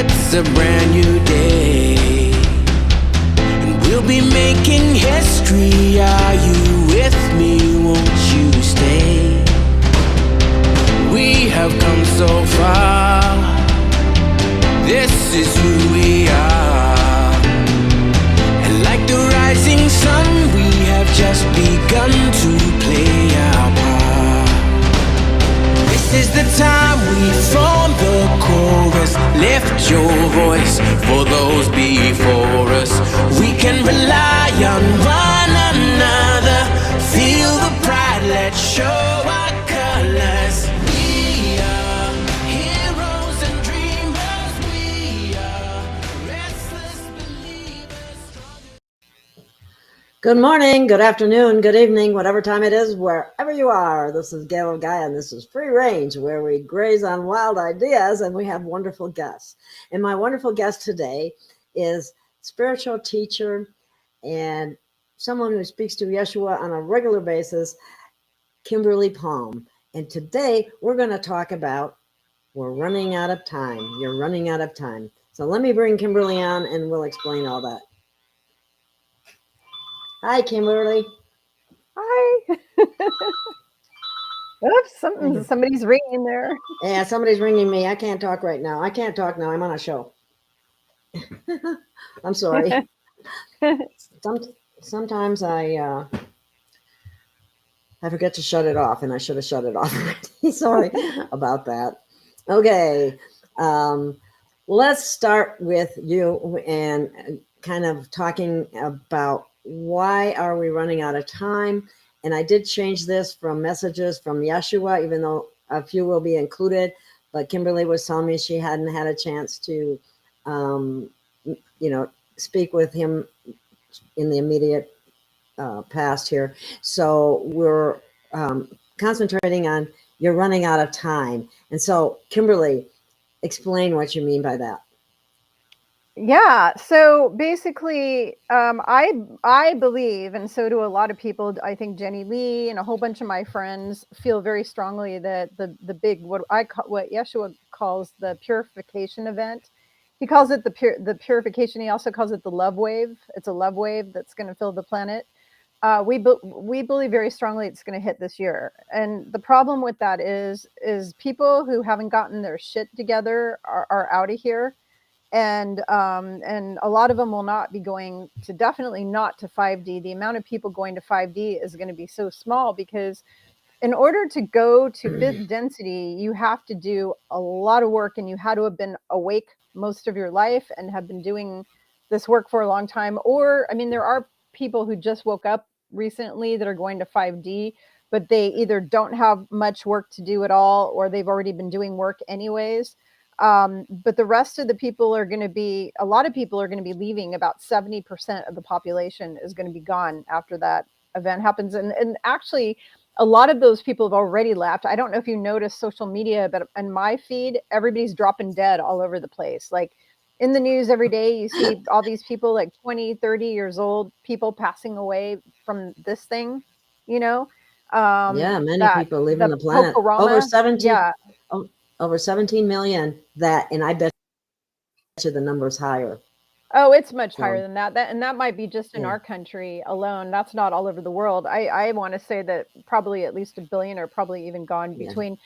It's a brand new day, and we'll be making history. Are you with me? Won't you stay? We have come so far. This is who we are. And like the rising sun, we have just begun to play our part. This is the time we form the chorus. Lift your voice for those before us. We can rely on one another. Feel the pride, let's show our colors. We are heroes and dreamers. We are restless believers. Good morning, good afternoon, good evening, whatever time it is, wherever you are. This is Gail of Gaia, and this is Free Range, where we graze on wild ideas, and we have wonderful guests. And my wonderful guest today is spiritual teacher and someone who speaks to Yeshua on a regular basis, Kimberly Palm. And today we're going to talk about we're running out of time. You're running out of time. So let me bring Kimberly on, and we'll explain all that. Hi, Kimberly. Hi. Oops, somebody's ringing there. Yeah, somebody's ringing me. I can't talk right now. I can't talk now. I'm on a show. I'm sorry. Sometimes I forget to shut it off, and I should have shut it off already. Sorry about that. Okay. Let's start with you and kind of talking about why are we running out of time? And I did change this from messages from Yeshua, even though a few will be included. But Kimberly was telling me she hadn't had a chance to, speak with him in the immediate past here. So we're concentrating on you're running out of time. And so, Kimberly, explain what you mean by that. Yeah. So basically, I believe, and so do a lot of people. I think Jenny Lee and a whole bunch of my friends feel very strongly that the big what Yeshua calls the purification event. He calls it the purification. He also calls it the love wave. It's a love wave that's going to fill the planet. We believe very strongly it's going to hit this year. And the problem with that is people who haven't gotten their shit together are out of here. And a lot of them will not be going to, definitely not to 5D. The amount of people going to 5D is going to be so small because in order to go to fifth density, you have to do a lot of work, and you had to have been awake most of your life and have been doing this work for a long time. Or, I mean, there are people who just woke up recently that are going to 5D, but they either don't have much work to do at all, or they've already been doing work anyways. But the rest of the people are going to be, a lot of people are going to be leaving. About 70% of the population is going to be gone after that event happens. And actually, a lot of those people have already left. I don't know if you notice social media, but in my feed, everybody's dropping dead all over the place. Like in the news every day, you see all these people like 20, 30 years old, people passing away from this thing, you know? Many people leaving the planet. Over 17. Yeah. Over 17 million that, and I bet you the number's higher. Oh, it's much higher than that. And that might be just in our country alone. That's not all over the world. I want to say that probably at least 1 billion are probably even gone between,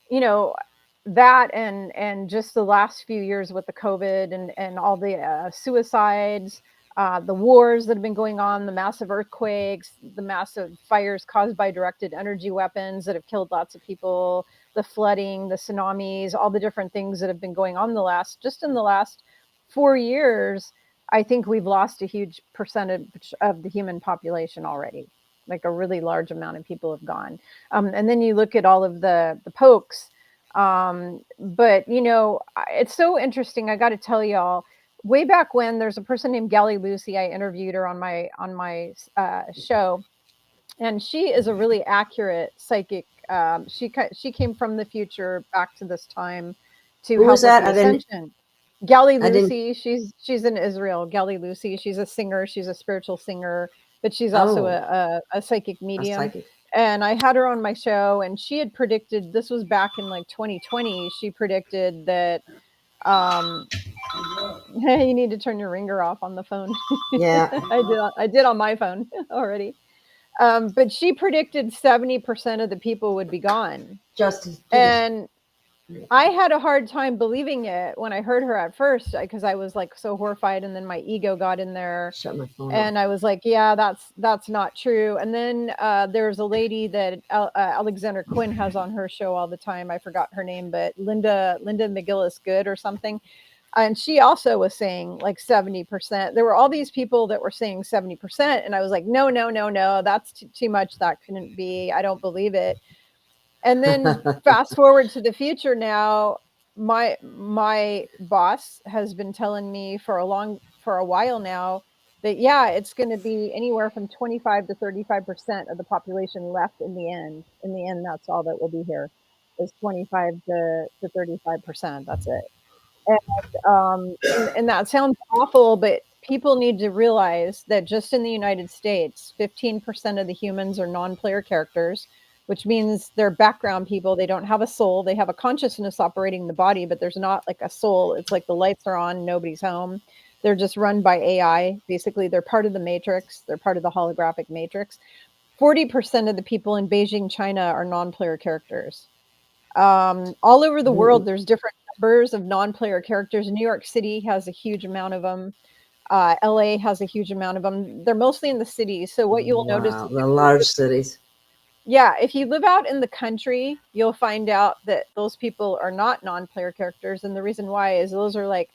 that and just the last few years with the COVID and all the suicides, the wars that have been going on, the massive earthquakes, the massive fires caused by directed energy weapons that have killed lots of people, the flooding, the tsunamis, all the different things that have been going on in the last 4 years. I think we've lost a huge percentage of the human population already. Like a really large amount of people have gone. And then you look at all of the pokes. But it's so interesting. I got to tell y'all, way back when, there's a person named Gail Lucy. I interviewed her on my show, and she is a really accurate psychic. She came from the future back to this time to help with the ascension. Gail Lucy, she's in Israel. Gail Lucy, she's a singer. She's a spiritual singer, but she's also a psychic medium. And I had her on my show, and she had predicted, this was back in like 2020. She predicted that You need to turn your ringer off on the phone. Yeah. I did on my phone already. But she predicted 70% of the people would be gone. Just do this. And I had a hard time believing it when I heard her at first, because I was like so horrified, and then my ego got in there. Shut my phone off. And I was like, yeah, that's not true. And then there's a lady that Alexander Quinn has on her show all the time. I forgot her name, but Linda McGillis Good or something. And she also was saying like 70%. There were all these people that were saying 70%. And I was like, no, that's too much. That couldn't be. I don't believe it. And then fast forward to the future now, my boss has been telling me for a while now that, yeah, it's going to be anywhere from 25 to 35% of the population left in the end. In the end, that's all that will be here, is 25 to 35%. That's it. And that sounds awful, but people need to realize that just in the United States, 15% of the humans are non-player characters, which means they're background people. They don't have a soul. They have a consciousness operating the body, but there's not like a soul. It's like the lights are on, nobody's home. They're just run by AI. Basically, they're part of the matrix. They're part of the holographic matrix. 40% of the people in Beijing, China are non-player characters. All over the world, there's different numbers of non-player characters. New York City has a huge amount of them. LA has a huge amount of them. They're mostly in the cities. So what you'll notice, the large cities. Yeah, if you live out in the country, you'll find out that those people are not non-player characters. And the reason why is those are like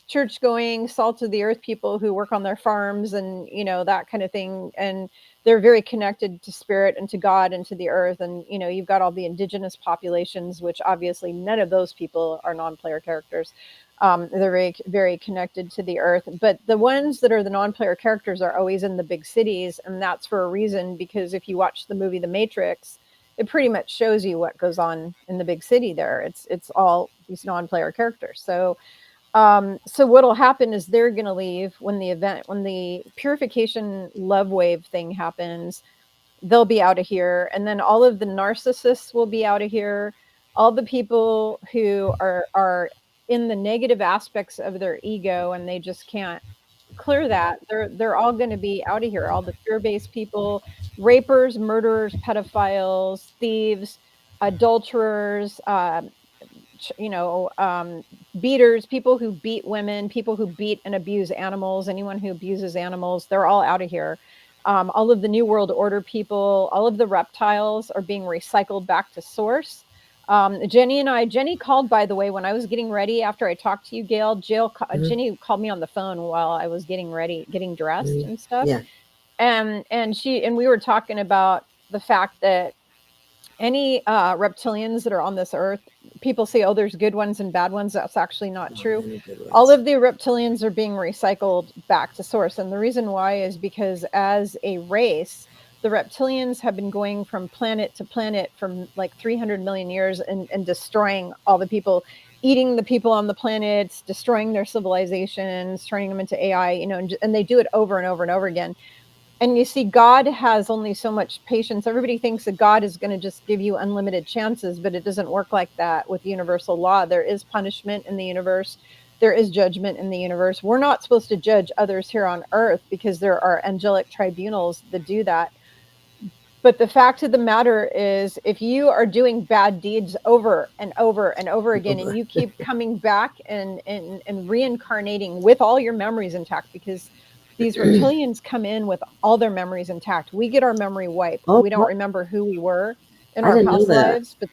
church-going, salt of the earth people who work on their farms and, that kind of thing. And they're very connected to spirit and to God and to the earth. And, you've got all the indigenous populations, which obviously none of those people are non-player characters. They're very, very connected to the earth. But the ones that are the non-player characters are always in the big cities. And that's for a reason, because if you watch the movie The Matrix, it pretty much shows you what goes on in the big city there. It's all these non-player characters. So what'll happen is they're going to leave when the purification love wave thing happens. They'll be out of here. And then all of the narcissists will be out of here. All the people who are in the negative aspects of their ego and they just can't clear that, they're all going to be out of here. All the fear-based people, rapers, murderers, pedophiles, thieves, adulterers, beaters, people who beat women, people who beat and abuse animals, anyone who abuses animals, they're all out of here. All of the New World Order people, all of the reptiles are being recycled back to source. Jenny called, by the way, when I was getting ready after I talked to you, Gail. Jenny called me on the phone while I was getting ready, getting dressed and stuff. Yeah. And we were talking about the fact that any reptilians that are on this earth, people say, oh, there's good ones and bad ones. That's actually not true. All of the reptilians are being recycled back to source. And the reason why is because as a race, the reptilians have been going from planet to planet for like 300 million years and destroying all the people, eating the people on the planets, destroying their civilizations, turning them into AI, and they do it over and over and over again. And you see, God has only so much patience. Everybody thinks that God is going to just give you unlimited chances, but it doesn't work like that with universal law. There is punishment in the universe. There is judgment in the universe. We're not supposed to judge others here on earth because there are angelic tribunals that do that. But the fact of the matter is, if you are doing bad deeds over and over and over again, and you keep coming back and reincarnating with all your memories intact, because these reptilians come in with all their memories intact. We get our memory wiped. We don't remember who we were in our past lives, but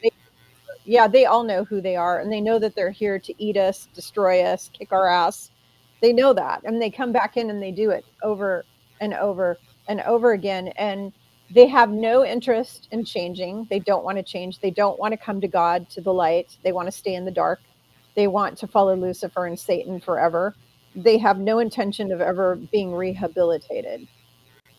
they all know who they are, and they know that they're here to eat us, destroy us, kick our ass. They know that, and they come back in and they do it over and over and over again. And they have no interest in changing. They don't want to change. They don't want to come to God, to the light. They want to stay in the dark. They want to follow Lucifer and Satan forever. They have no intention of ever being rehabilitated.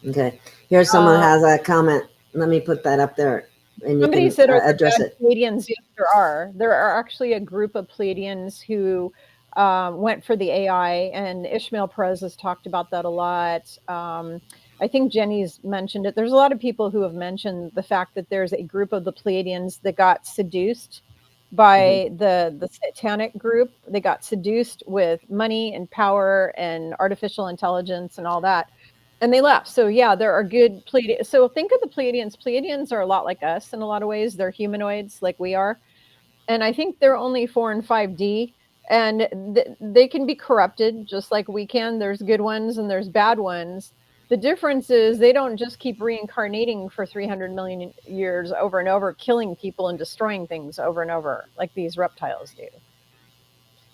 Okay. Here's someone has a comment. Let me put that up there. And somebody said, address it. Pleiadians? Yes, there are. There are actually a group of Pleiadians who went for the AI, and Ishmael Perez has talked about that a lot. I think Jenny's mentioned it. There's a lot of people who have mentioned the fact that there's a group of the Pleiadians that got seduced by the satanic group. They got seduced with money and power and artificial intelligence and all that, and they left. So yeah, there are good Pleiadians. So think of the Pleiadians. Pleiadians are a lot like us in a lot of ways. They're humanoids like we are, and I think they're only 4 and 5D, and they can be corrupted just like we can. There's good ones and there's bad ones. The difference is they don't just keep reincarnating for 300 million years over and over, killing people and destroying things over and over like these reptiles do.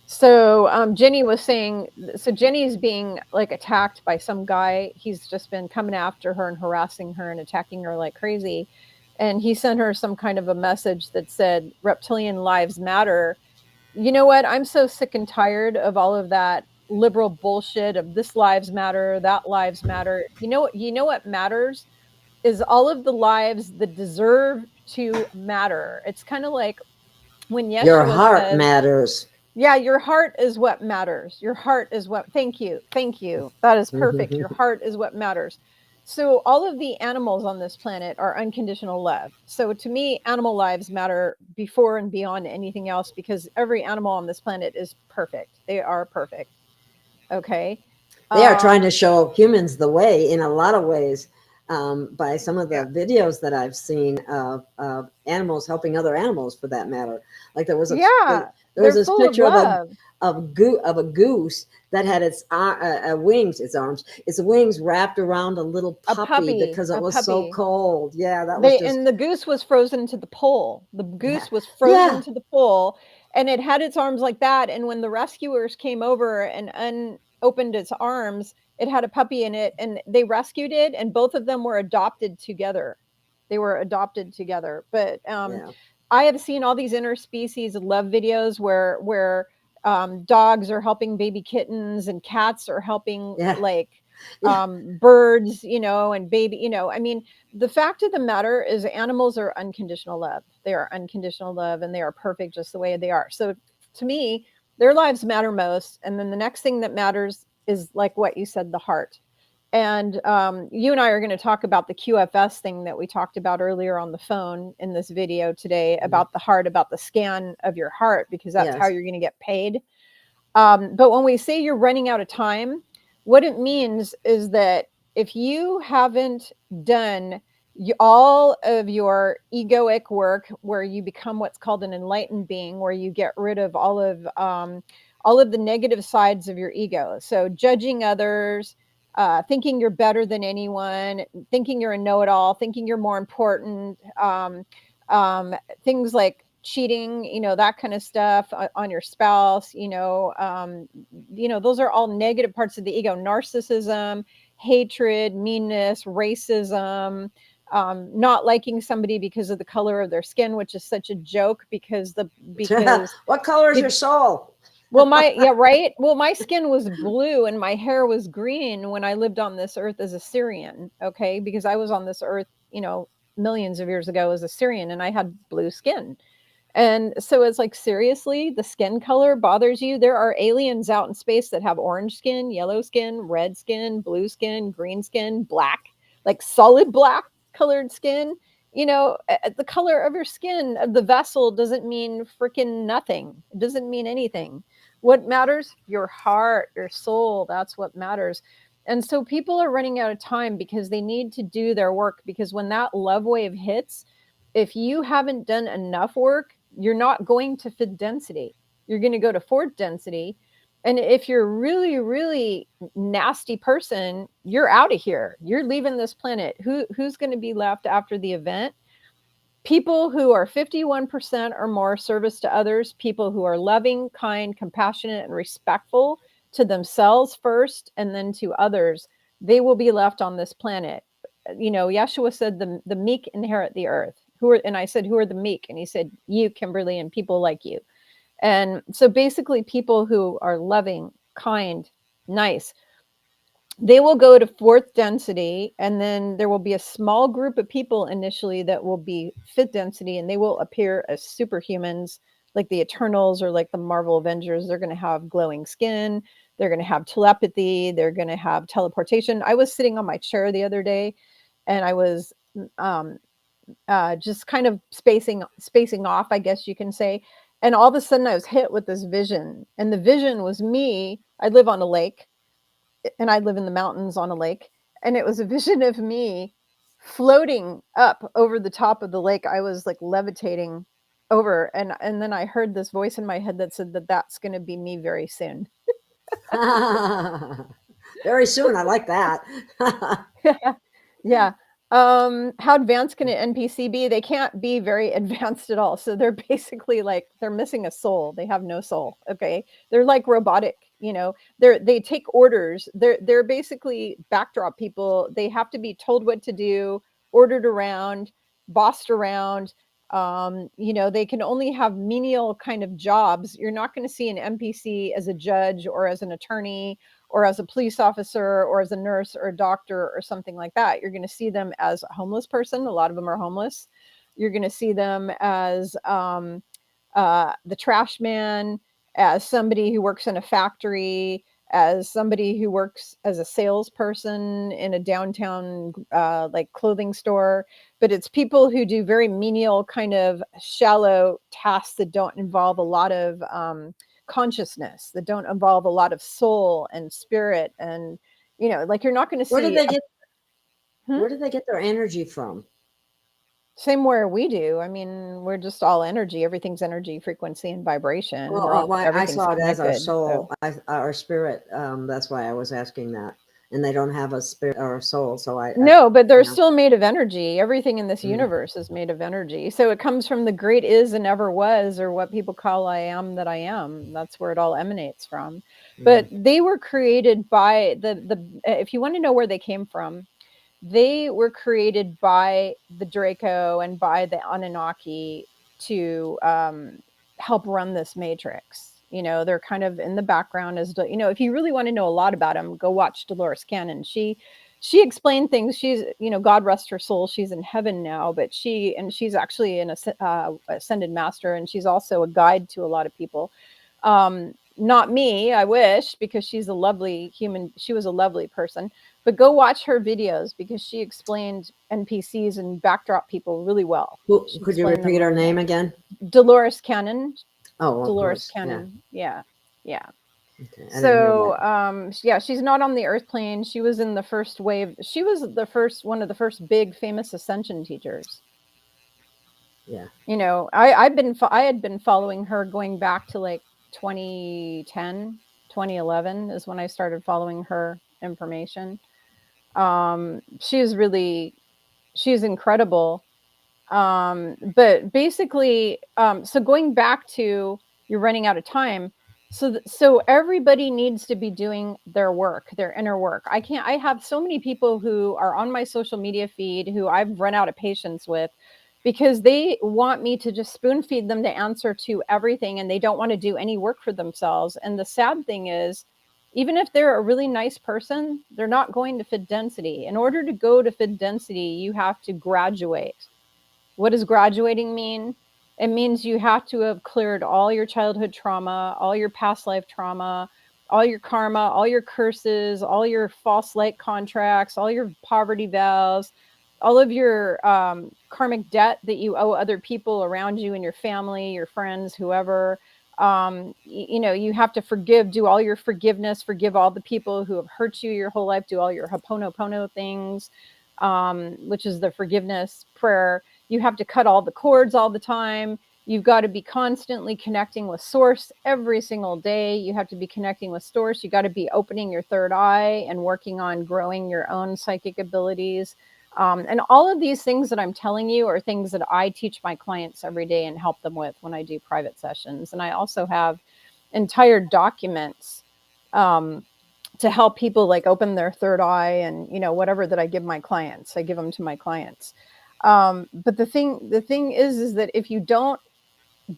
So Jenny was saying, so Jenny's being like attacked by some guy. He's just been coming after her and harassing her and attacking her like crazy. And he sent her some kind of a message that said, reptilian lives matter. You know what? I'm so sick and tired of all of that liberal bullshit of this lives matter, that lives matter. You know what matters is all of the lives that deserve to matter. It's kind of like when Your Yeshua heart says, matters. yeah, your heart is what matters. Your heart is what, thank you. Thank you. That is perfect. Your heart is what matters. So all of the animals on this planet are unconditional love. So to me, animal lives matter before and beyond anything else, because every animal on this planet is perfect. They are perfect. Okay. They are trying to show humans the way in a lot of ways, by some of the videos that I've seen of animals helping other animals, for that matter. Like there was Yeah, there was they're this full of picture love. of a goose that had its wings, its wings wrapped around a little puppy because it A was so puppy. cold. Yeah, that was just And the goose was frozen to the pole. The yeah, goose was frozen yeah. to the pole, and it had its arms like that. And when the rescuers came over and opened its arms, it had a puppy in it, and they rescued it, and both of them were adopted together. They were adopted together. But Yeah. I have seen all these interspecies love videos where dogs are helping baby kittens and cats are helping Yeah. like Yeah. birds, and baby, I mean, the fact of the matter is animals are unconditional love. They are unconditional love, and they are perfect just the way they are. So to me, their lives matter most. And then the next thing that matters is like what you said, the heart. And you and I are going to talk about the QFS thing that we talked about earlier on the phone in this video today, about the heart, about the scan of your heart, because that's how Yes. you're going to get paid. But when we say you're running out of time, what it means is that if you haven't done all of your egoic work, where you become what's called an enlightened being, where you get rid of all of the negative sides of your ego, so judging others, thinking you're better than anyone, thinking you're a know-it-all, thinking you're more important, um, things like cheating, that kind of stuff on your spouse, those are all negative parts of the ego. Narcissism, hatred, meanness, racism, not liking somebody because of the color of their skin, which is such a joke because What color is your soul? well, my skin was blue and my hair was green when I lived on this earth as a Syrian. Okay. Because I was on this earth, millions of years ago as a Syrian, and I had blue skin. And so it's like, seriously, the skin color bothers you? There are aliens out in space that have orange skin, yellow skin, red skin, blue skin, green skin, black, like solid black colored skin. The color of your skin, of the vessel, doesn't mean freaking nothing. It doesn't mean anything. What matters? Your heart, your soul. That's what matters. And so people are running out of time because they need to do their work, because when that love wave hits, if you haven't done enough work, you're not going to fifth density. You're going to go to fourth density. And if you're really, really nasty person, you're out of here. You're leaving this planet. Who's going to be left after the event? People who are 51% or more service to others, people who are loving, kind, compassionate, and respectful to themselves first and then to others, they will be left on this planet. Yeshua said the meek inherit the earth. And I said, who are the meek? And he said, you, Kimberly, and people like you. And so basically people who are loving, kind, nice, they will go to fourth density, and then there will be a small group of people initially that will be fifth density, and they will appear as superhumans, like the Eternals or like the Marvel Avengers. They're going to have glowing skin. They're going to have telepathy. They're going to have teleportation. I was sitting on my chair the other day, and I was just kind of spacing off, I guess you can say. And all of a sudden I was hit with this vision, and the vision was me. I live on a lake, and I live in the mountains on a lake, and it was a vision of me floating up over the top of the lake. I was like levitating over, and then I heard this voice in my head that said that that's going to be me very soon. Very soon. I like that. Yeah. How advanced can an NPC be? They can't be very advanced at all. So they're basically like, they're missing a soul. They have no soul. Okay. They're like robotic, they take orders. They're basically backdrop people. They have to be told what to do, ordered around, bossed around. They can only have menial kind of jobs. You're not going to see an NPC as a judge or as an attorney or as a police officer or as a nurse or a doctor or something like that. You're going to see them as a homeless person. A lot of them are homeless. You're going to see them as the trash man, as somebody who works in a factory, as somebody who works as a salesperson in a downtown like clothing store. But it's people who do very menial kind of shallow tasks that don't involve a lot of consciousness, that don't involve a lot of soul and spirit. And like, you're not going to see Where do they get their energy from? Same where we do. I mean, we're just all energy. Everything's energy, frequency, and vibration. Well, I saw it as our connected, soul, so. our spirit. That's why I was asking that. And they don't have a spirit or a soul, so No, but they're still made of energy. Everything in this universe is made of energy. So it comes from the great is and ever was, or what people call I am that I am. That's where it all emanates from. But they were created by if you want to know where they came from, they were created by the Draco and by the Anunnaki to help run this matrix. They're kind of in the background as, if you really want to know a lot about them, go watch Dolores Cannon. She explained things. She's, God rest her soul, she's in heaven now, but she's actually an ascended master, and she's also a guide to a lot of people. Not me, I wish, because she's a lovely human. She was a lovely person. But go watch her videos, because she explained NPCs and backdrop people really well. Could you repeat her name again? Dolores Cannon. Oh, Dolores Cannon. Yeah. Okay, so, she's not on the earth plane. She was in the first wave. She was one of the first big famous ascension teachers. Yeah. I had been following her going back to like 2010, 2011 is when I started following her information. She's incredible. But basically, so going back to, you're running out of time. So everybody needs to be doing their work, their inner work. I have so many people who are on my social media feed who I've run out of patience with, because they want me to just spoon feed them the answer to everything, and they don't want to do any work for themselves. And the sad thing is, even if they're a really nice person, they're not going to fit density. In order to go to fit density, you have to graduate. What does graduating mean? It means you have to have cleared all your childhood trauma, all your past life trauma, all your karma, all your curses, all your false light contracts, all your poverty vows, all of your karmic debt that you owe other people around you and your family, your friends, whoever. You have to forgive, do all your forgiveness, forgive all the people who have hurt you your whole life, do all your Ho'oponopono things, which is the forgiveness prayer. You have to cut all the cords all the time. You've got to be constantly connecting with source every single day. You have to be connecting with source. You got to be opening your third eye and working on growing your own psychic abilities. And all of these things that I'm telling you are things that I teach my clients every day and help them with when I do private sessions. And I also have entire documents to help people like open their third eye and, whatever that I give my clients, I give them to my clients. But the thing is that if you don't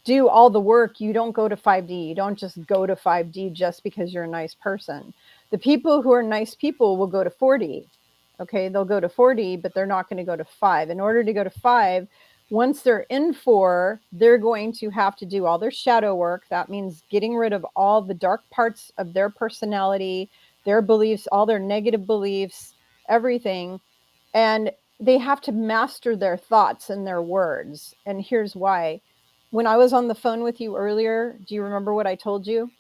do all the work, you don't go to 5D. You don't just go to 5D just because you're a nice person. The people who are nice people will go to 4D. Okay, they'll go to 4D, but they're not going to go to 5. In order to go to 5, once they're in 4, they're going to have to do all their shadow work. That means getting rid of all the dark parts of their personality, their beliefs, all their negative beliefs, everything. And they have to master their thoughts and their words. And here's why. when I was on the phone with you earlier, do you remember what I told you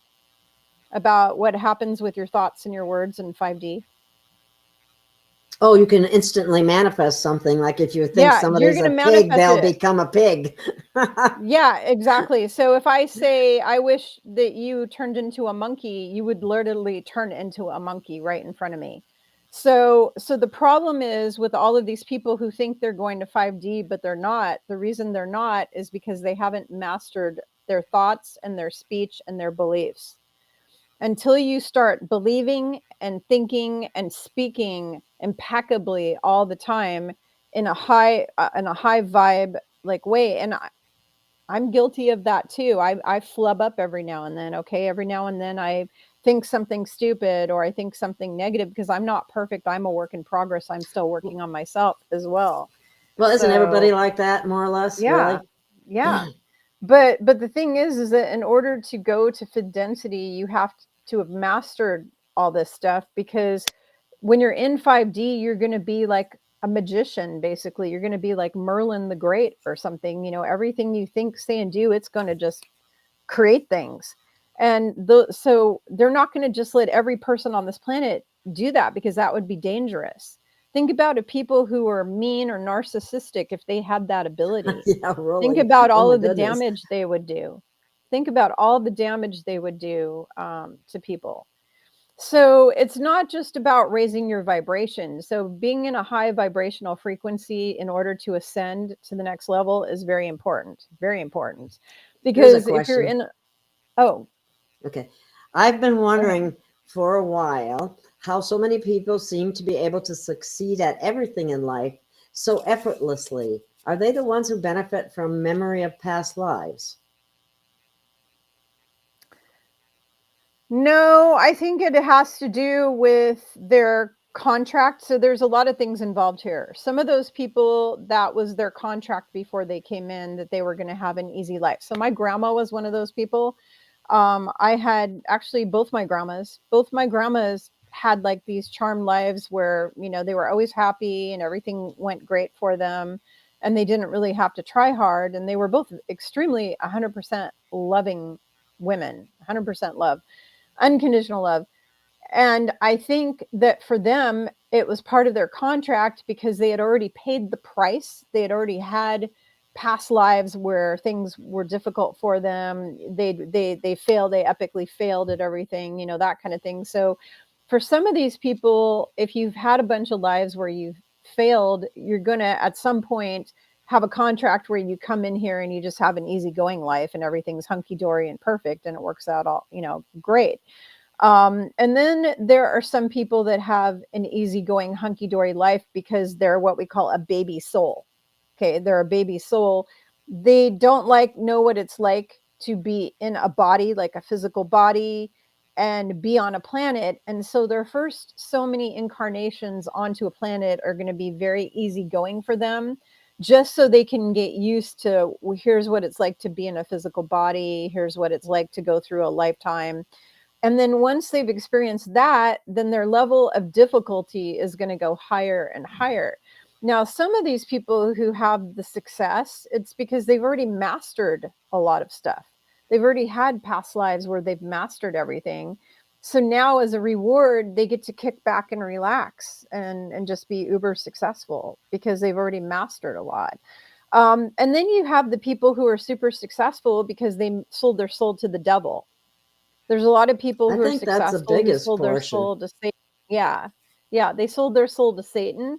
about what happens with your thoughts and your words in 5D? Oh, you can instantly manifest something. Like if you think Yeah, you're somebody's going to a pig, manifest they'll it. become a pig. Yeah, exactly. So if I say, I wish that you turned into a monkey, you would literally turn into a monkey right in front of me. So the problem is with all of these people who think they're going to 5D, but they're not. The reason they're not is because they haven't mastered their thoughts and their speech and their beliefs. Until you start believing and thinking and speaking impeccably all the time in a high vibe like way, and I'm guilty of that too. I flub up every now and then. Okay. Every now and then I think something stupid or I think something negative because I'm not perfect. I'm a work in progress. I'm still working on myself as well. Well, isn't everybody So like that, more or less, yeah, really? yeah. But the thing is that in order to go to fit density, you have to have mastered all this stuff, because when you're in 5D, you're going to be like a magician. Basically, you're going to be like Merlin the Great or something. Everything you think, say, and do, it's going to just create things. And so they're not going to just let every person on this planet do that, because that would be dangerous. Think about if people who are mean or narcissistic, if they had that ability. Yeah, Think really. about Oh all my of the goodness. damage they would do. Think about all the damage they would do to people. So it's not just about raising your vibration. So being in a high vibrational frequency in order to ascend to the next level is very important. Very important. Here's a Because if you're question. in, oh, Okay. I've been go ahead. wondering for a while how so many people seem to be able to succeed at everything in life so effortlessly. Are they the ones who benefit from memory of past lives? No, I think it has to do with their contract. So there's a lot of things involved here. Some of those people, that was their contract before they came in, that they were going to have an easy life. So my grandma was one of those people. I had actually both my grandmas. Both my grandmas had like these charmed lives where, they were always happy and everything went great for them. And they didn't really have to try hard. And they were both extremely 100% loving women, 100% love, unconditional love. And I think that for them, it was part of their contract because they had already paid the price. They had already had past lives where things were difficult for them. They failed. They epically failed at everything, that kind of thing. So for some of these people, if you've had a bunch of lives where you've failed, you're going to at some point have a contract where you come in here and you just have an easygoing life and everything's hunky-dory and perfect and it works out all, great. And then there are some people that have an easygoing, hunky-dory life because they're what we call a baby soul. Okay, they're a baby soul. They don't know what it's like to be in a body, like a physical body, and be on a planet. And so their first so many incarnations onto a planet are going to be very easygoing for them, just so they can get used to, well, here's what it's like to be in a physical body. Here's what it's like to go through a lifetime. And then once they've experienced that, then their level of difficulty is going to go higher and higher. Now, some of these people who have the success, it's because they've already mastered a lot of stuff. They've already had past lives where they've mastered everything. So now, as a reward, they get to kick back and relax and just be uber successful because they've already mastered a lot. And then you have the people who are super successful because they sold their soul to the devil. There's a lot of people I who are think that's the successful who biggest sold their portion. soul to Satan. Yeah. Yeah. They sold their soul to Satan.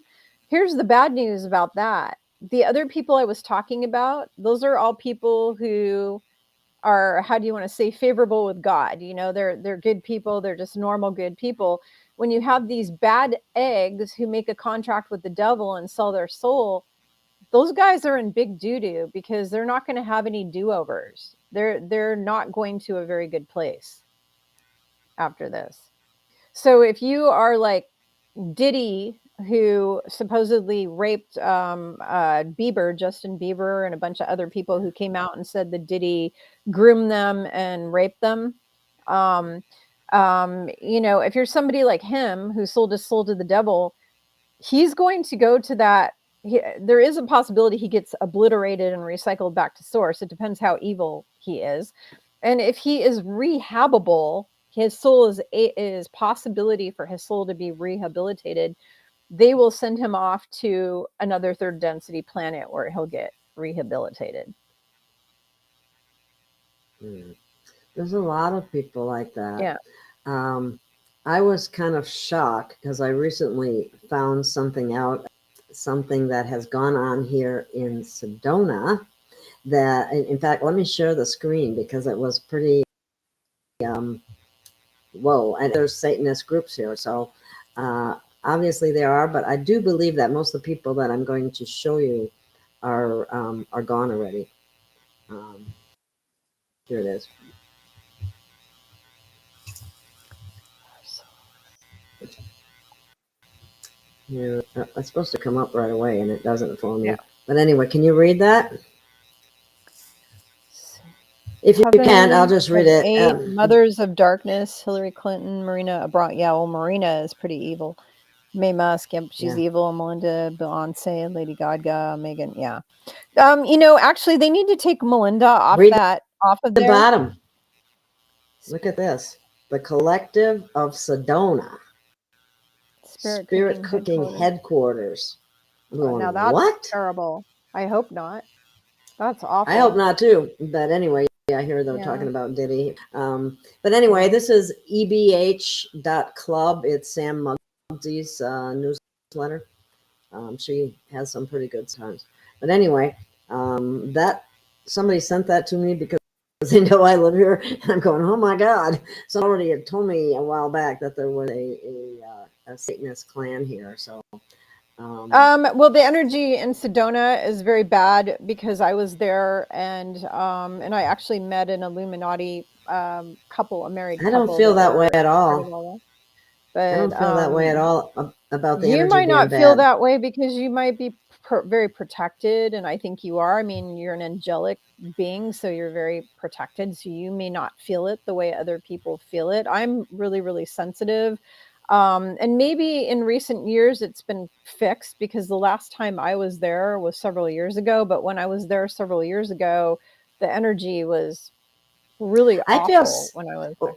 Here's the bad news about that. The other people I was talking about, those are all people who are, how do you want to say, favorable with God. They're good people. They're just normal good people. When you have these bad eggs who make a contract with the devil and sell their soul, those guys are in big doo-doo because they're not going to have any do-overs. They're not going to a very good place after this. So if you are like Diddy, who supposedly raped Justin Bieber, and a bunch of other people who came out and said that Diddy groomed them and raped them. Um, if you're somebody like him who sold his soul to the devil, he's going to go to that. there is a possibility he gets obliterated and recycled back to source. It depends how evil he is. And if he is rehabable, his soul is possibility for his soul to be rehabilitated. They will send him off to another third density planet where he'll get rehabilitated. There's a lot of people like that. Yeah. I was kind of shocked because I recently found something that has gone on here in Sedona that, in fact, let me share the screen because it was pretty, whoa, and there's Satanist groups here. So obviously there are, but I do believe that most of the people that I'm going to show you are gone already. Here it is. Yeah, it's supposed to come up right away, and it doesn't for me. Yeah. But anyway, can you read that? If you can't, I'll just read it. Mothers of Darkness, Hillary Clinton, Marina Abram. Yeah, well, Marina is pretty evil. Mae Musk, yep, she's evil. Melinda, Beyonce, Lady Gaga, Megan, yeah. Actually, they need to take Melinda off of the there. Bottom. Look at this. The Collective of Sedona. Spirit Cooking Headquarters. Going, now that's what? Terrible. I hope not. That's awful. I hope not too. But anyway, I hear them talking about Diddy. But anyway, this is ebh.club. It's Sam Muggsy's newsletter. She has some pretty good times. But anyway, that somebody sent that to me because they know I live here. And I'm going, oh my God. Somebody had told me a while back that there was a Satanist clan here. So well, the energy in Sedona is very bad because I was there and I actually met an Illuminati couple, a married couple. I don't feel that way at all. But I don't feel that way at all about the energy. You might not feel that way because you might be very protected, and I think you are. I mean, you're an angelic being, so you're very protected, so you may not feel it the way other people feel it. I'm really, really sensitive. And maybe in recent years it's been fixed because the last time I was there was several years ago. But when I was there several years ago, the energy was really awful when I was there.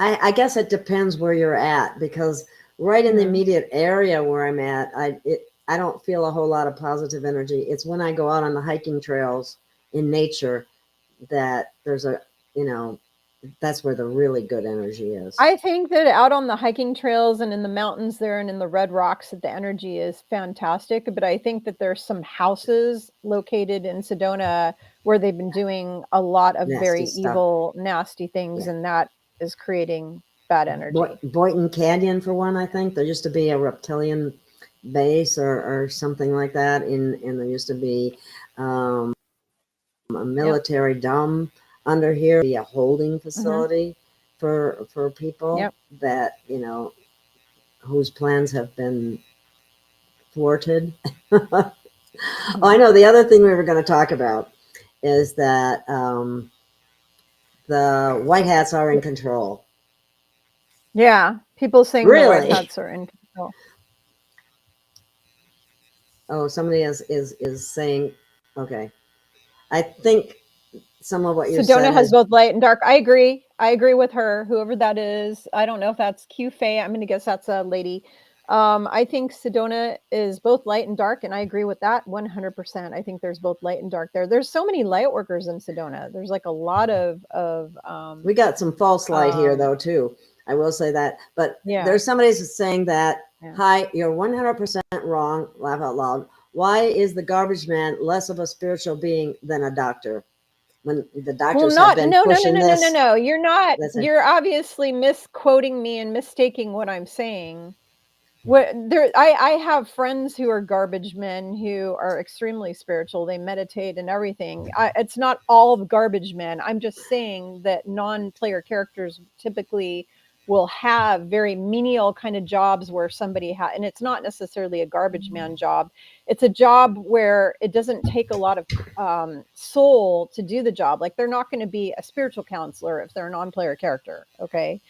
I guess it depends where you're at because right in the immediate area where I'm at, I don't feel a whole lot of positive energy. It's when I go out on the hiking trails in nature that there's that's where the really good energy is. I think that out on the hiking trails and in the mountains there and in the red rocks that the energy is fantastic. But I think that there's some houses located in Sedona where they've been doing a lot of very evil, nasty things. And that is creating bad energy. Boynton Canyon, for one, I think. There used to be a reptilian base or something like that. And there used to be a military dome under here, be a holding facility for people that, whose plans have been thwarted. Oh, I know. The other thing we were going to talk about is that the white hats are in control. Yeah, people saying the white hats are in control. Oh, somebody is saying, okay. I think some of what you're saying. Sedona has both light and dark. I agree with her, whoever that is. I don't know if that's Q Faye. I'm going to guess that's a lady. I think Sedona is both light and dark, and I agree with that 100%. I think there's both light and dark there. There's so many light workers in Sedona. There's like a lot of we got some false light here though too. I will say that. But there's somebody saying that, hi, you're 100% wrong, laugh out loud. Why is the garbage man less of a spiritual being than a doctor? When the doctors have been pushing this. No. You're not. You're obviously misquoting me and mistaking what I'm saying. I have friends who are garbage men who are extremely spiritual. They meditate and everything. It's not all of garbage men. I'm just saying that non-player characters typically will have very menial kind of jobs where somebody and it's not necessarily a garbage man job. It's a job where it doesn't take a lot of soul to do the job. Like they're not going to be a spiritual counselor if they're a non-player character. Okay.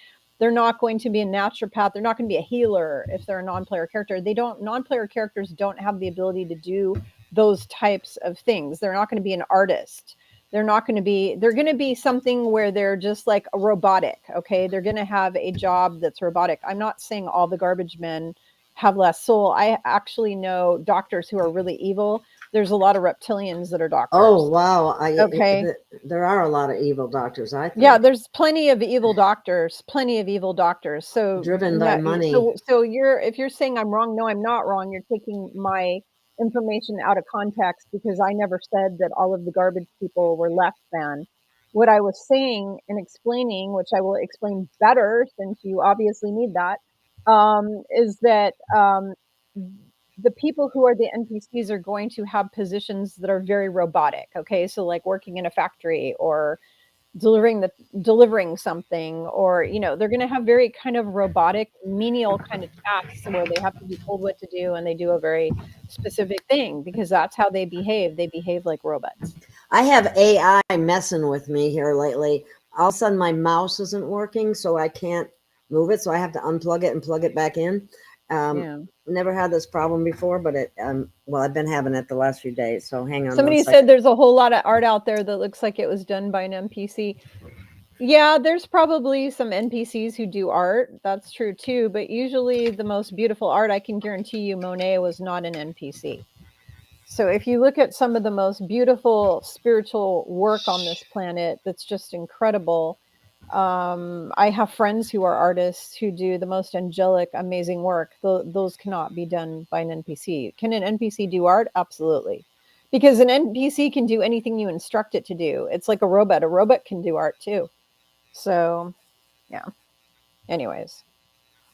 They're not going to be a naturopath. They're not going to be a healer if they're a non-player character. Non-player characters don't have the ability to do those types of things. They're not going to be an artist. They're going to be something where they're just like a robotic. Okay. They're going to have a job that's robotic. I'm not saying all the garbage men have less soul. I actually know doctors who are really evil. There's a lot of reptilians that are doctors. Oh, wow. Okay. There are a lot of evil doctors, I think. Yeah, there's plenty of evil doctors, So driven by money. So if you're saying I'm wrong, no, I'm not wrong. You're taking my information out of context, because I never said that all of the garbage people were less than. What I was saying and explaining, which I will explain better since you obviously need that, is that the people who are the NPCs are going to have positions that are very robotic. Okay, so like working in a factory or delivering something, or they're going to have very kind of robotic, menial kind of tasks where they have to be told what to do, and they do a very specific thing because that's how they behave. They behave like robots. I have AI messing with me here lately. All of a sudden my mouse isn't working, so I can't move it, so I have to unplug it and plug it back in. Never had this problem before, but well, I've been having it the last few days, so hang on. Somebody said there's a whole lot of art out there that looks like it was done by an NPC. Yeah, there's probably some NPCs who do art. That's true too. But usually the most beautiful art, I can guarantee you, Monet was not an NPC. So if you look at some of the most beautiful spiritual work on this planet, that's just incredible. I have friends who are artists who do the most angelic, amazing work. Those cannot be done by an NPC. Can an NPC do art? Absolutely. Because an NPC can do anything you instruct it to do. It's like a robot. A robot can do art too. So, yeah. Anyways.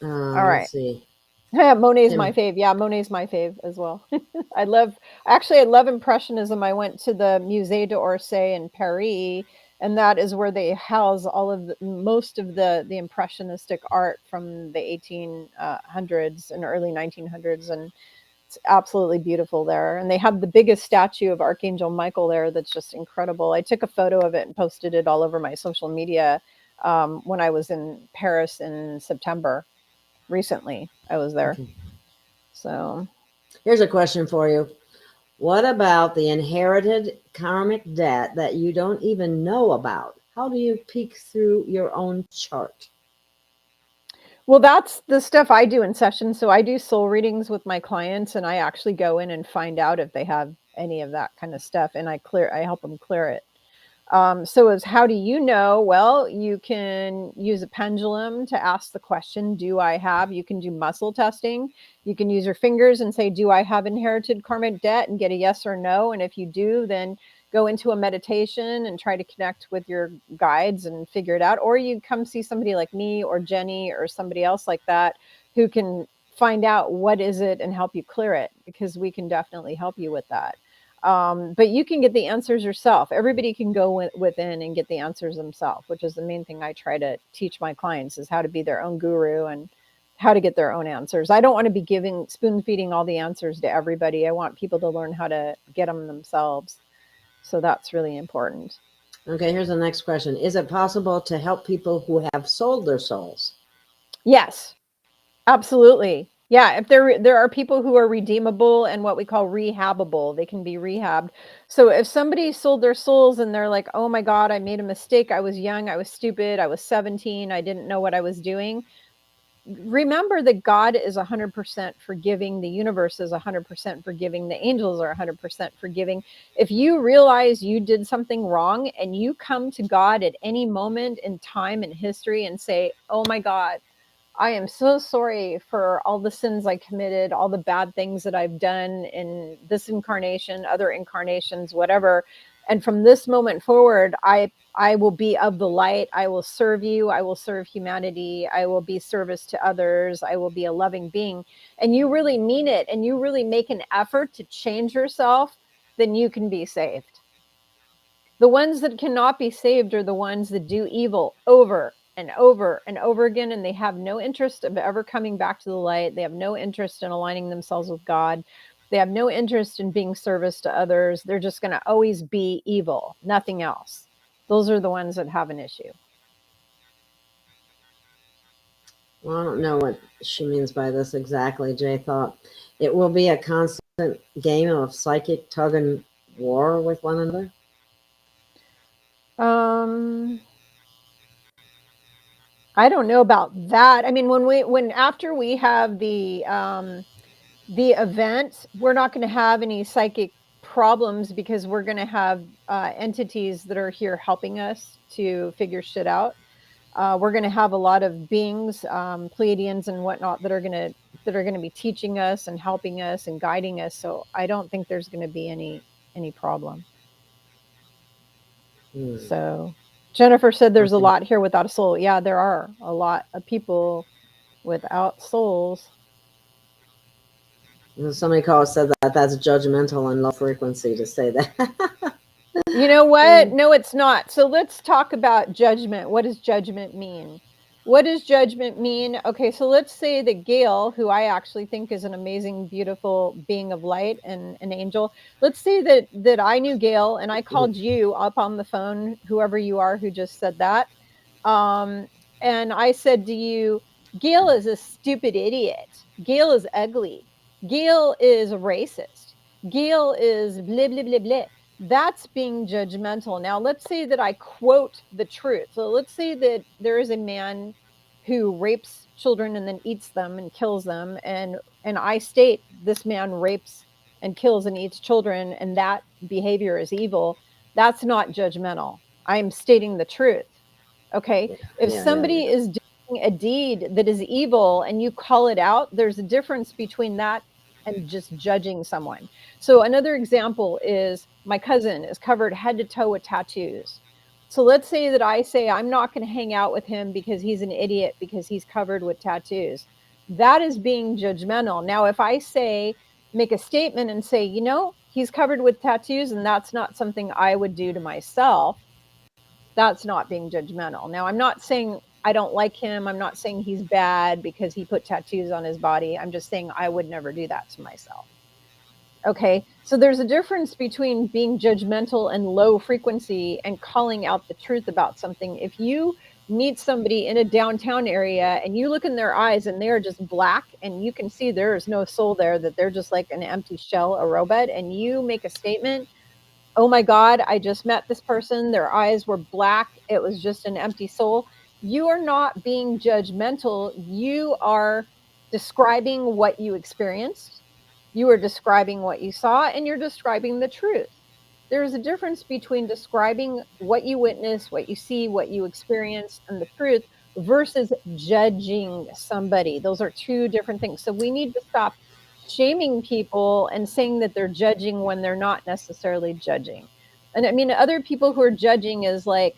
All right. Let's see. Monet's my fave. Yeah, Monet's my fave as well. I love Impressionism. I went to the Musée d'Orsay in Paris, and that is where they house all of most of the impressionistic art from the 1800s and early 1900s, and it's absolutely beautiful there. And they have the biggest statue of Archangel Michael there that's just incredible. I took a photo of it and posted it all over my social media when I was in Paris in September. Recently, I was there. Okay. So here's a question for you. What about the inherited karmic debt that you don't even know about? How do you peek through your own chart? Well, that's the stuff I do in session. So I do soul readings with my clients, and I actually go in and find out if they have any of that kind of stuff, and I help them clear it. So as how do you know? Well, you can use a pendulum to ask the question, do I have? You can do muscle testing. You can use your fingers and say, do I have inherited karmic debt, and get a yes or no. And if you do, then go into a meditation and try to connect with your guides and figure it out. Or you come see somebody like me or Jenny or somebody else like that who can find out what is it and help you clear it, because we can definitely help you with that. But you can get the answers yourself. Everybody can go within and get the answers themselves, which is the main thing I try to teach my clients, is how to be their own guru and how to get their own answers. I don't want to be spoon feeding all the answers to everybody. I want people to learn how to get them themselves. So that's really important. Okay, here's the next question. Is it possible to help people who have sold their souls? Yes, absolutely. Yeah, if there are people who are redeemable and what we call rehabable, they can be rehabbed. So if somebody sold their souls and they're like, oh my God, I made a mistake. I was young. I was stupid. I was 17. I didn't know what I was doing. Remember that God is 100% forgiving. The universe is 100% forgiving. The angels are 100% forgiving. If you realize you did something wrong and you come to God at any moment in time in history and say, oh my God, I am so sorry for all the sins I committed, all the bad things that I've done in this incarnation, other incarnations, whatever. And from this moment forward, I will be of the light. I will serve you. I will serve humanity. I will be service to others. I will be a loving being. And you really mean it, and you really make an effort to change yourself, then you can be saved. The ones that cannot be saved are the ones that do evil over and over and over again, and they have no interest of ever coming back to the light. They have no interest in aligning themselves with God. They have no interest in being service to others. They're just going to always be evil, nothing else. Those are the ones that have an issue. Well, I don't know what she means by this exactly. Jay thought it will be a constant game of psychic tug and war with one another. I don't know about that. I mean, when after we have the event, we're not going to have any psychic problems because we're going to have entities that are here helping us to figure shit out. We're going to have a lot of beings, Pleiadians and whatnot, that are going to be teaching us and helping us and guiding us. So I don't think there's going to be any problem. So Jennifer said there's a lot here without a soul. Yeah, there are a lot of people without souls. Somebody said that that's judgmental and low frequency to say that. You know what? No, it's not. So let's talk about judgment. What does judgment mean? What does judgment mean? Okay, so let's say that Gail, who I actually think is an amazing, beautiful being of light and an angel, let's say that I knew Gail and I called you up on the phone, whoever you are who just said that. And I said to you, Gail is a stupid idiot. Gail is ugly. Gail is racist. Gail is blah, blah, blah, blah. That's being judgmental. Now, let's say that I quote the truth. So let's say that there is a man who rapes children and then eats them and kills them. And I state this man rapes and kills and eats children, and that behavior is evil. That's not judgmental. I'm stating the truth. Okay. If somebody is doing a deed that is evil and you call it out, there's a difference between that and just judging someone. So another example is my cousin is covered head to toe with tattoos. So let's say that I say I'm not going to hang out with him because he's an idiot because he's covered with tattoos. That is being judgmental. Now, if I make a statement and say, you know, he's covered with tattoos and that's not something I would do to myself, that's not being judgmental. Now, I'm not saying I don't like him. I'm not saying he's bad because he put tattoos on his body. I'm just saying I would never do that to myself. Okay, so there's a difference between being judgmental and low frequency and calling out the truth about something. If you meet somebody in a downtown area and you look in their eyes and they're just black and you can see there is no soul there, that they're just like an empty shell, a robot, and you make a statement, oh my God, I just met this person, their eyes were black, it was just an empty soul. You are not being judgmental. You are describing what you experienced. You are describing what you saw, and you're describing the truth. There's a difference between describing what you witness, what you see, what you experience, and the truth versus judging somebody. Those are two different things. So we need to stop shaming people and saying that they're judging when they're not necessarily judging. And I mean, other people who are judging is like,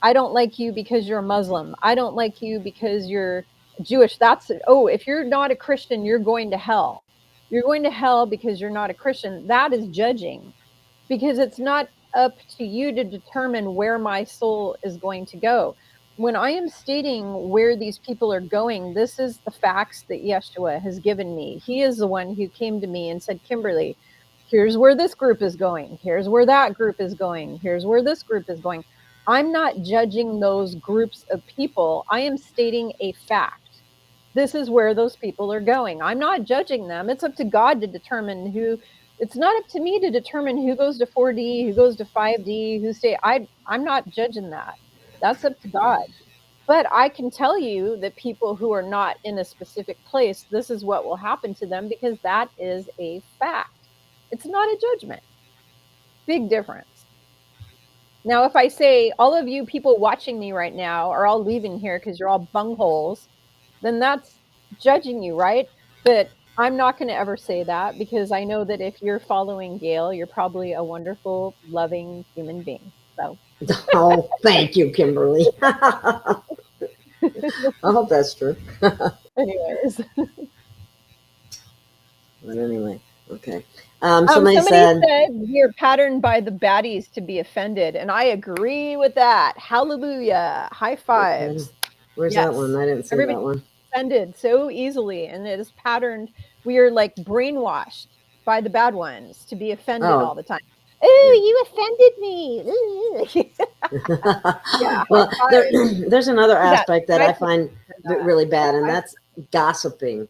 I don't like you because you're a Muslim. I don't like you because you're Jewish. If you're not a Christian, you're going to hell. You're going to hell because you're not a Christian. That is judging, because it's not up to you to determine where my soul is going to go. When I am stating where these people are going, this is the facts that Yeshua has given me. He is the one who came to me and said, Kimberly, here's where this group is going. Here's where that group is going. Here's where this group is going. I'm not judging those groups of people. I am stating a fact. This is where those people are going. I'm not judging them. It's up to God to determine who. It's not up to me to determine who goes to 4D, who goes to 5D, I'm not judging that. That's up to God. But I can tell you that people who are not in a specific place, this is what will happen to them, because that is a fact. It's not a judgment. Big difference. Now, if I say all of you people watching me right now are all leaving here because you're all bungholes, then that's judging you, right? But I'm not going to ever say that, because I know that if you're following Gail, you're probably a wonderful, loving human being. So. Oh, thank you, Kimberly. I hope that's true. Anyways. But anyway, okay. Somebody said we're patterned by the baddies to be offended, and I agree with that. Hallelujah. High fives. Where's that one? I didn't see that one. Offended so easily, and it is patterned. We are like brainwashed by the bad ones to be offended all the time. Oh, you offended me. Yeah, high Well, five. there's another Yeah, aspect that my I people find said that. really bad, and I that's gossiping,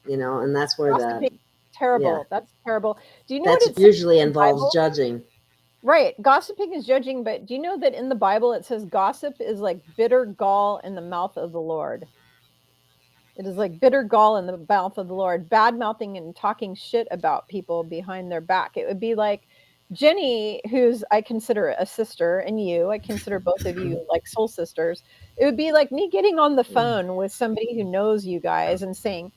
and that's where gossiping, yeah, terrible. That's terrible. Do you know what that's it says usually in the involves Bible? judging. Right. Gossiping is judging, but do you know that in the Bible it says gossip is like bitter gall in the mouth of the Lord? It is like bitter gall in the mouth of the Lord, bad mouthing and talking shit about people behind their back. It would be like Jenny, who's I consider a sister, and I consider both of you like soul sisters. It would be like me getting on the phone with somebody who knows you guys and saying,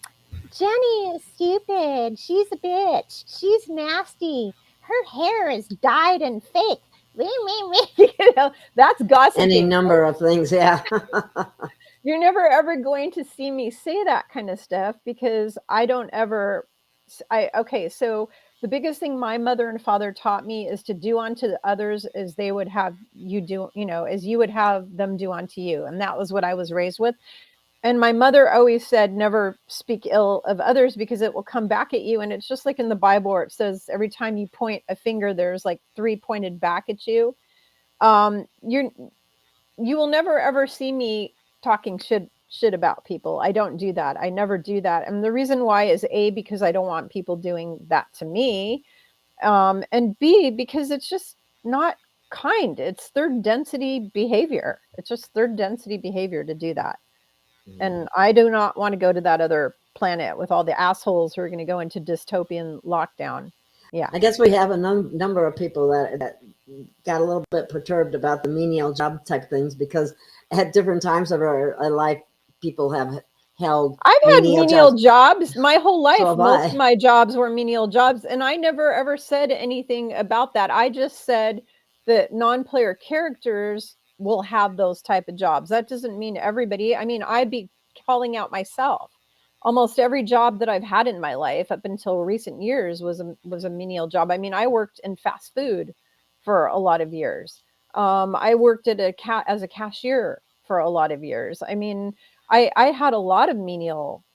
Jenny is stupid. She's a bitch. She's nasty. Her hair is dyed and fake. That's Any gossiping. number of things, yeah. You're never ever going to see me say that kind of stuff because I don't ever okay, so the biggest thing my mother and father taught me is to do unto the others as they would have you do, as you would have them do unto you. And that was what I was raised with. And my mother always said, never speak ill of others because it will come back at you. And it's just like in the Bible where it says every time you point a finger, there's like 3 pointed back at you. You will never ever see me talking shit about people. I don't do that. I never do that. And the reason why is A, because I don't want people doing that to me. And B, because it's just not kind. It's third density behavior. It's just third density behavior to do that. And I do not want to go to that other planet with all the assholes who are going to go into dystopian lockdown. Yeah. I guess we have a number of people that got a little bit perturbed about the menial job type things because at different times of our life, people have held I've had menial menial jobs. jobs my whole So life. have Most of I. my jobs were menial jobs, and I never ever said anything about that. I just said that non-player characters will have those type of jobs. That doesn't mean everybody. I mean, I'd be calling out myself. Almost every job that I've had in my life up until recent years was a menial job. I mean, I worked in fast food for a lot of years. I worked at as a cashier for a lot of years. I mean, I had a lot of menial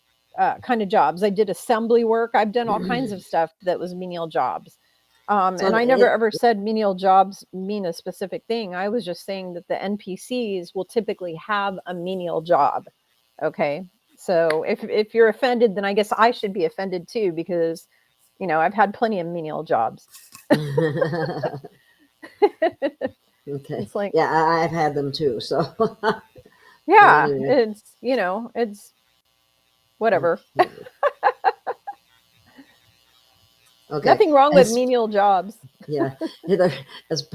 kind of jobs. I did assembly work. I've done all kinds of stuff that was menial jobs. So And I never ever said menial jobs mean a specific thing. I was just saying that the NPCs will typically have a menial job. Okay. So if you're offended, then I guess I should be offended too, because, I've had plenty of menial jobs. okay. It's like, Yeah, I've had them too. So, but yeah, anyway. it's whatever. Okay. Nothing wrong with menial jobs. Yeah, they're, as,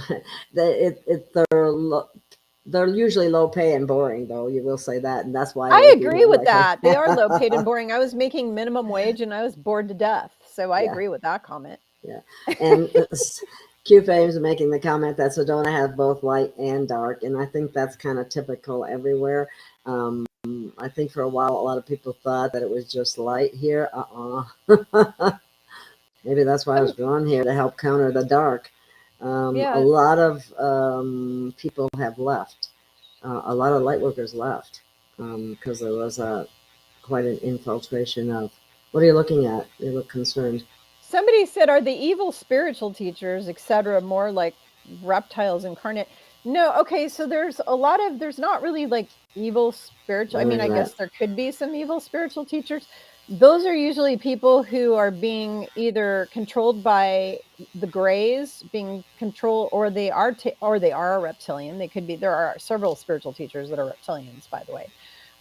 they're usually low pay and boring, though. You will say that, and that's why it I would be agree more with likely. that. They are low paid and boring. I was making minimum wage and I was bored to death. So I Yeah, agree with that comment. yeah. And Q Fames making the comment that Sedona has both light and dark, and I think that's kind of typical everywhere. I think for a while, a lot of people thought that it was just light here. Maybe that's why I was drawn here to help counter the dark. A Yeah. lot of people have left. A lot of light workers left because there was quite an infiltration of. What are you looking at? You look concerned. Somebody said, are the evil spiritual teachers, etc., more like reptiles incarnate? No. Okay. So there's not really like evil spiritual. I What mean, is I that? guess there could be some evil spiritual teachers. Those are usually people who are being either controlled by the grays, being controlled, or they are a reptilian. They could be. There are several spiritual teachers that are reptilians, by the way.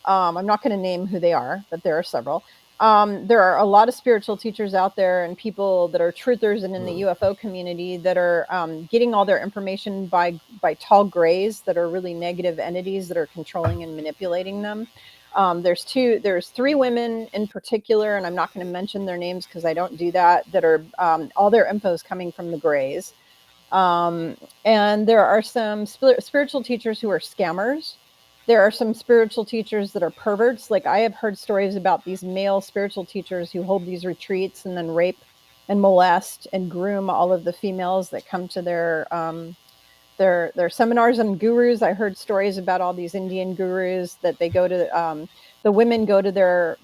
I'm not going to name who they are, but there are several. There are a lot of spiritual teachers out there and people that are truthers and in the UFO community that are getting all their information by tall grays that are really negative entities that are controlling and manipulating them. There's 3 women in particular, and I'm not going to mention their names because I don't do that, that are all their info is coming from the grays. And there are some spiritual teachers who are scammers. There are some spiritual teachers that are perverts. Like I have heard stories about these male spiritual teachers who hold these retreats and then rape and molest and groom all of the females that come to their seminars and gurus. I heard stories about all these Indian gurus that they go to. The women go to their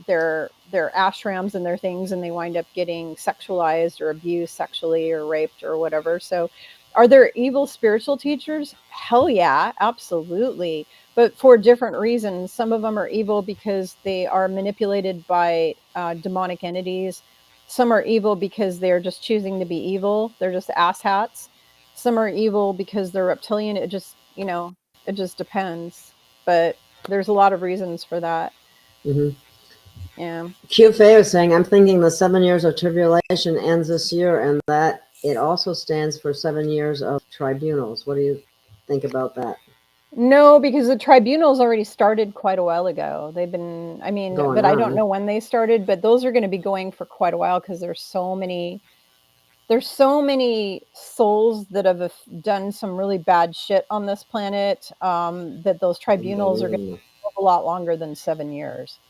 their ashrams and their things, and they wind up getting sexualized or abused sexually or raped or whatever. So are there evil spiritual teachers? Hell yeah, absolutely. But for different reasons. Some of them are evil because they are manipulated by demonic entities. Some are evil because they're just choosing to be evil. They're just asshats. Some are evil because they're reptilian. It just, it just depends. But there's a lot of reasons for that. Mm-hmm. Yeah. Q Fei was saying, I'm thinking the 7 years of tribulation ends this year, and that it also stands for 7 years of tribunals. What do you think about that? No, because the tribunals already started quite a while ago. They've been, Going but I don't on. know when they started, but those are going to be going for quite a while because there's so many souls that have done some really bad shit on this planet, that those tribunals are going to go a lot longer than 7 years.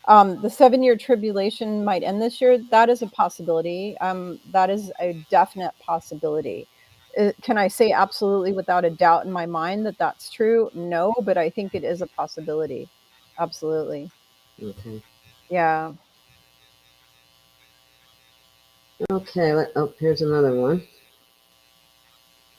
The 7-year tribulation might end this year. That is a possibility. That is a definite possibility. Can I say absolutely without a doubt in my mind that that's true? No, but I think it is a possibility. Absolutely. Okay. Yeah. Okay. Here's another one.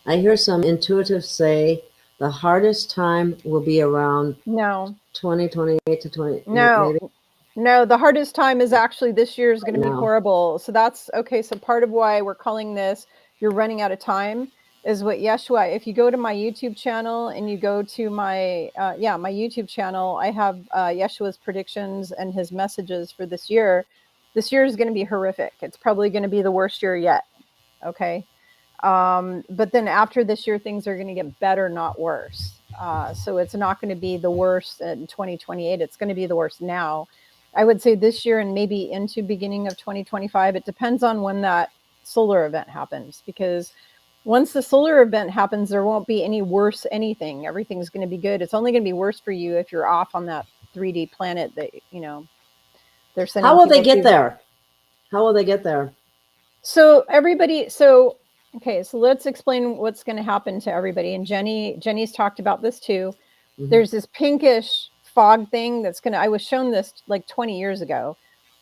I hear some intuitives say the hardest time will be around No. 2028 to 20, No. maybe? No, the hardest time is actually this year is going to be No. horrible. So that's okay. So part of why we're calling this "You're Running Out of Time" is what Yeshua. If you go to my YouTube channel and you go to my my YouTube channel, I have Yeshua's predictions and his messages for this year. This year is going to be horrific. It's probably going to be the worst year yet. Okay. But then after this year, things are going to get better, not worse. So it's not going to be the worst in 2028. It's going to be the worst now. I would say this year and maybe into beginning of 2025. It depends on when that solar event happens, because once the solar event happens, there won't be any worse anything. Everything's going to be good. It's only going to be worse for you if you're off on that 3D planet that, they're sending. How will they get there? How will they get there? So okay, so let's explain what's going to happen to everybody. And Jenny's talked about this too. Mm-hmm. There's this pinkish fog thing I was shown this like 20 years ago.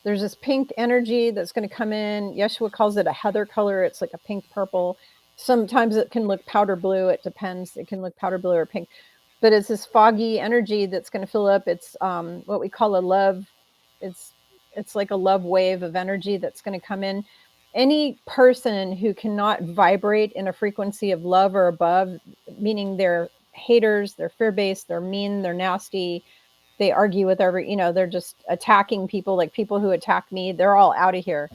There's this pink energy that's going to come in. Yeshua calls it a heather color. It's like a pink purple. Sometimes it can look powder blue. It depends. It can look powder blue or pink, but it's this foggy energy that's going to fill up. It's what we call a love. It's like a love wave of energy that's going to come in. Any person who cannot vibrate in a frequency of love or above, meaning they're haters, they're fear-based, they're mean, they're nasty, they argue with they're just attacking people, like people who attack me, they're all out of here,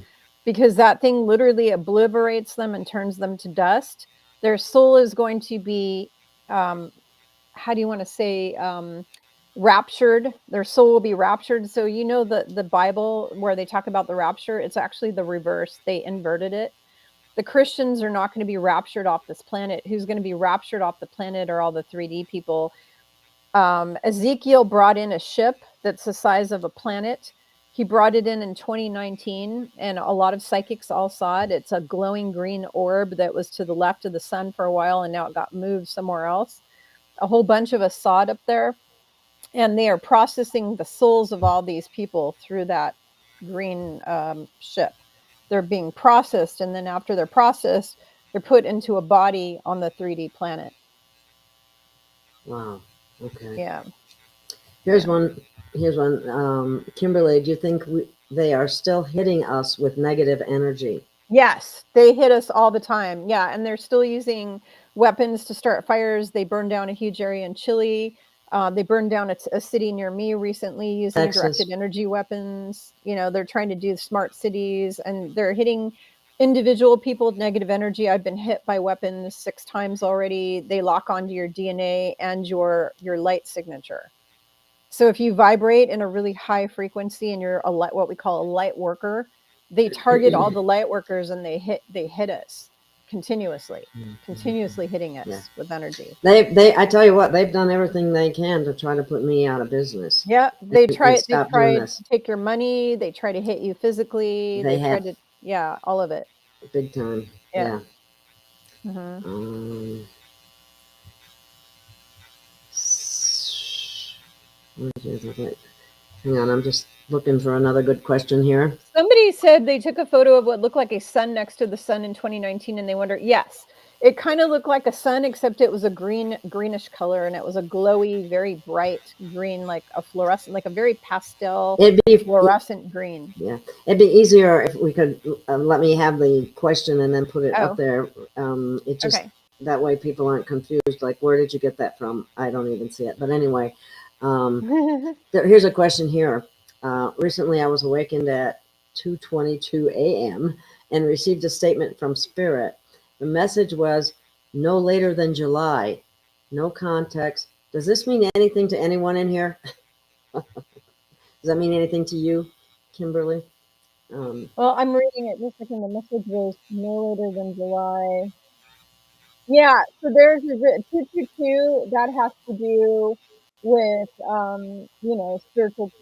because that thing literally obliterates them and turns them to dust. Their soul is going to be, how do you want to say, raptured. Their soul will be raptured. So the Bible where they talk about the rapture, it's actually the reverse. They inverted it. The Christians are not going to be raptured off this planet. Who's going to be raptured off the planet are all the 3D people. Ezekiel brought in a ship that's the size of a planet. He brought it in 2019, and a lot of psychics all saw it. It's a glowing green orb that was to the left of the sun for a while, and now it got moved somewhere else. A whole bunch of us saw it up there. And they are processing the souls of all these people through that green ship. They're being processed, and then after they're processed, they're put into a body on the 3D planet. Wow. Okay. Yeah. Here's one. Kimberly, do you think they are still hitting us with negative energy? Yes, they hit us all the time. Yeah, and they're still using weapons to start fires. They burned down a huge area in Chile. They burned down a city near me recently using directed energy weapons. They're trying to do smart cities, and they're hitting individual people with negative energy. I've been hit by weapons 6 times already. They lock onto your DNA and your light signature. So if you vibrate in a really high frequency and you're what we call a light worker, they target all the light workers and they hit us continuously hitting us with energy. I tell you what, they've done everything they can to try to put me out of business. Yeah, they try to take your money. They try to hit you physically. They try to, all of it. Big time. Yeah. Mm-hmm. Hang on, I'm just looking for another good question here. Somebody said they took a photo of what looked like a sun next to the sun in 2019, and they wonder, yes, it kind of looked like a sun, except it was a greenish color, and it was a glowy, very bright green, like a fluorescent, like a very pastel fluorescent green. Yeah, it'd be easier if we could let me have the question and then put it up there. It just that way people aren't confused. Like, where did you get that from? I don't even see it. But anyway, here's a question here. Recently, I was awakened at 2:22 a.m. and received a statement from Spirit. The message was no later than July. No context. Does this mean anything to anyone in here? Does that mean anything to you, Kimberly? Well, I'm reading it just like in the message was no later than July. Yeah, so there's 222 that has to do with spiritual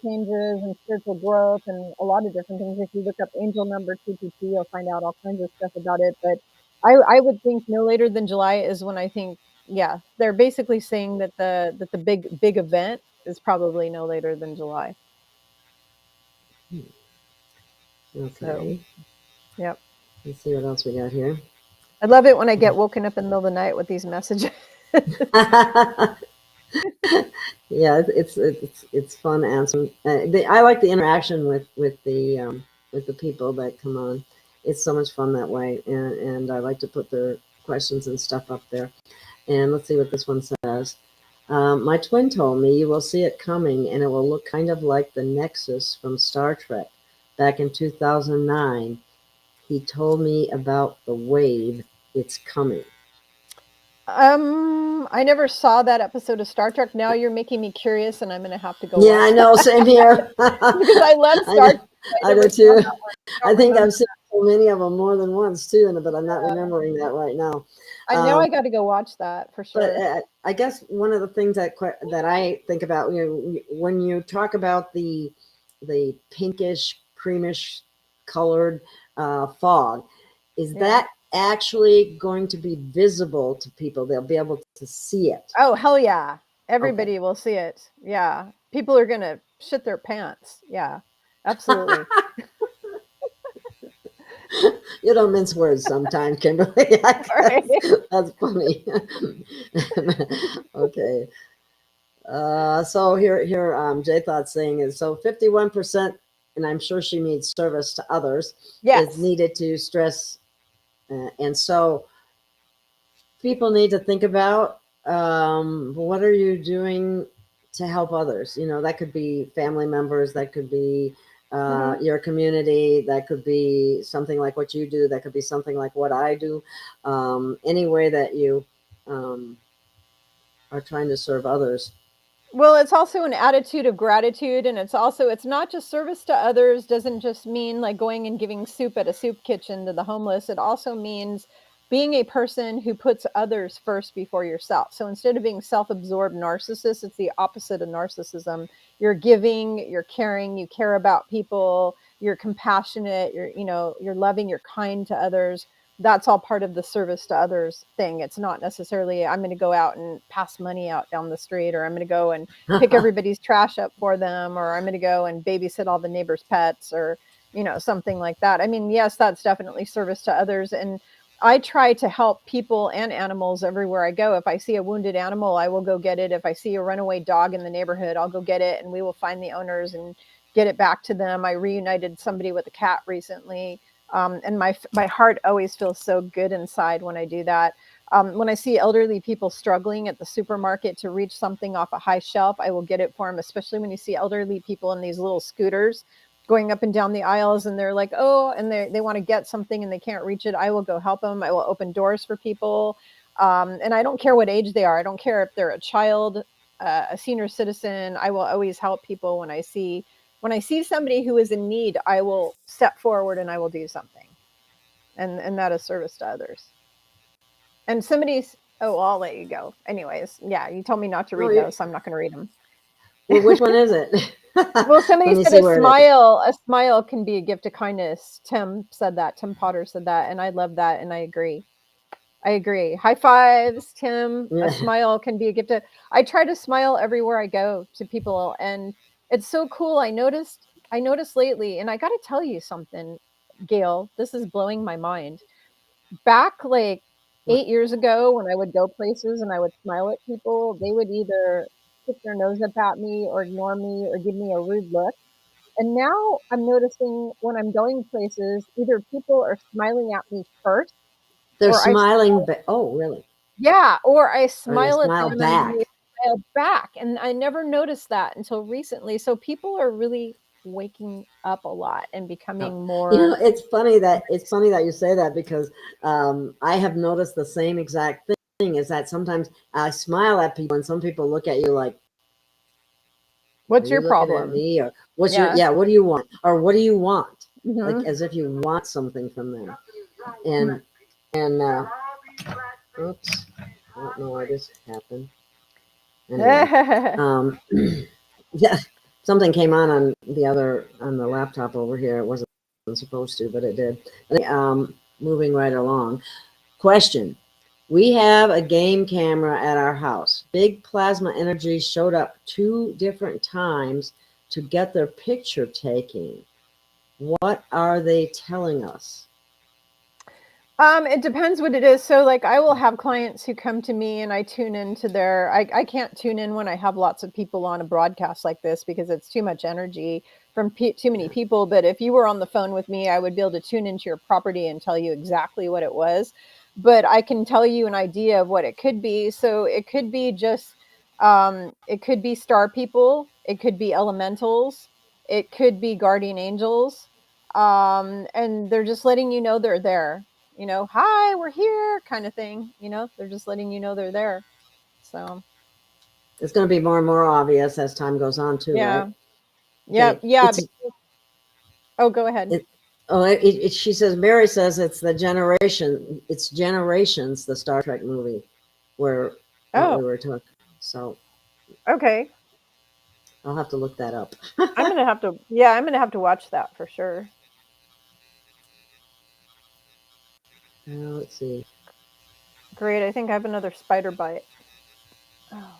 changes and spiritual growth and a lot of different things. If you look up angel number 222, you'll find out all kinds of stuff about it. But I would think no later than July is when I think, yeah, they're basically saying that the big event is probably no later than July. Okay. So, yep. Let's see what else we got here. I love it when I get woken up in the middle of the night with these messages. Yeah, it's fun answering. I like the interaction with the people that come on. It's so much fun that way, and I like to put their questions and stuff up there. And let's see what this one says. My twin told me you will see it coming, and it will look kind of like the Nexus from Star Trek back in 2009. He told me about the wave. It's coming. I never saw that episode of Star Trek. Now you're making me curious, and I'm going to have to go. Yeah, I know. Same here. Because I love Star Trek. I do too. I think I've seen so many of them more than once too, but I'm not remembering that right now. I know I got to go watch that for sure. But I guess one of the things that I think about, when you talk about the pinkish, creamish colored fog, is that actually going to be visible to people? They'll be able to see it. Oh, hell yeah. Everybody will see it. Yeah. People are going to shit their pants. Yeah, absolutely. You don't mince words sometimes, Kimberly. That's funny. Okay. So here, J Thought saying is, so 51%, and I'm sure she needs service to others, is needed to stress. And so people need to think about what are you doing to help others? That could be family members, that could be your community, that could be something like what you do, that could be something like what I do. Any way that you are trying to serve others. Well, it's also an attitude of gratitude, and it's not just service to others. Doesn't just mean like going and giving soup at a soup kitchen to the homeless. It also means being a person who puts others first before yourself. So instead of being self-absorbed narcissist, it's the opposite of narcissism. You're giving, you're caring, you care about people, you're compassionate, you're loving, you're kind to others. That's all part of the service to others thing. It's not necessarily I'm going to go out and pass money out down the street, or I'm going to go and pick everybody's trash up for them, or I'm going to go and babysit all the neighbors' pets, or something like that. I mean, yes, that's definitely service to others. And I try to help people and animals everywhere I go. If I see a wounded animal, I will go get it. If I see a runaway dog in the neighborhood, I'll go get it, and we will find the owners and get it back to them. I reunited somebody with a cat recently. And my heart always feels so good inside when I do that. When I see elderly people struggling at the supermarket to reach something off a high shelf, I will get it for them, especially when you see elderly people in these little scooters going up and down the aisles, and they're like, oh, and they want to get something and they can't reach it. I will go help them. I will open doors for people. And I don't care what age they are. I don't care if they're a child, a senior citizen. I will always help people when I see somebody who is in need. I will step forward and I will do something. And that is service to others. And I'll let you go. Anyways, yeah, you told me not to read those, so I'm not going to read them. Well, which one is it? Well, somebody said a smile can be a gift of kindness. Tim Potter said that, and I love that, and I agree. High fives, Tim. A smile can be a gift. I try to smile everywhere I go to people, and It's so cool. I noticed lately, and I got to tell you something, Gail, this is blowing my mind. Back like 8 years ago, when I would go places and I would smile at people, they would either stick their nose up at me or ignore me or give me a rude look. And now I'm noticing when I'm going places, either people are smiling at me first, They're or I smiling. Oh, really? yeah, or I Or they smile at smile them and then they back. smile back. And I never noticed that until recently. So people are really waking up a lot and Oh, becoming more. it's funny that you say that because I have noticed the same exact thing. Is that sometimes I smile at people and some people look at you like, "Are What's you your looking at problem? me?" Or "What's your Yeah. yeah? What do you want?" Or "What do you want?" Like Hmm. as if you want something from them. And oops, I don't know why this happened. Anyway, um, yeah, something came on the laptop over here. It wasn't supposed to, but it did. Moving right along. Question: we have a game camera at our house. Big plasma energy showed up 2 different times to get their picture taking. What are they telling us? It depends what it is. So like I will have clients who come to me and I tune into I can't tune in when I have lots of people on a broadcast like this because it's too much energy from too many people. But if you were on the phone with me, I would be able to tune into your property and tell you exactly what it was. But I can tell you an idea of what it could be. So it could be just, it could be star people. It could be elementals. It could be guardian angels. And they're just letting you know they're there, hi, we're here kind of thing. They're just letting you know they're there. So, It's going to be more and more obvious as time goes on, too, right? yeah. Yeah. Okay, Yeah. Oh, go ahead. it, she says, Mary says it's it's Generations, the Star Trek movie, where what Oh, we were talking. So okay. I'll have to look that up. I'm going to have to, yeah, I'm going to have to watch that for sure. Let's see. Great. I think I have another spider bite. Oh,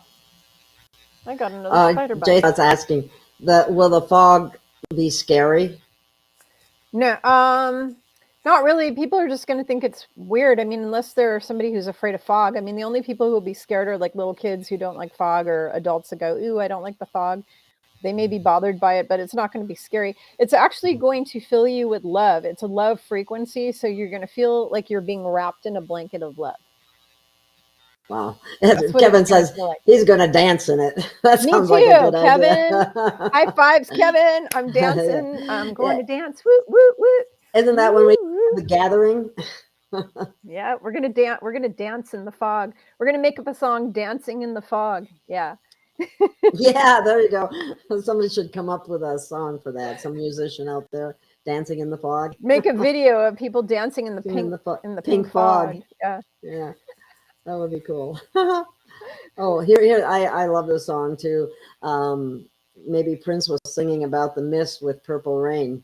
I got another spider bite. Jason's asking, will the fog be scary? No, not really. People are just going to think it's weird. I mean, unless they're somebody who's afraid of fog. I mean, the only people who will be scared are like little kids who don't like fog or adults that go, ooh, I don't like the fog. They may be bothered by it, but it's not going to be scary. It's actually going to fill you with love. It's a love frequency. So you're going to feel like you're being wrapped in a blanket of love. Wow. That's what Kevin it's going to says feel like. he's going to dance in it. That Me sounds too, like a good Kevin. idea. High fives, Kevin. I'm dancing. Yeah. I'm going to dance. Woo, woo, woo. Isn't that when we have the gathering? Yeah, we're gonna dance. We're gonna dance in the fog. We're gonna make up a song, "Dancing in the Fog." Yeah. Yeah, there you go. Somebody should come up with a song for that. Some musician out there dancing in the fog. Make a video of people dancing in the pink pink fog. Yeah. Yeah, that would be cool. Oh, here, I love this song too. Maybe Prince was singing about the mist with Purple Rain.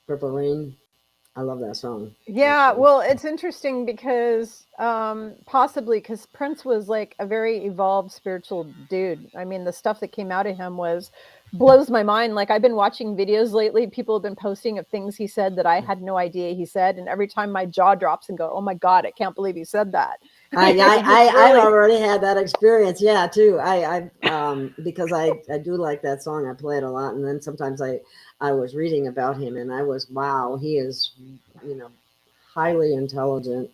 Purple Rain. I love that song. Yeah, Actually. well, it's interesting because possibly because Prince was like a very evolved spiritual dude. I mean, the stuff that came out of him blows my mind. Like I've been watching videos lately, people have been posting of things he said that I had no idea he said, and every time my jaw drops and go, "Oh my God, I can't believe he said that." I've already had that experience, yeah, too. Because I do like that song. I play it a lot, and then sometimes I was reading about him, and I was, wow, he is, highly intelligent,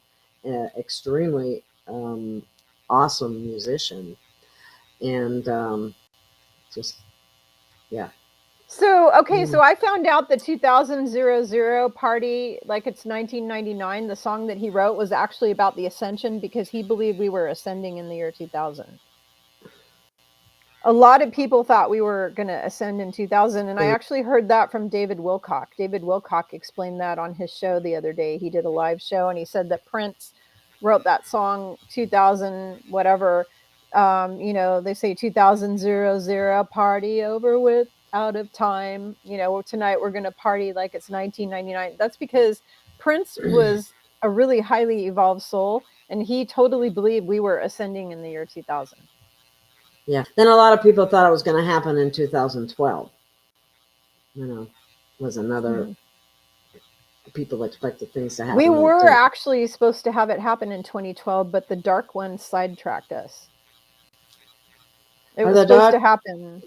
extremely awesome musician, and just yeah. So, okay, so I found out the 2000 party, like it's 1999, the song that he wrote was actually about the ascension because he believed we were ascending in the year 2000. A lot of people thought we were going to ascend in 2000, and I actually heard that from David Wilcock. David Wilcock explained that on his show the other day. He did a live show, and he said that Prince wrote that song 2000 whatever. They say 2000 party over with, out of time. Tonight we're going to party like it's 1999. That's because Prince was a really highly evolved soul, and he totally believed we were ascending in the year 2000. Yeah. Then a lot of people thought it was going to happen in 2012. Was another, people expected things to happen. We were actually supposed to have it happen in 2012, but the dark one sidetracked us. It was supposed to happen.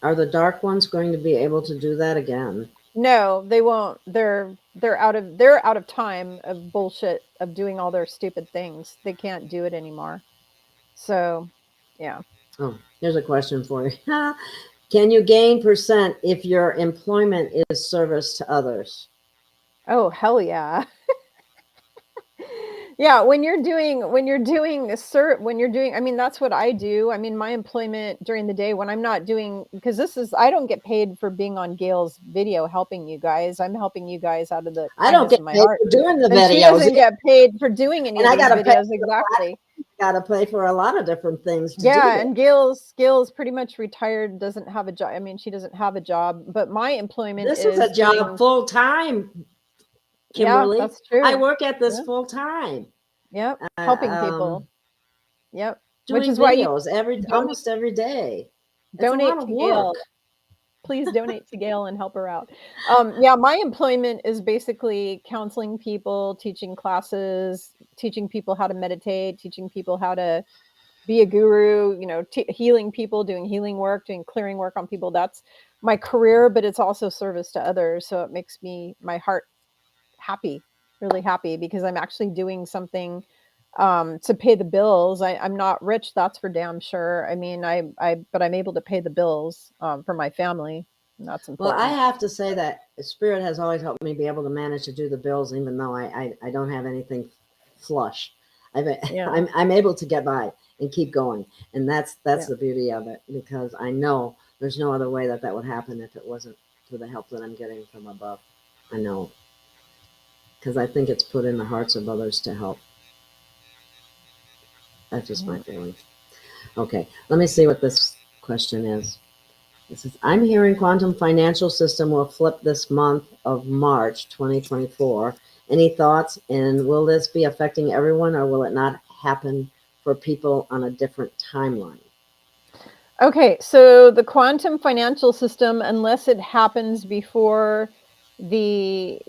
Are the dark ones going to be able to do that again? No, they won't. They're out of time of bullshit of doing all their stupid things. They can't do it anymore. So, yeah. Oh, here's a question for you. Can you gain percent if your employment is service to others? Oh, hell yeah. Yeah, when you're doing, I mean, that's what I do. I mean, my employment during the day when I'm not doing, because I don't get paid for being on Gail's video helping you guys. I'm helping you guys out of the I don't get paid for doing the videos. She doesn't get paid for doing any of these videos. Exactly. Got to pay for a lot of different things to do Yeah, and Gail's pretty much retired, doesn't have a job. I mean, she doesn't have a job, but my employment is a job full time. Kimberly, yeah, that's true. I work at this full time. Yep, helping people. Yep, which is videos almost every day. Donate to Gail. Please donate to Gail and help her out. Yeah, my employment is basically counseling people, teaching classes, teaching people how to meditate, teaching people how to be a guru, healing people, doing healing work, doing clearing work on people. That's my career, but it's also service to others. So it makes my heart happy, really happy, because I'm actually doing something to pay the bills. I'm not rich, that's for damn sure. I mean, but I'm able to pay the bills for my family. And that's important. Well, I have to say that Spirit has always helped me be able to manage to do the bills, even though I don't have anything flush. I'm able to get by and keep going, and that's the beauty of it, because I know there's no other way that would happen if it wasn't for the help that I'm getting from above. I know, because I think it's put in the hearts of others to help. That's just my feeling. Okay, let me see what this question is. It says, I'm hearing quantum financial system will flip this month of March 2024. Any thoughts? And will this be affecting everyone, or will it not happen for people on a different timeline? Okay, so the quantum financial system, unless it happens before the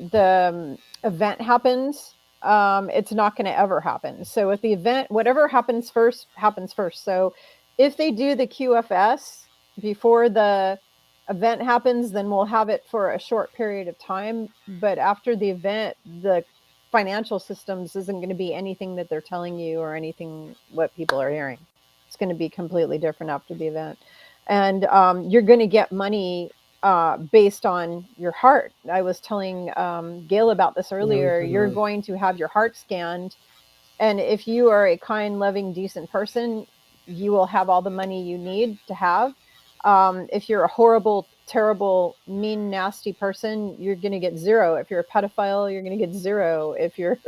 event happens, it's not going to ever happen. So at the event, whatever happens first. So if they do the QFS before the event happens, then we'll have it for a short period of time. But after the event, the financial systems isn't going to be anything that they're telling you or anything what people are hearing. It's going to be completely different after the event. And you're going to get money based on your heart. I was telling Gail about this earlier. You're going to have your heart scanned. And if you are a kind, loving, decent person, you will have all the money you need to have. If you're a horrible, terrible, mean, nasty person, you're going to get zero. If you're a pedophile, you're going to get zero. If you're,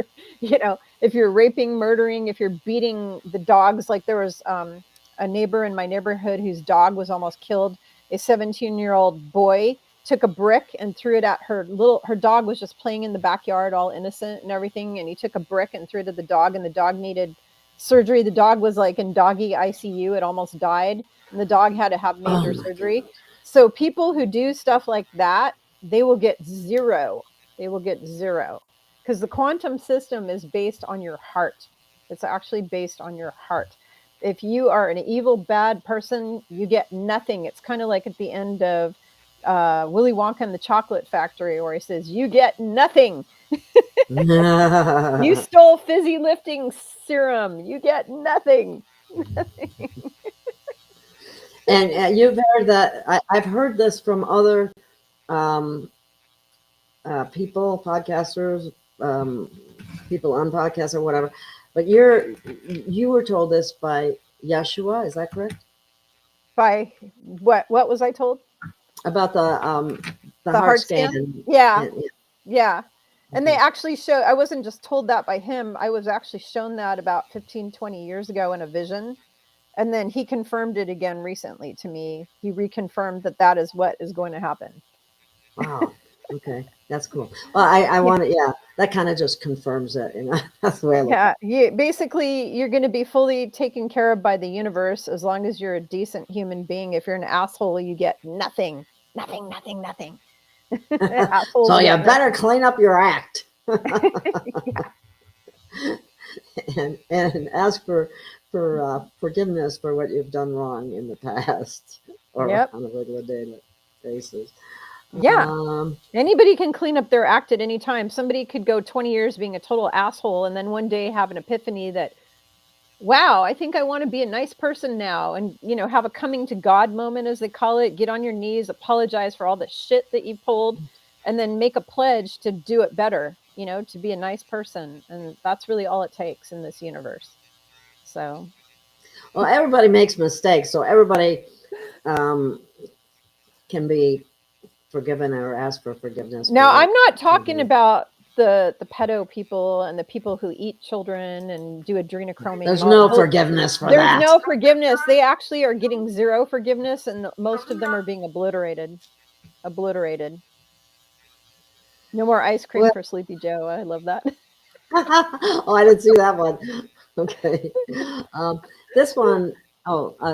if you're raping, murdering, if you're beating the dogs, like there was a neighbor in my neighborhood whose dog was almost killed. A 17-year-old boy took a brick and threw it at her dog was just playing in the backyard, all innocent and everything. And he took a brick and threw it at the dog, and the dog needed surgery. The dog was like in doggy ICU. It almost died. And the dog had to have major surgery. So people who do stuff like that, they will get zero. They will get zero, because the quantum system is based on your heart. It's actually based on your heart. If you are an evil, bad person, you get nothing. It's kind of like at the end of Willy Wonka and the Chocolate Factory, where he says, you get nothing. You stole fizzy lifting serum. You get nothing. And you've heard that. I've heard this from other people, podcasters, people on podcasts or whatever. But you were told this by Yeshua, is that correct? By what? What was I told? About the heart scan. Yeah. And they actually showed, I wasn't just told that by him. I was actually shown that about 15, 20 years ago in a vision. And then he confirmed it again recently to me. He reconfirmed that is what is going to happen. Wow. Okay. That's cool. Well, I want to, that kind of just confirms it. That's the way I look at Yeah, basically, you're going to be fully taken care of by the universe as long as you're a decent human being. If you're an asshole, you get nothing. it. Assholes So you get better nothing. clean up your act Yeah. and ask for forgiveness for what you've done wrong in the past or Yep. on a regular daily basis. Yeah. Um, Anybody can clean up their act at any time. Somebody could go 20 years being a total asshole and then one day have an epiphany that, wow, I think I want to be a nice person now. And, have a coming to God moment, as they call it. Get on your knees, apologize for all the shit that you pulled, and then make a pledge to do it better, to be a nice person. And that's really all it takes in this universe. So, well, everybody makes mistakes, so everybody can be forgiven or ask for forgiveness. now, For what I'm not they talking do. about the pedo people and the people who eat children and do adrenochroming. There's and all no forgiveness for There's that. no forgiveness. They actually are getting zero forgiveness, and most of them are being obliterated. No more ice cream Well, for Sleepy Joe. I love that. oh, I didn't see that one. Okay. This one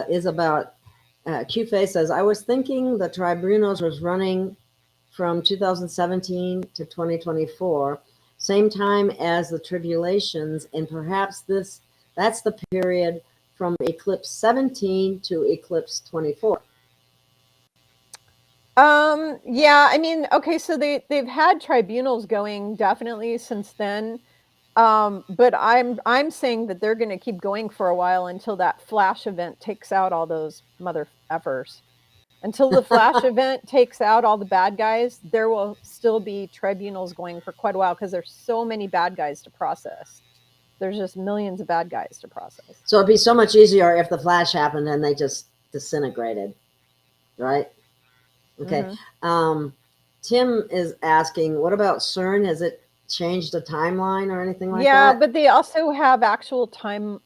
is about QFA says, I was thinking the tribunals was running from 2017 to 2024, same time as the tribulations, and perhaps that's the period from eclipse 17 to eclipse 24. Yeah, I mean, okay, so they've had tribunals going definitely since then. But I'm saying that they're going to keep going for a while until that flash event takes out all those mother effers. Until the flash event takes out all the bad guys, there will still be tribunals going for quite a while because there's so many bad guys to process. There's just millions of bad guys to process. So it'd be so much easier if the flash happened and they just disintegrated, right? Okay. Tim is asking, what about CERN? Has it changed the timeline or anything like Yeah, that? but they also have actual time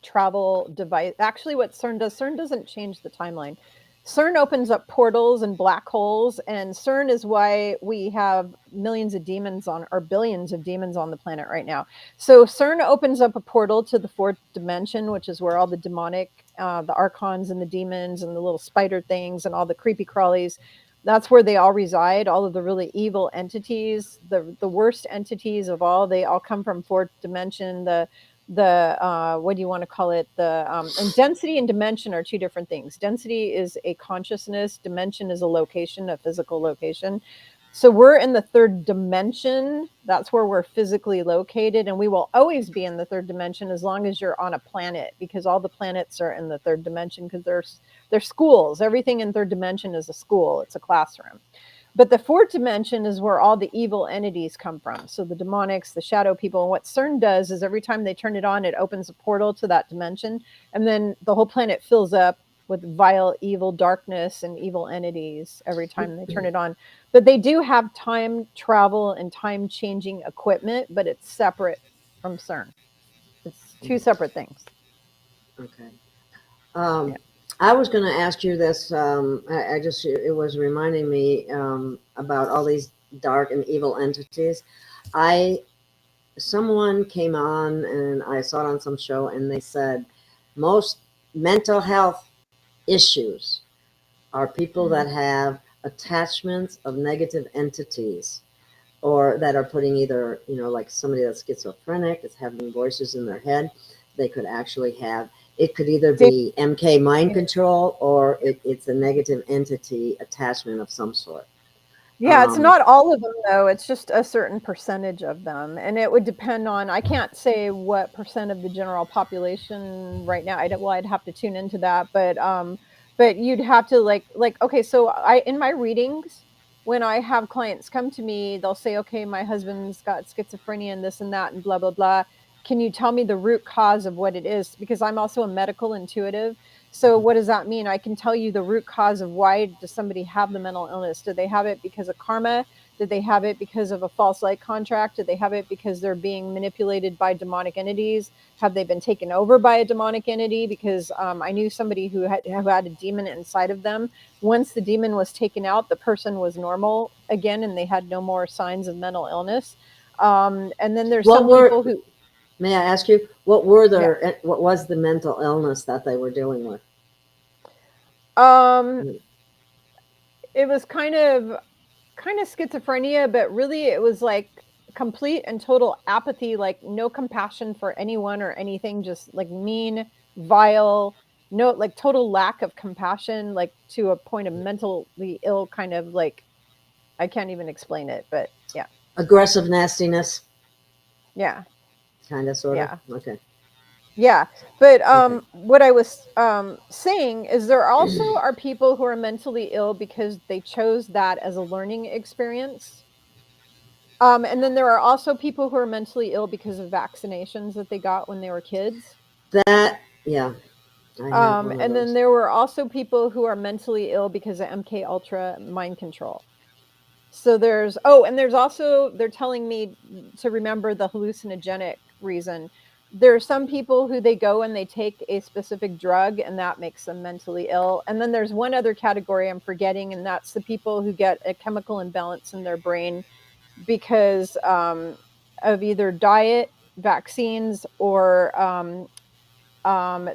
travel device. Actually, what CERN doesn't change the timeline. CERN opens up portals and black holes, and CERN is why we have millions of demons or billions of demons on the planet right now. So CERN opens up a portal to the fourth dimension, which is where all the demonic, the archons and the demons and the little spider things and all the creepy crawlies, that's where they all reside. All of the really evil entities, the worst entities of all, they all come from fourth dimension. The what do you want to call it? And density and dimension are two different things. Density is a consciousness. Dimension is a location, a physical location. So we're in the third dimension. That's where we're physically located, and we will always be in the third dimension as long as you're on a planet, because all the planets are in the third dimension because they're schools. Everything in third dimension is a school. It's a classroom. But the fourth dimension is where all the evil entities come from. So the demonics, the shadow people. And what CERN does is every time they turn it on, it opens a portal to that dimension. And then the whole planet fills up with vile, evil darkness and evil entities every time they turn it on. But they do have time travel and time changing equipment, but it's separate from CERN. It's two separate things. Okay. Yeah. I was going to ask you this. It was reminding me about all these dark and evil entities. Someone came on and I saw it on some show and they said most mental health issues are people that have attachments of negative entities or that are putting either, like somebody that's schizophrenic is having voices in their head. They could actually have, it could either be MK mind control or it's a negative entity attachment of some sort. Yeah, it's not all of them, though. It's just a certain percentage of them. And it would depend on, I can't say what percent of the general population right now. I'd have to tune into that. But you'd have to okay, so in my readings, when I have clients come to me, they'll say, okay, my husband's got schizophrenia and this and that and blah, blah, blah. Can you tell me the root cause of what it is? Because I'm also a medical intuitive. So what does that mean? I can tell you the root cause of why does somebody have the mental illness? Do they have it because of karma? Did they have it because of a false light contract? Did they have it because they're being manipulated by demonic entities? Have they been taken over by a demonic entity? Because I knew somebody who had a demon inside of them. Once the demon was taken out, the person was normal again and they had no more signs of mental illness. And then there's What some were, people who, may I ask you, what were yeah. their, what was the mental illness that they were dealing with? Um, it was kind of schizophrenia, but really it was like complete and total apathy, like no compassion for anyone or anything, just like mean, vile, no, like total lack of compassion, like to a point of mentally ill, kind of like, I can't even explain it, but yeah. Aggressive nastiness, Yeah. kind of, sort of? Yeah. Okay. Yeah. But Okay. what I was saying is there also are people who are mentally ill because they chose that as a learning experience. And then there are also people who are mentally ill because of vaccinations that they got when they were kids. That, yeah, I have one of And then those. there were also people who are mentally ill because of MK Ultra mind control. So there's, oh, and there's also, they're telling me to remember the hallucinogenic reason. There are some people who they go and they take a specific drug and that makes them mentally ill. And then there's one other category I'm forgetting, and that's the people who get a chemical imbalance in their brain because of either diet, vaccines, or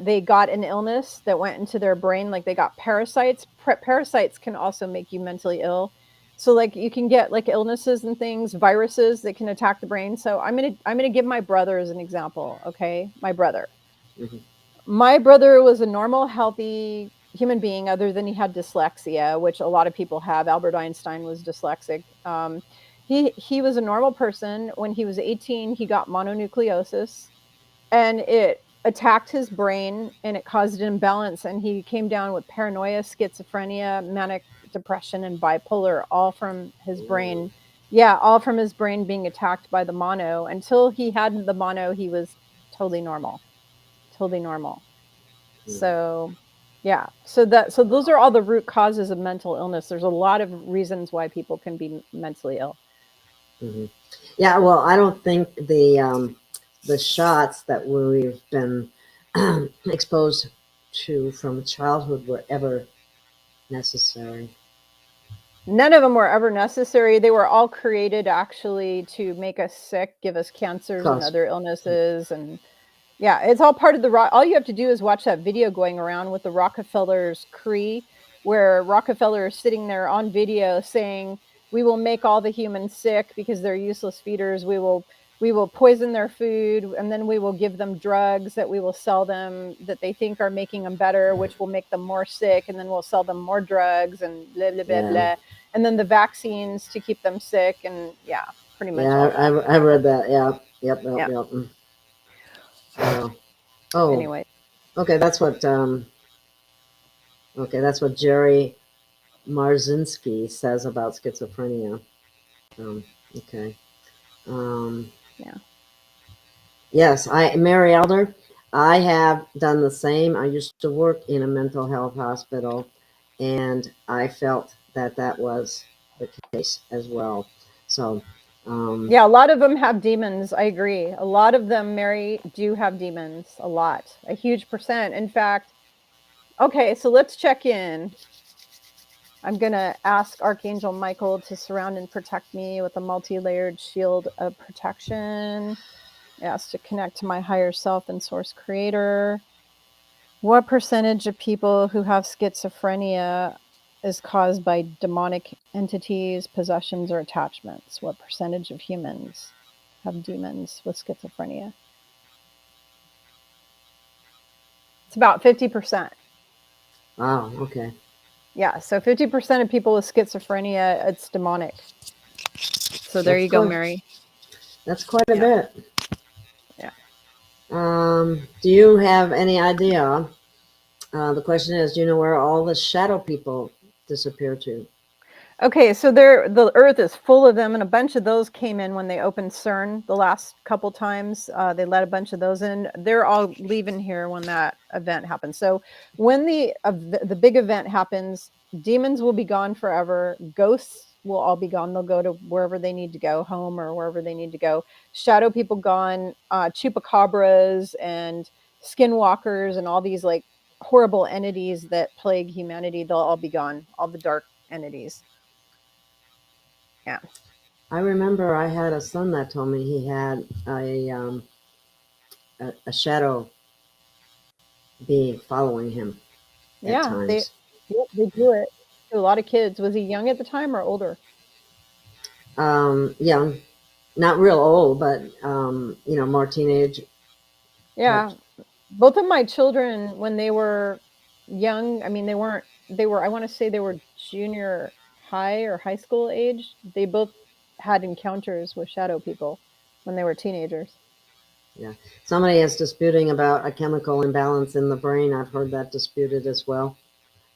they got an illness that went into their brain, like they got parasites. Parasites can also make you mentally ill. So like you can get like illnesses and things, viruses that can attack the brain. So I'm gonna give my brother as an example. Okay, my brother. Mhm. My brother was a normal, healthy human being, other than he had dyslexia, which a lot of people have. Albert Einstein was dyslexic. He was a normal person. When he was 18, he got mononucleosis, and it attacked his brain and it caused an imbalance. And he came down with paranoia, schizophrenia, manic depression, and bipolar, all from his brain. Yeah, all from his brain being attacked by the mono. Until he had the mono, he was totally normal, totally normal. So yeah, so those are all the root causes of mental illness. There's a lot of reasons why people can be mentally ill. Mm-hmm. Yeah, well, I don't think the shots that we've been exposed to from childhood were ever necessary. None of them were ever necessary. They were all created actually to make us sick, give us cancers and Cause, other illnesses. And yeah, it's all part of the all you have to do is watch that video going around with the Rockefellers Cree, where Rockefeller is sitting there on video saying, "We will make all the humans sick because they're useless feeders. We will poison their food, and then we will give them drugs that we will sell them that they think are making them better, which will make them more sick, and then we'll sell them more drugs and blah blah blah yeah, blah, and then the vaccines to keep them sick." And yeah, pretty much yeah, all that. I read that. Yeah, yep, yep, Yeah. yep. So, oh, Anyway. okay, that's what Jerry Marzinski says about schizophrenia. Okay. Um, Yeah. yes, Mary Elder, I have done the same. I used to work in a mental health hospital, and I felt that that was the case as well. So, Yeah, a lot of them have demons. I agree. A lot of them, Mary, do have demons. A lot. A huge percent. In fact, okay, so let's check in. I'm going to ask Archangel Michael to surround and protect me with a multi-layered shield of protection. Ask to connect to my higher self and source creator. What percentage of people who have schizophrenia is caused by demonic entities, possessions, or attachments? What percentage of humans have demons with schizophrenia? It's about 50%. wow, okay. Yeah, so 50% of people with schizophrenia, it's demonic. So there That's you go, quite, Mary. that's quite a Yeah. bit. Yeah. Do you have any idea? The question is, do you know where all the shadow people disappear to? Okay, so the Earth is full of them, and a bunch of those came in when they opened CERN the last couple times. They let a bunch of those in. They're all leaving here when that event happens. So when the big event happens, demons will be gone forever. Ghosts will all be gone. They'll go to wherever they need to go, home or wherever they need to go. Shadow people gone. Chupacabras and skinwalkers and all these like horrible entities that plague humanity, they'll all be gone. All the dark entities. Yeah. I remember I had a son that told me he had a shadow being following him at Yeah, times. they do it to a lot of kids. Was he young at the time or older? Young, not real old, but more teenage Yeah, types. both of my children, when they were young, I mean, they were, I want to say they were junior high or high school age. They both had encounters with shadow people when they were teenagers. Yeah. Somebody is disputing about a chemical imbalance in the brain. I've heard that disputed as well.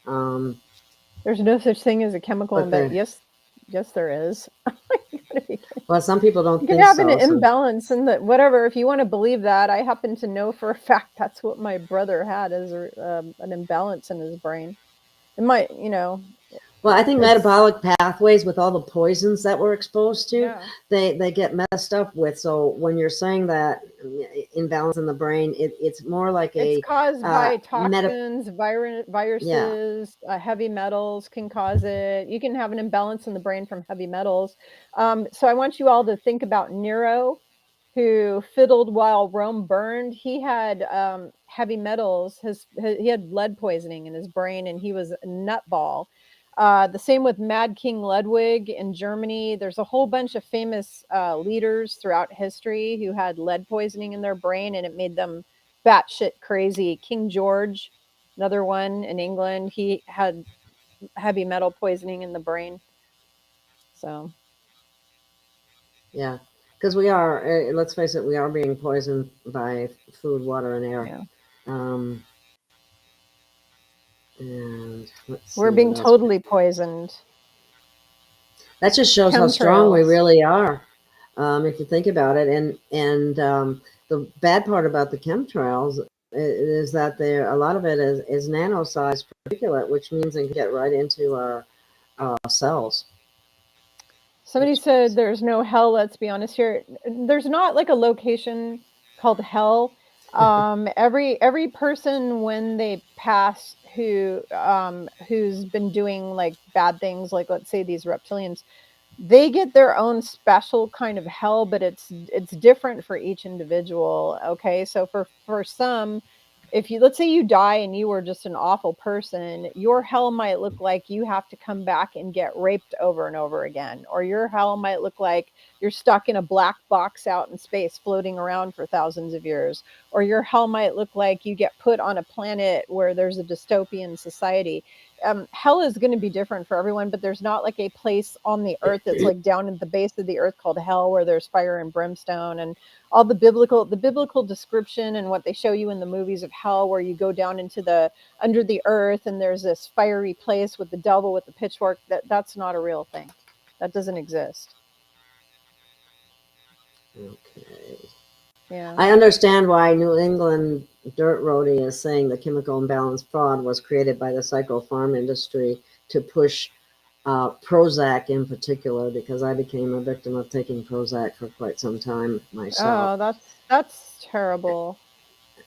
Um, There's no such thing as a chemical but imbalance. there, Yes, there is. You gotta be kidding. well, some people You don't can think have an so. So, imbalance in the whatever. If you want to believe that, I happen to know for a fact that's what my brother had as an imbalance in his brain. It might, well, I think it's metabolic pathways with all the poisons that we're exposed to, yeah. they get messed up with. So when you're saying that imbalance in the brain, it's more like It's a caused uh, by meta. toxins, Yeah, viruses, heavy metals can cause it. You can have an imbalance in the brain from heavy metals. So I want you all to think about Nero, who fiddled while Rome burned. He had heavy metals. He had lead poisoning in his brain, and he was a nutball. The same with Mad King Ludwig in Germany. There's a whole bunch of famous leaders throughout history who had lead poisoning in their brain, and it made them batshit crazy. King George, another one in England, he had heavy metal poisoning in the brain. So yeah. Because we are, let's face it, we are being poisoned by food, water, and air. yeah, Um, and let's we're see what being else. totally poisoned. That just shows how strong we Chemtrails. really are, if you think about it. And the bad part about the chemtrails is that there a lot of it is nano-sized particulate, which means it can get right into our cells. Somebody said there's no hell. Let's be honest here. There's not like a location called hell. Every person when they pass who's been doing like bad things, like let's say these reptilians, they get their own special kind of hell, but it's different for each individual. Okay, so for some, if you, let's say you die and you were just an awful person, your hell might look like you have to come back and get raped over and over again, or your hell might look like you're stuck in a black box out in space floating around for thousands of years, or your hell might look like you get put on a planet where there's a dystopian society. Hell is going to be different for everyone, but there's not like a place on the earth that's like down at the base of the earth called hell, where there's fire and brimstone and all the biblical description and what they show you in the movies of hell, where you go down into the under the earth and there's this fiery place with the devil with the pitchfork. That's not a real thing. That doesn't exist. Okay. Yeah. I understand why New England Dirt Roadie is saying the chemical imbalance fraud was created by the psychopharm industry to push Prozac in particular, because I became a victim of taking Prozac for quite some time myself. Oh, that's terrible.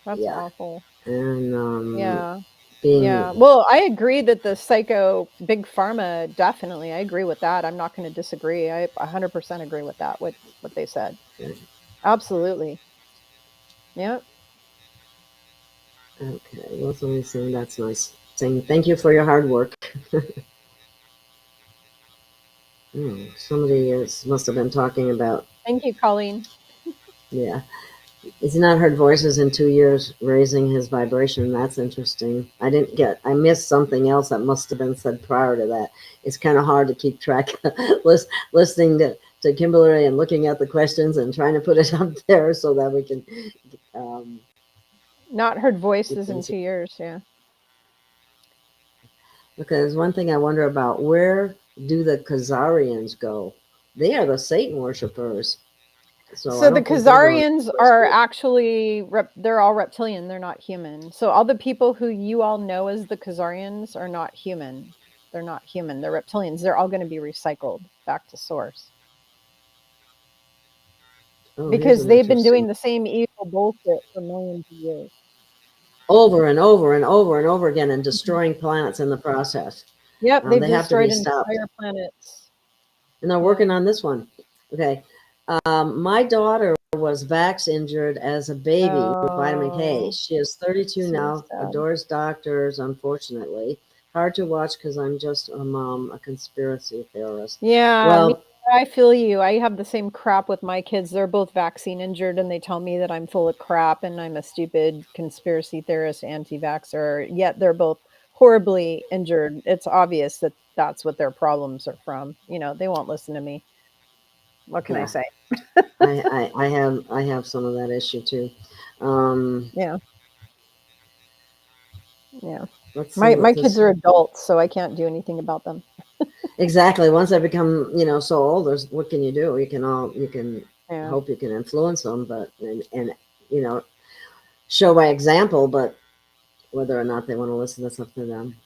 That's Yeah, awful. and Yeah. being Yeah. Well, I agree that the psycho big pharma, definitely. I agree with that. I'm not going to disagree. I 100% agree with that, what they said. Absolutely. Yeah. okay. Well, somebody's saying that's nice. Saying thank you for your hard work. Somebody must have been talking about, Thank you, Colleen. yeah. He's not heard voices in 2 years, raising his vibration. That's interesting. I missed something else that must have been said prior to that. It's kind of hard to keep track, listening to Kimberly and looking at the questions and trying to put it up there so that we can Not heard keep voices in things. 2 years. Yeah. Because one thing I wonder about, where do the Khazarians go? They are the Satan worshippers. So I So the don't think they're going Khazarians to are school. actually they're all reptilian. They're not human. So all the people who you all know as the Khazarians are not human. They're not human. They're reptilians. They're all going to be recycled back to source, Oh, here's because an they've been interesting. doing the same evil bullshit for millions of years. Over and over and over and over again, and Mhm. destroying planets in the process. Yep, they've They have to be destroyed stopped, entire planets. and they're Yeah. working on this one. Okay. My daughter was vax injured as a baby with vitamin K. Oh, She is 32 so now, sad. adores doctors, unfortunately. Hard to watch because I'm just a mom, a conspiracy theorist. Yeah, Well, I feel you. I have the same crap with my kids. They're both vaccine injured and they tell me that I'm full of crap and I'm a stupid conspiracy theorist, anti-vaxxer, yet they're both horribly injured. It's obvious that that's what their problems are from. You know, they won't listen to me. What can I yeah, say? I have some of that issue too. Um, Yeah. Yeah. let's see My what kids this are adults, so I can't do anything about them. exactly. Once I become, so old, what can you do? You can Yeah. hope you can influence them, but and you know, show by example. But whether or not they want to listen, that's up to them.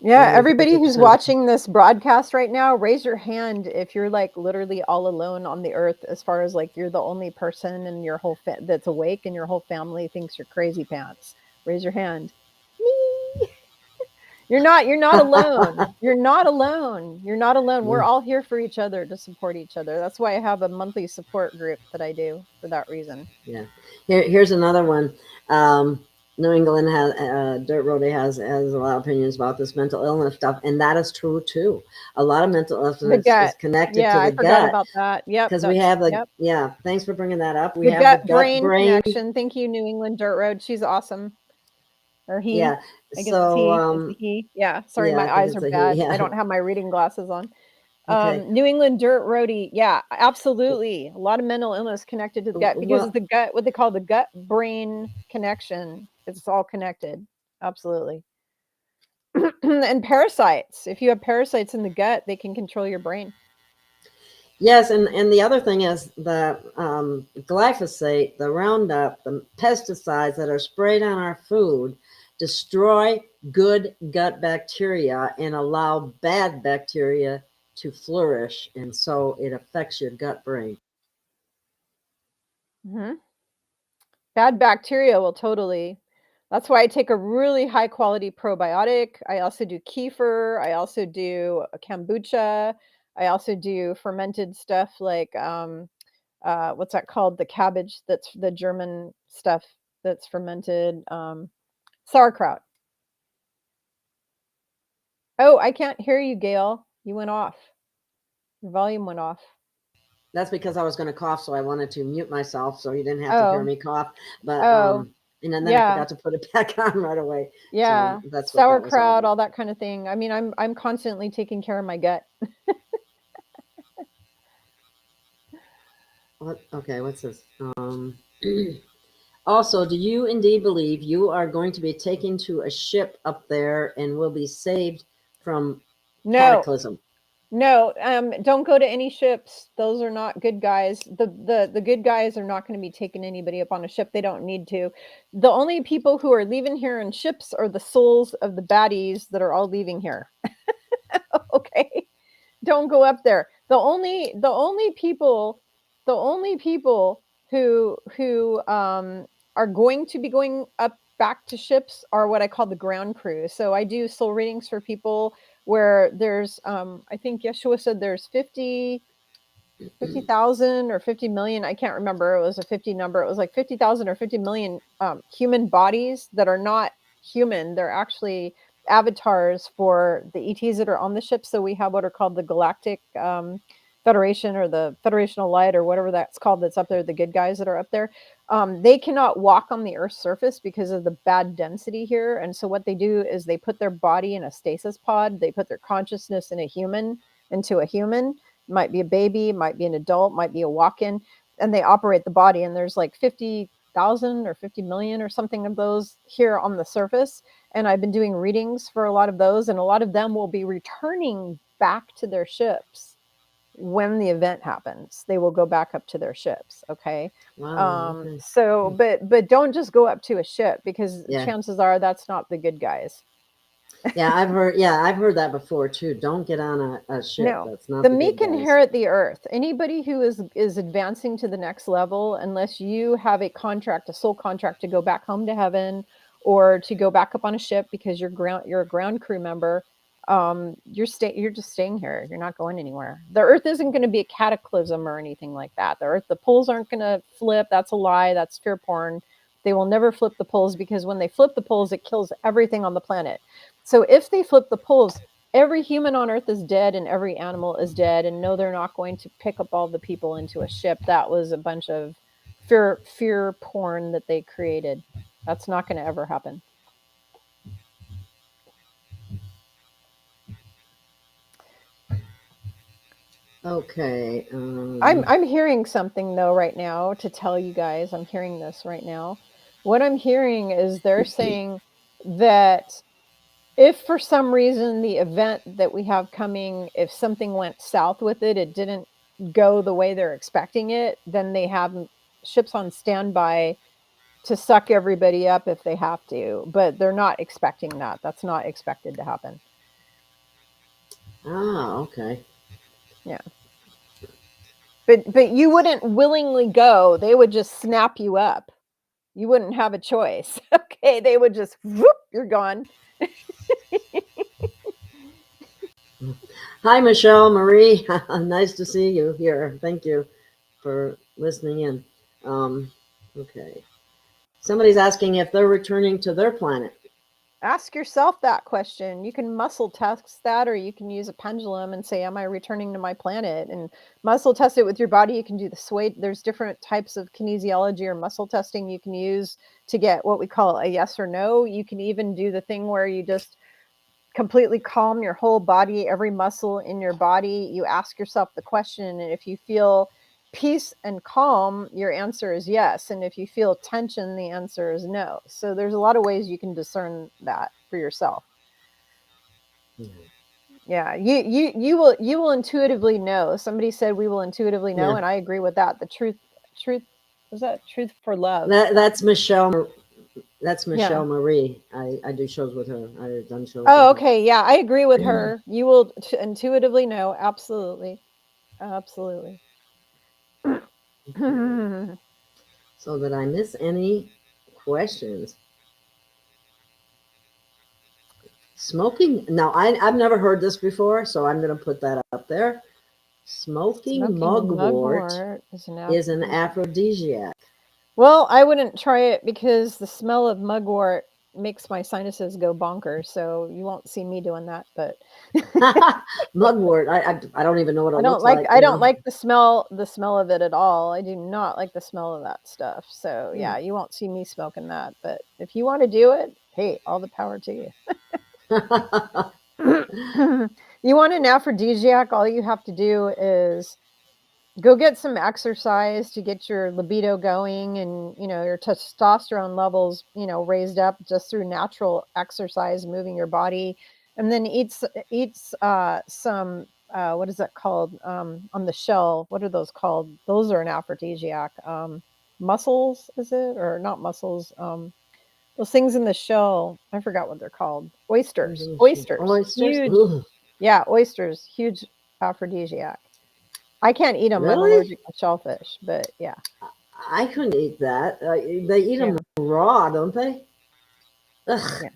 Yeah, Only everybody who's 50%. watching this broadcast right now, raise your hand if you're like literally all alone on the earth, as far as like you're the only person in your whole that's awake and your whole family thinks you're crazy pants. Raise your hand. Me. You're not alone. You're not alone. You're not alone. We're Mm, all here for each other to support each other. That's why I have a monthly support group that I do for that reason. yeah. Here's another one. Um, New England has Dirt Roadie has a lot of opinions about this mental illness stuff, and that is true too. A lot of mental The illness is gut. connected Yeah, to I the forgot gut about that. Yep, because we that's have yep. yeah. Thanks for bringing that up. We The have the gut gut brain brain. connection. Thank you, New England Dirt Road. She's awesome. Or he. Yeah. I guess it's So he. It's a he. Yeah. Sorry, yeah, my I think eyes are it's a he. bad. I Yeah. don't have my reading glasses on. Okay. New England Dirt Roadie. Yeah, absolutely. A lot of mental illness connected to the gut because it's Well, the gut, what they call the gut brain connection. It's all connected. Absolutely. And parasites. If you have parasites in the gut, they can control your brain. yes, and the other thing is the glyphosate, the Roundup, the pesticides that are sprayed on our food destroy good gut bacteria and allow bad bacteria to flourish, and so it affects your gut brain. Hmm. Bad bacteria will totally. That's why I take a really high quality probiotic. I also do kefir. I also do a kombucha. I also do fermented stuff like what's that called? The cabbage that's the German stuff that's fermented. Sauerkraut. Oh, I can't hear you, Gail. You went off. Your volume went off. That's because I was going to cough, so I wanted to mute myself so you didn't have to hear Oh, me cough. But oh, and then I yeah. forgot to put it back on right away. So Yeah, that's what that was all sauerkraut, about. all that kind of thing. I mean, I'm constantly taking care of my gut. What? Okay, what's this? Also, do you indeed believe you are going to be taken to a ship up there and will be saved from No, cataclysm? no, don't go to any ships. Those are not good guys. The good guys are not going to be taking anybody up on a ship. They don't need to. The only people who are leaving here in ships are the souls of the baddies that are all leaving here. Okay, don't go up there. The only people who are going to be going up back to ships are what I call the ground crew. So I do soul readings for people where there's I think Yeshua said there's 50,000 or 50 million. I can't remember. It was a 50 number. It was like 50,000 or 50 million human bodies that are not human. They're actually avatars for the ETs that are on the ship. So we have what are called the Galactic Federation or the Federational Light or whatever that's called that's up there, the good guys that are up there. They cannot walk on the Earth's surface because of the bad density here. And so what they do is they put their body in a stasis pod. They put their consciousness into a human. Might be a baby, might be an adult, might be a walk-in, and they operate the body. And there's like 50,000 or 50 million or something of those here on the surface. And I've been doing readings for a lot of those, and a lot of them will be returning back to their ships when the event happens. They will go back up to their ships. Okay. Wow. Okay. So, but don't just go up to a ship because Yeah. chances are that's not the good guys. Yeah, I've heard. Yeah, I've heard that before too. Don't get on a ship. No, That's not the the meek good guys. inherit the earth. Anybody who is advancing to the next level, unless you have a contract, a soul contract to go back home to heaven or to go back up on a ship because you're a ground crew member, you're just staying here. You're not going anywhere. The earth isn't going to be a cataclysm or anything like that. The poles aren't going to flip. That's a lie. That's fear porn. They will never flip the poles, because when they flip the poles, it kills everything on the planet. So if they flip the poles, every human on earth is dead and every animal is dead. And no, they're not going to pick up all the people into a ship. That was a bunch of fear porn that they created. That's not going to ever happen. Okay. I'm hearing something though right now to tell you guys. I'm hearing this right now. What I'm hearing is they're saying that if for some reason the event that we have coming, if something went south with it, it didn't go the way they're expecting it, then they have ships on standby to suck everybody up if they have to. But they're not expecting that. That's not expected to happen. Okay. Yeah. But you wouldn't willingly go. They would just snap you up. You wouldn't have a choice. Okay, they would just, whoop, you're gone. Hi, Michelle Marie. Nice to see you here. Thank you for listening in. Okay. Somebody's asking if they're returning to their planet. Ask yourself that question. You can muscle test that, or you can use a pendulum and say, am I returning to my planet? And muscle test it with your body. You can do the sway. There's different types of kinesiology or muscle testing you can use to get what we call a yes or no. You can even do the thing where you just completely calm your whole body, every muscle in your body. You ask yourself the question, and if you feel peace and calm, your answer is yes. And if you feel tension, the answer is no. So there's a lot of ways you can discern that for yourself. Yeah, you will intuitively know. Somebody said we will intuitively know, and I agree with that. The truth was that truth for love. That's Michelle. That's Michelle Marie. I do shows with her. I've done shows. Oh, okay. Yeah, I agree with her. You will intuitively know. Absolutely. Absolutely. So did I miss any questions? Smoking? No, I've never heard this before, so I'm going to put that up there. Smoking mugwort is an aphrodisiac. Well, I wouldn't try it because the smell of mugwort makes my sinuses go bonkers. So you won't see me doing that. But mugwort, I don't even know what it looks like. I don't like the smell of it at all. I do not like the smell of that stuff. So yeah, you won't see me smoking that. But if you want to do it, hey, all the power to you. You want an aphrodisiac? All you have to do is go get some exercise to get your libido going, and your testosterone levels raised up just through natural exercise, moving your body, and then eat some what is that called on the shell? What are those called? Those are an aphrodisiac. Mussels, is it, or not mussels? Those things in the shell, I forgot what they're called. Oysters. Huge. Yeah, oysters, huge aphrodisiac. I can't eat them. Really? I'm allergic to shellfish, but yeah. I couldn't eat that. They eat them raw, don't they? Ugh. Yeah.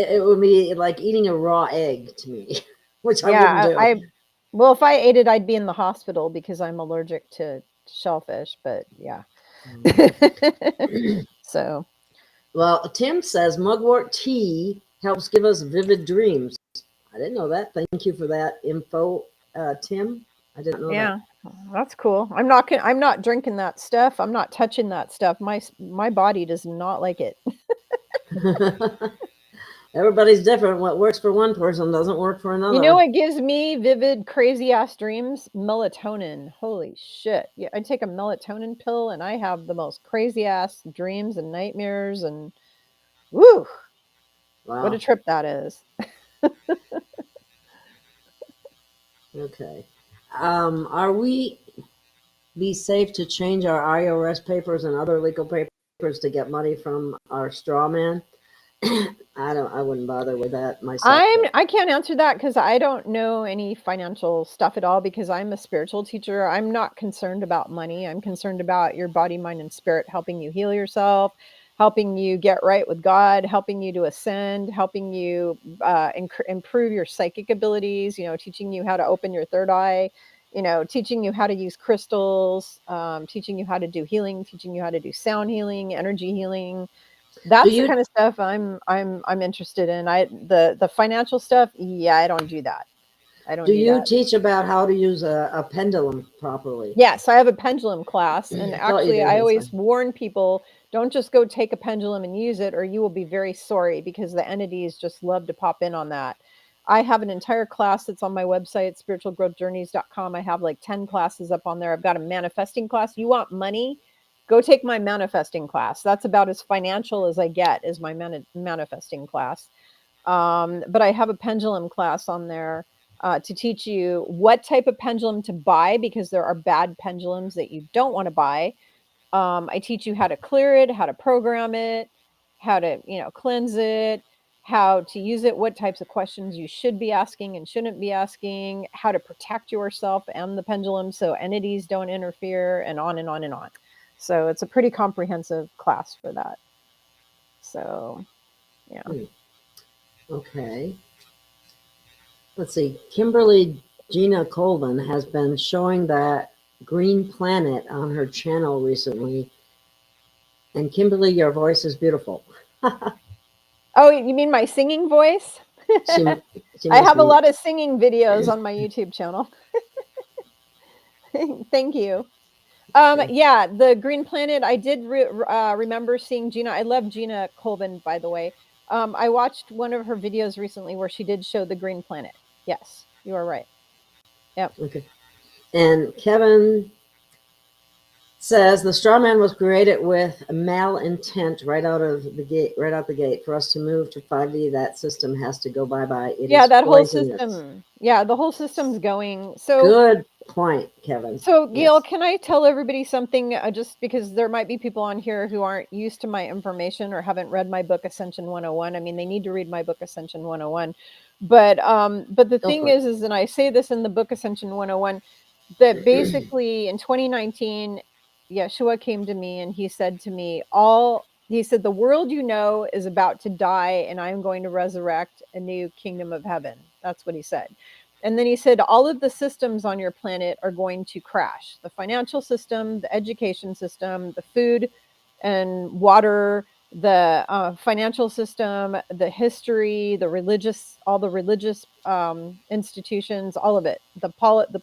It would be like eating a raw egg to me, which I wouldn't do. Well, if I ate it, I'd be in the hospital because I'm allergic to shellfish, but yeah. So. Well, Tim says mugwort tea helps give us vivid dreams. I didn't know that. Thank you for that info, Tim. I didn't know that. Yeah, that's cool. I'm not drinking that stuff. I'm not touching that stuff. My body does not like it. Everybody's different. What works for one person doesn't work for another. You know what gives me vivid, crazy ass dreams? Melatonin. Holy shit. Yeah, I take a melatonin pill and I have the most crazy ass dreams and nightmares, and woo. Wow. What a trip that is. Okay. Are we safe to change our IRS papers and other legal papers to get money from our straw man? I wouldn't bother with that myself. I can't answer that because I don't know any financial stuff at all, because I'm a spiritual teacher. I'm not concerned about money. I'm concerned about your body, mind, and spirit helping you heal yourself, helping you get right with God, helping you to ascend, helping you improve your psychic abilities, teaching you how to open your third eye, teaching you how to use crystals, teaching you how to do healing, teaching you how to do sound healing, energy healing. That's the kind of stuff I'm interested in. The financial stuff, I don't do that. I don't do you that. teach about how to use a pendulum properly? Yes, I have a pendulum class, and actually did, I that's always fine. warn people, don't just go take a pendulum and use it, or you will be very sorry, because the entities just love to pop in on that. I have an entire class that's on my website, spiritualgrowthjourneys.com. I have like 10 classes up on there. I've got a manifesting class. You want money? Go take my manifesting class. That's about as financial as I get, is my manifesting class. But I have a pendulum class on there to teach you what type of pendulum to buy, because there are bad pendulums that you don't want to buy. I teach you how to clear it, how to program it, how to, cleanse it, how to use it, what types of questions you should be asking and shouldn't be asking, how to protect yourself and the pendulum so entities don't interfere, and on and on and on. So it's a pretty comprehensive class for that. So, yeah. Okay. Let's see. Kimberly Gina Colvin has been showing that green planet on her channel recently. And Kimberly, your voice is beautiful. Oh, you mean my singing voice? She I have a lot of singing videos on my YouTube channel. Thank you. Yeah, the green planet. I did remember seeing Gina. I love Gina Colvin, by the way. I watched one of her videos recently where she did show the green planet. Yes, you are right. Yep. Okay. And Kevin says the straw man was created with malintent right out the gate. For us to move to 5D, that system has to go bye-bye. Yeah, that whole system. Yeah, the whole system's going. So good point, Kevin. So, Gail, can I tell everybody something, just because there might be people on here who aren't used to my information or haven't read my book, Ascension 101. I mean, they need to read my book, Ascension 101. But the thing is, and I say this in the book, Ascension 101, that basically in 2019, Yeshua came to me and he said to me, he said, the world you know is about to die, and I'm going to resurrect a new kingdom of heaven. That's what he said. And then he said, all of the systems on your planet are going to crash. The financial system, the education system, the food and water, the financial system, the history, all the religious institutions, all of it, the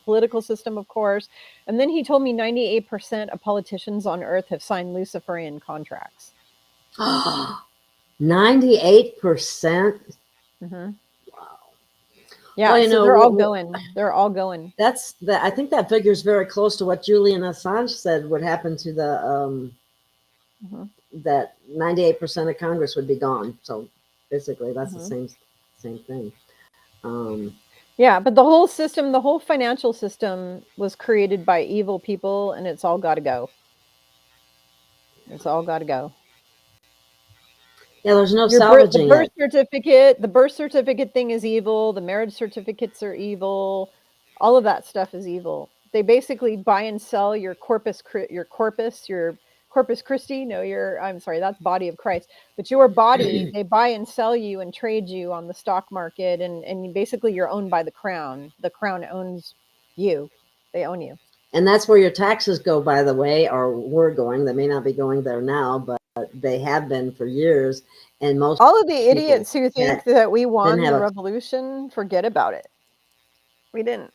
political system, of course. And then he told me 98% of politicians on earth have signed Luciferian contracts. 98%? Mm-hmm. Wow. Yeah, well, so they're all going. They're all going. I think that figure is very close to what Julian Assange said would happen to the that 98% of Congress would be gone. So basically, that's the same thing. Yeah, but the whole system, the whole financial system was created by evil people, and it's all got to go. It's all got to go. Yeah, there's no salvaging the birth certificate thing is evil. The marriage certificates are evil. All of that stuff is evil. They basically buy and sell your corpus Christi. No, I'm sorry, that's body of Christ. But your body, they buy and sell you and trade you on the stock market, and basically you're owned by the crown. The crown owns you. They own you. And that's where your taxes go, by the way, or were going. They may not be going there now, but they have been for years. And all of the idiots who think that we won the revolution, forget about it. We didn't.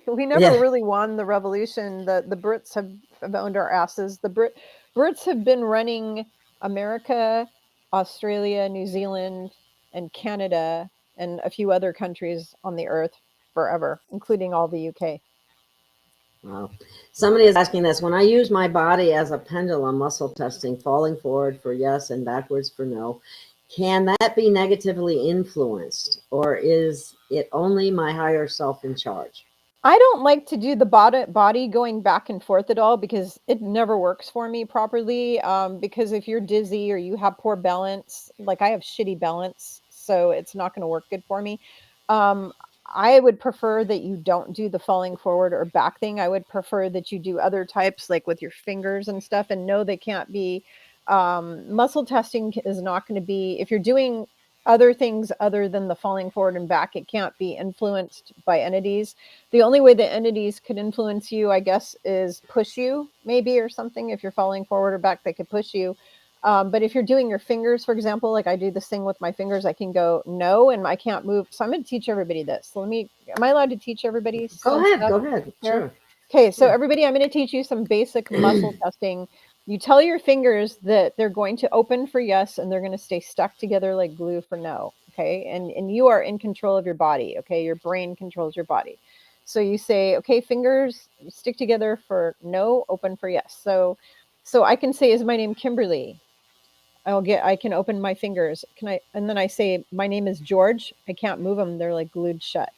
We never really won the revolution. The Brits have owned our asses. The Brits have been running America, Australia, New Zealand, and Canada, and a few other countries on the earth forever, including all the UK. Wow. Somebody is asking this. When I use my body as a pendulum, muscle testing, falling forward for yes and backwards for no, can that be negatively influenced, or is it only my higher self in charge? I don't like to do the body going back and forth at all, because it never works for me properly. Because if you're dizzy or you have poor balance, like I have shitty balance, so it's not going to work good for me. I would prefer that you don't do the falling forward or back thing. I would prefer that you do other types, like with your fingers and stuff. And no, they can't be Muscle testing is not going to be, if you're doing other things other than the falling forward and back, it can't be influenced by entities. The only way the entities could influence you, I guess, is push you maybe or something. If you're falling forward or back, they could push you. But if you're doing your fingers, for example, like I do this thing with my fingers, I can go no, and I can't move. So I'm going to teach everybody this. So am I allowed to teach everybody some stuff? Go ahead. Here? Sure. Okay, so everybody, I'm going to teach you some basic muscle testing. You tell your fingers that they're going to open for yes, and they're going to stay stuck together like glue for no. Okay, and you are in control of your body. Okay, your brain controls your body. So you say, okay, fingers stick together for no, open for yes. So I can say, is my name Kimberly? I can open my fingers. And then I say, my name is George. I can't move them. They're like glued shut.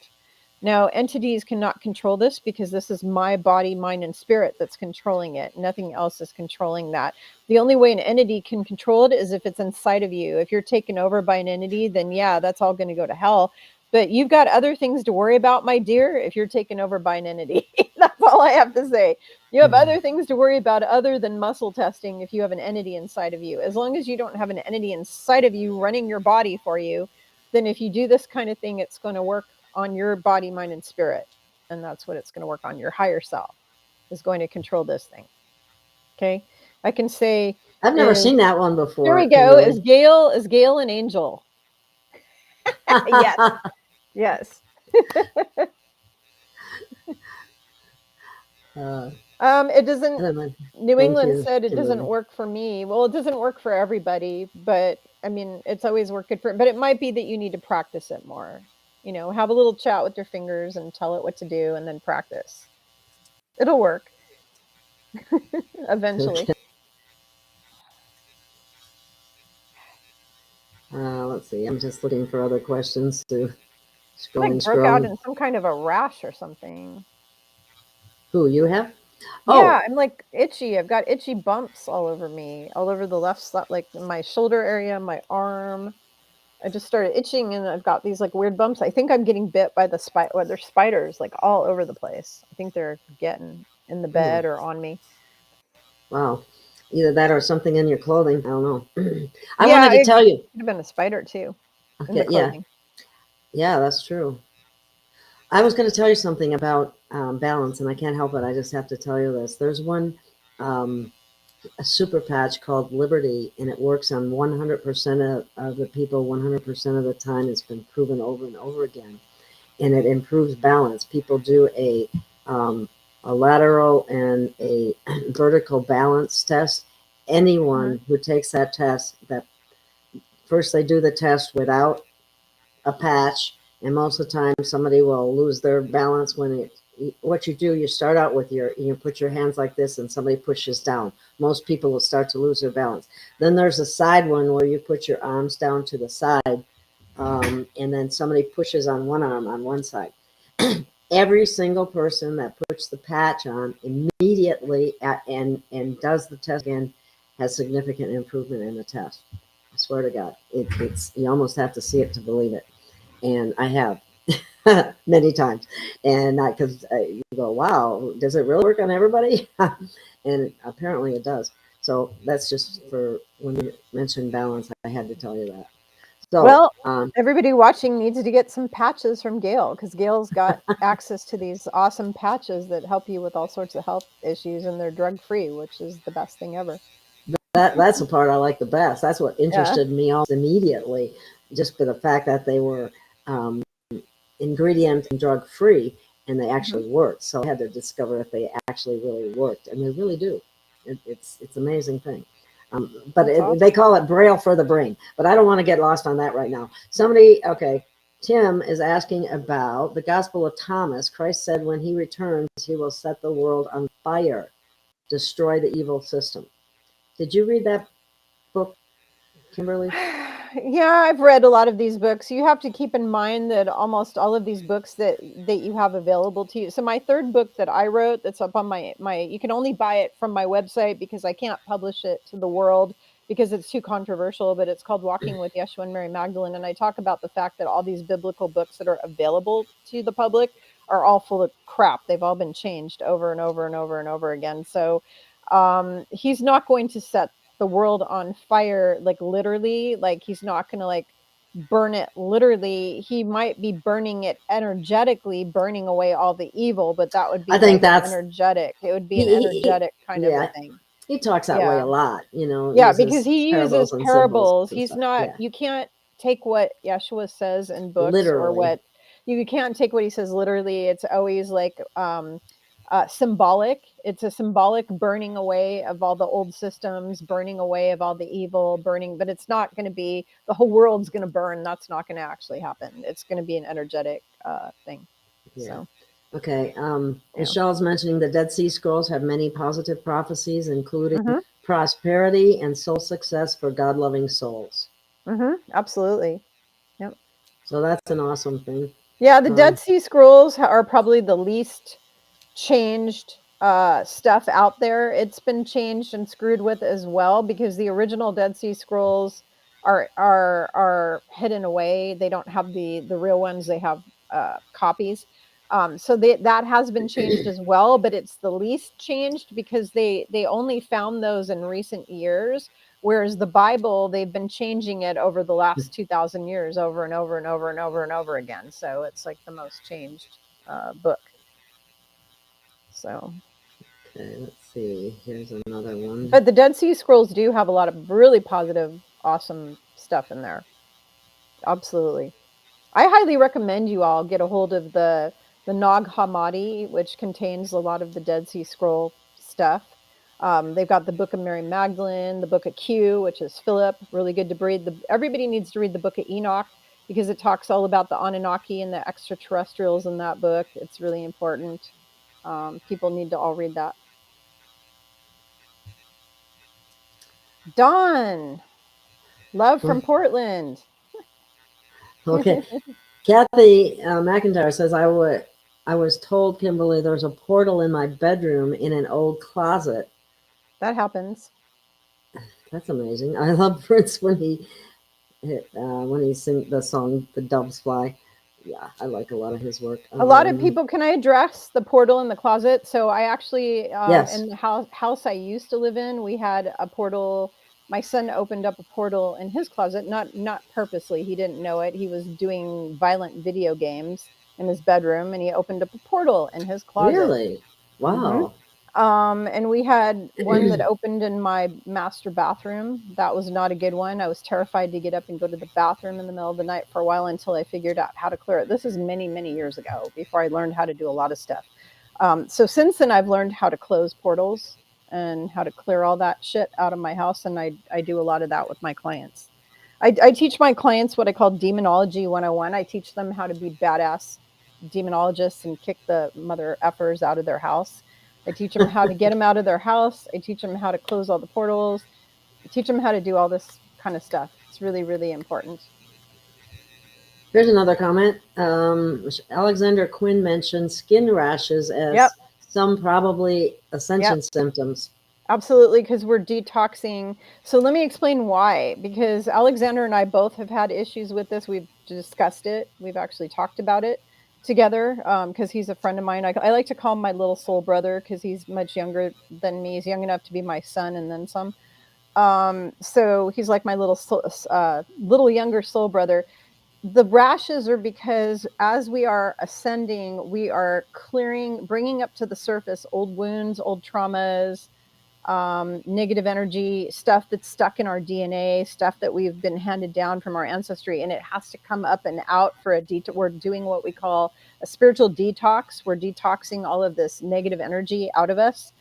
Now, entities cannot control this because this is my body, mind, and spirit that's controlling it. Nothing else is controlling that. The only way an entity can control it is if it's inside of you. If you're taken over by an entity, then yeah, that's all going to go to hell. But you've got other things to worry about, my dear, if you're taken over by an entity. That's all I have to say. You have other things to worry about other than muscle testing if you have an entity inside of you. As long as you don't have an entity inside of you running your body for you, then if you do this kind of thing, it's going to work on your body, mind, and spirit. And that's what it's going to work on. Your higher self is going to control this thing. Okay. I can say, I've never seen that one before. Here we go. Is Gail an angel? Yes. Yes. It doesn't, New England said it doesn't work for me. Well, it doesn't work for everybody, but I mean, it's always worked good for, but it might be that you need to practice it more. You know, have a little chat with your fingers and tell it what to do and then practice. It'll work eventually. Let's see. I'm just looking for other questions to scrolling. Broke out in some kind of a rash or something. Who, you have? Yeah, I'm like itchy. I've got itchy bumps all over me, all over the left side, like my shoulder area, my arm. I just started itching and I've got these like weird bumps. I think I'm getting bit by they're spiders like all over the place. I think they're getting in the bed or on me. Wow. Either that or something in your clothing. I don't know. I wanted to tell you. It could have been a spider too. Okay, yeah, that's true. I was going to tell you something about balance, and I can't help it. I just have to tell you this. There's one a super patch called Liberty, and it works on 100% of the people 100% of the time. It's been proven over and over again, and it improves balance. People do a lateral and a vertical balance test. Anyone who takes that test, that first they do the test without a patch, and most of the time somebody will lose their balance when what you do, you start out with you put your hands like this and somebody pushes down. Most people will start to lose their balance. Then there's a side one where you put your arms down to the side, and then somebody pushes on one arm on one side. Every single person that puts the patch on immediately and does the test again has significant improvement in the test. I swear to God, it's you almost have to see it to believe it. And I have many times, and because you go, wow, does it really work on everybody? And apparently it does. So that's just for when you mentioned balance, I had to tell you that. So, well, everybody watching needs to get some patches from Gail, because Gail's got access to these awesome patches that help you with all sorts of health issues, and they're drug-free, which is the best thing ever. That's the part I like the best. That's what interested me almost immediately, just for the fact that they were ingredient and drug-free, and they actually worked. So I had to discover if they actually really worked, and they really do. It's an amazing thing. But awesome. They call it Braille for the brain, but I don't want to get lost on that right now. Tim is asking about the Gospel of Thomas. Christ said when he returns, he will set the world on fire, destroy the evil system. Did you read that book, Kimberly? Yeah, I've read a lot of these books. You have to keep in mind that almost all of these books that you have available to you. So my third book that I wrote, that's up on my you can only buy it from my website because I can't publish it to the world because it's too controversial, but it's called Walking with Yeshua and Mary Magdalene. And I talk about the fact that all these biblical books that are available to the public are all full of crap. They've all been changed over and over and over and over again. So he's not going to set the world on fire, like literally, like he's not going to like burn it literally. He might be burning it energetically, burning away all the evil, but that would be I think like that's energetic. It would be an he energetic kind of a yeah, thing. he talks that way a lot, you know, Yeah, because uses he uses parables and symbols parables. and He's stuff. not, Yeah, you can't take what Yeshua says in books or literally. what you can't take what he says literally. It's always like symbolic. It's a symbolic burning away of all the old systems, burning away of all the evil, burning, but it's not going to be the whole world's going to burn. That's not going to actually happen. It's going to be an energetic thing. Yeah. So. Okay. Michelle's mentioning the Dead Sea Scrolls have many positive prophecies, including prosperity and soul success for God-loving souls. Absolutely. Yep. So that's an awesome thing. Yeah, the Dead Sea Scrolls are probably the least changed stuff out there. It's been changed and screwed with as well, because the original Dead Sea Scrolls are hidden away. They don't have the real ones. They have copies. So that has been changed as well, but it's the least changed because they only found those in recent years, whereas the Bible, they've been changing it over the last 2,000 years over and over and over and over and over again. So it's like the most changed book. So, okay, let's see. Here's another one. But the Dead Sea Scrolls do have a lot of really positive, awesome stuff in there. Absolutely. I highly recommend you all get a hold of the Nag Hammadi, which contains a lot of the Dead Sea Scroll stuff. They've got the Book of Mary Magdalene, the Book of Q, which is Philip. Really good to read. Everybody needs to read the Book of Enoch because it talks all about the Anunnaki and the extraterrestrials in that book. It's really important. People need to all read that. Dawn, love from Portland. Okay. Kathy McIntyre says, I was told, Kimberly, there's a portal in my bedroom in an old closet. That happens. That's amazing. I love Prince when he sings the song "The Doves Fly." Yeah, I like a lot of his work. A lot of people. Can I address the portal in the closet? So I actually, yes. in the house I used to live in, we had a portal. My son opened up a portal in his closet, not purposely. He didn't know it. He was doing violent video games in his bedroom, and he opened up a portal in his closet. Really? Wow. And we had one that opened in my master bathroom. That was not a good one. I was terrified to get up and go to the bathroom in the middle of the night for a while until I figured out how to clear it. This is many, many years ago before I learned how to do a lot of stuff. So since then, I've learned how to close portals and how to clear all that shit out of my house. And I do a lot of that with my clients. I teach my clients what I call Demonology 101. I teach them how to be badass demonologists and kick the mother effers out of their house. I teach them how to get them out of their house. I teach them how to close all the portals. I teach them how to do all this kind of stuff. It's really, really important. Here's another comment. Alexander Quinn mentioned skin rashes as some probably ascension symptoms. Absolutely, because we're detoxing. So let me explain why. Because Alexander and I both have had issues with this. We've discussed it. We've actually talked about it together because he's a friend of mine. I like to call him my little soul brother because he's much younger than me. He's young enough to be my son and then some. So he's like my little younger soul brother. The rashes are because as we are ascending, we are clearing, bringing up to the surface old wounds, old traumas, negative energy, stuff that's stuck in our DNA, stuff that we've been handed down from our ancestry, and it has to come up and out for we're doing what we call a spiritual detox. We're detoxing all of this negative energy out of us,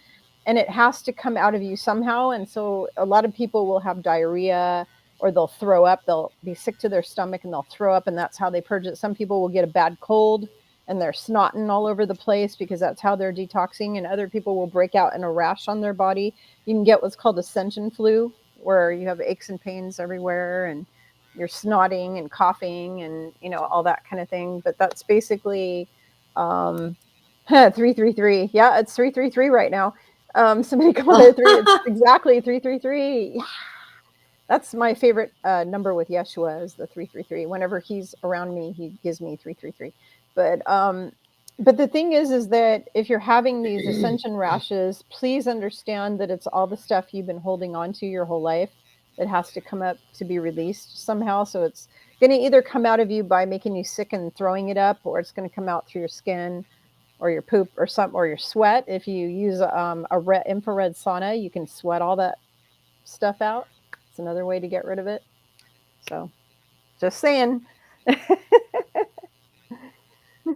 and it has to come out of you somehow. And so a lot of people will have diarrhea or they'll throw up. They'll be sick to their stomach and they'll throw up, and that's how they purge it. Some people will get a bad cold and they're snotting all over the place because that's how they're detoxing. And other people will break out in a rash on their body. You can get what's called ascension flu, where you have aches and pains everywhere and you're snotting and coughing and, all that kind of thing. But that's basically 333. Yeah, it's 333 right now. Somebody called it 3. It's exactly 333. Yeah. That's my favorite number with Yeshua is the 333. Whenever he's around me, he gives me 333. But But the thing is that if you're having these ascension rashes, please understand that it's all the stuff you've been holding on to your whole life that has to come up to be released somehow. So it's going to either come out of you by making you sick and throwing it up, or it's going to come out through your skin or your poop or or your sweat. If you use a infrared sauna, you can sweat all that stuff out. It's another way to get rid of it. So just saying.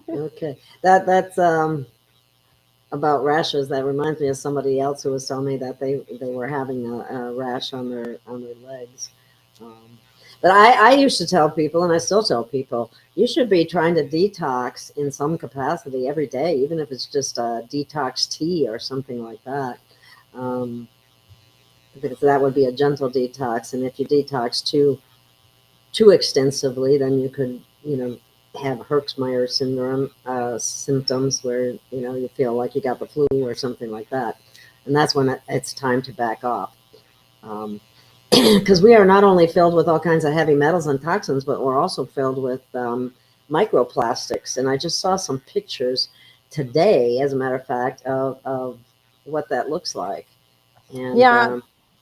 Okay, that's about rashes. That reminds me of somebody else who was telling me that they were having a rash on their legs. But I used to tell people, and I still tell people, you should be trying to detox in some capacity every day, even if it's just a detox tea or something like that. Because that would be a gentle detox, and if you detox too extensively, then you could, have Herxmeyer syndrome symptoms where, you feel like you got the flu or something like that. And that's when it's time to back off. Because we are not only filled with all kinds of heavy metals and toxins, but we're also filled with microplastics. And I just saw some pictures today, as a matter of fact, of what that looks like. And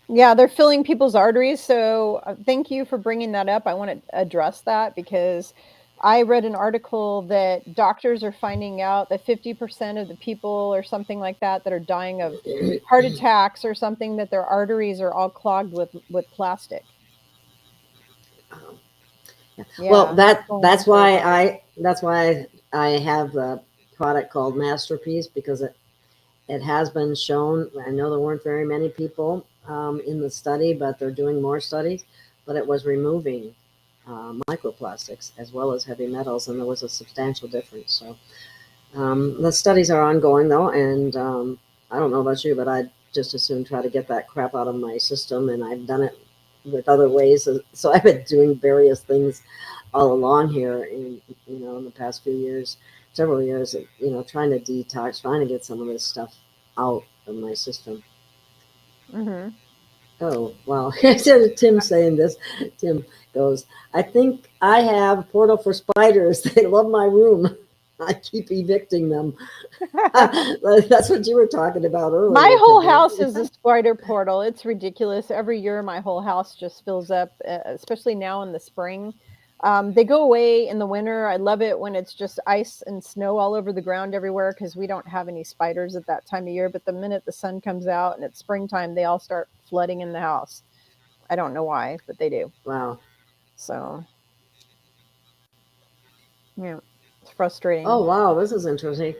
yeah, they're filling people's arteries. So thank you for bringing that up. I want to address that because I read an article that doctors are finding out that 50% of the people or something like that are dying of heart attacks or something, that their arteries are all clogged with plastic. Yeah. Well, that's why I have a product called Masterpiece, because it has been shown. I know there weren't very many people in the study, but they're doing more studies. But it was removing microplastics as well as heavy metals, and there was a substantial difference. So the studies are ongoing, though, and I don't know about you, but I'd just as soon try to get that crap out of my system, and I've done it with other ways. So I've been doing various things all along here in the past few years, several years, trying to detox, trying to get some of this stuff out of my system. Mm-hmm. Oh, wow. Instead of Tim saying this, Tim goes, I think I have a portal for spiders. They love my room. I keep evicting them. That's what you were talking about earlier. My whole house is a spider portal. It's ridiculous. Every year, my whole house just fills up, especially now in the spring. They go away in the winter. I love it when it's just ice and snow all over the ground everywhere, because we don't have any spiders at that time of year. But the minute the sun comes out and it's springtime, they all start flooding in the house. I don't know why, but they do. Wow. So, yeah, it's frustrating. Oh, wow. This is interesting.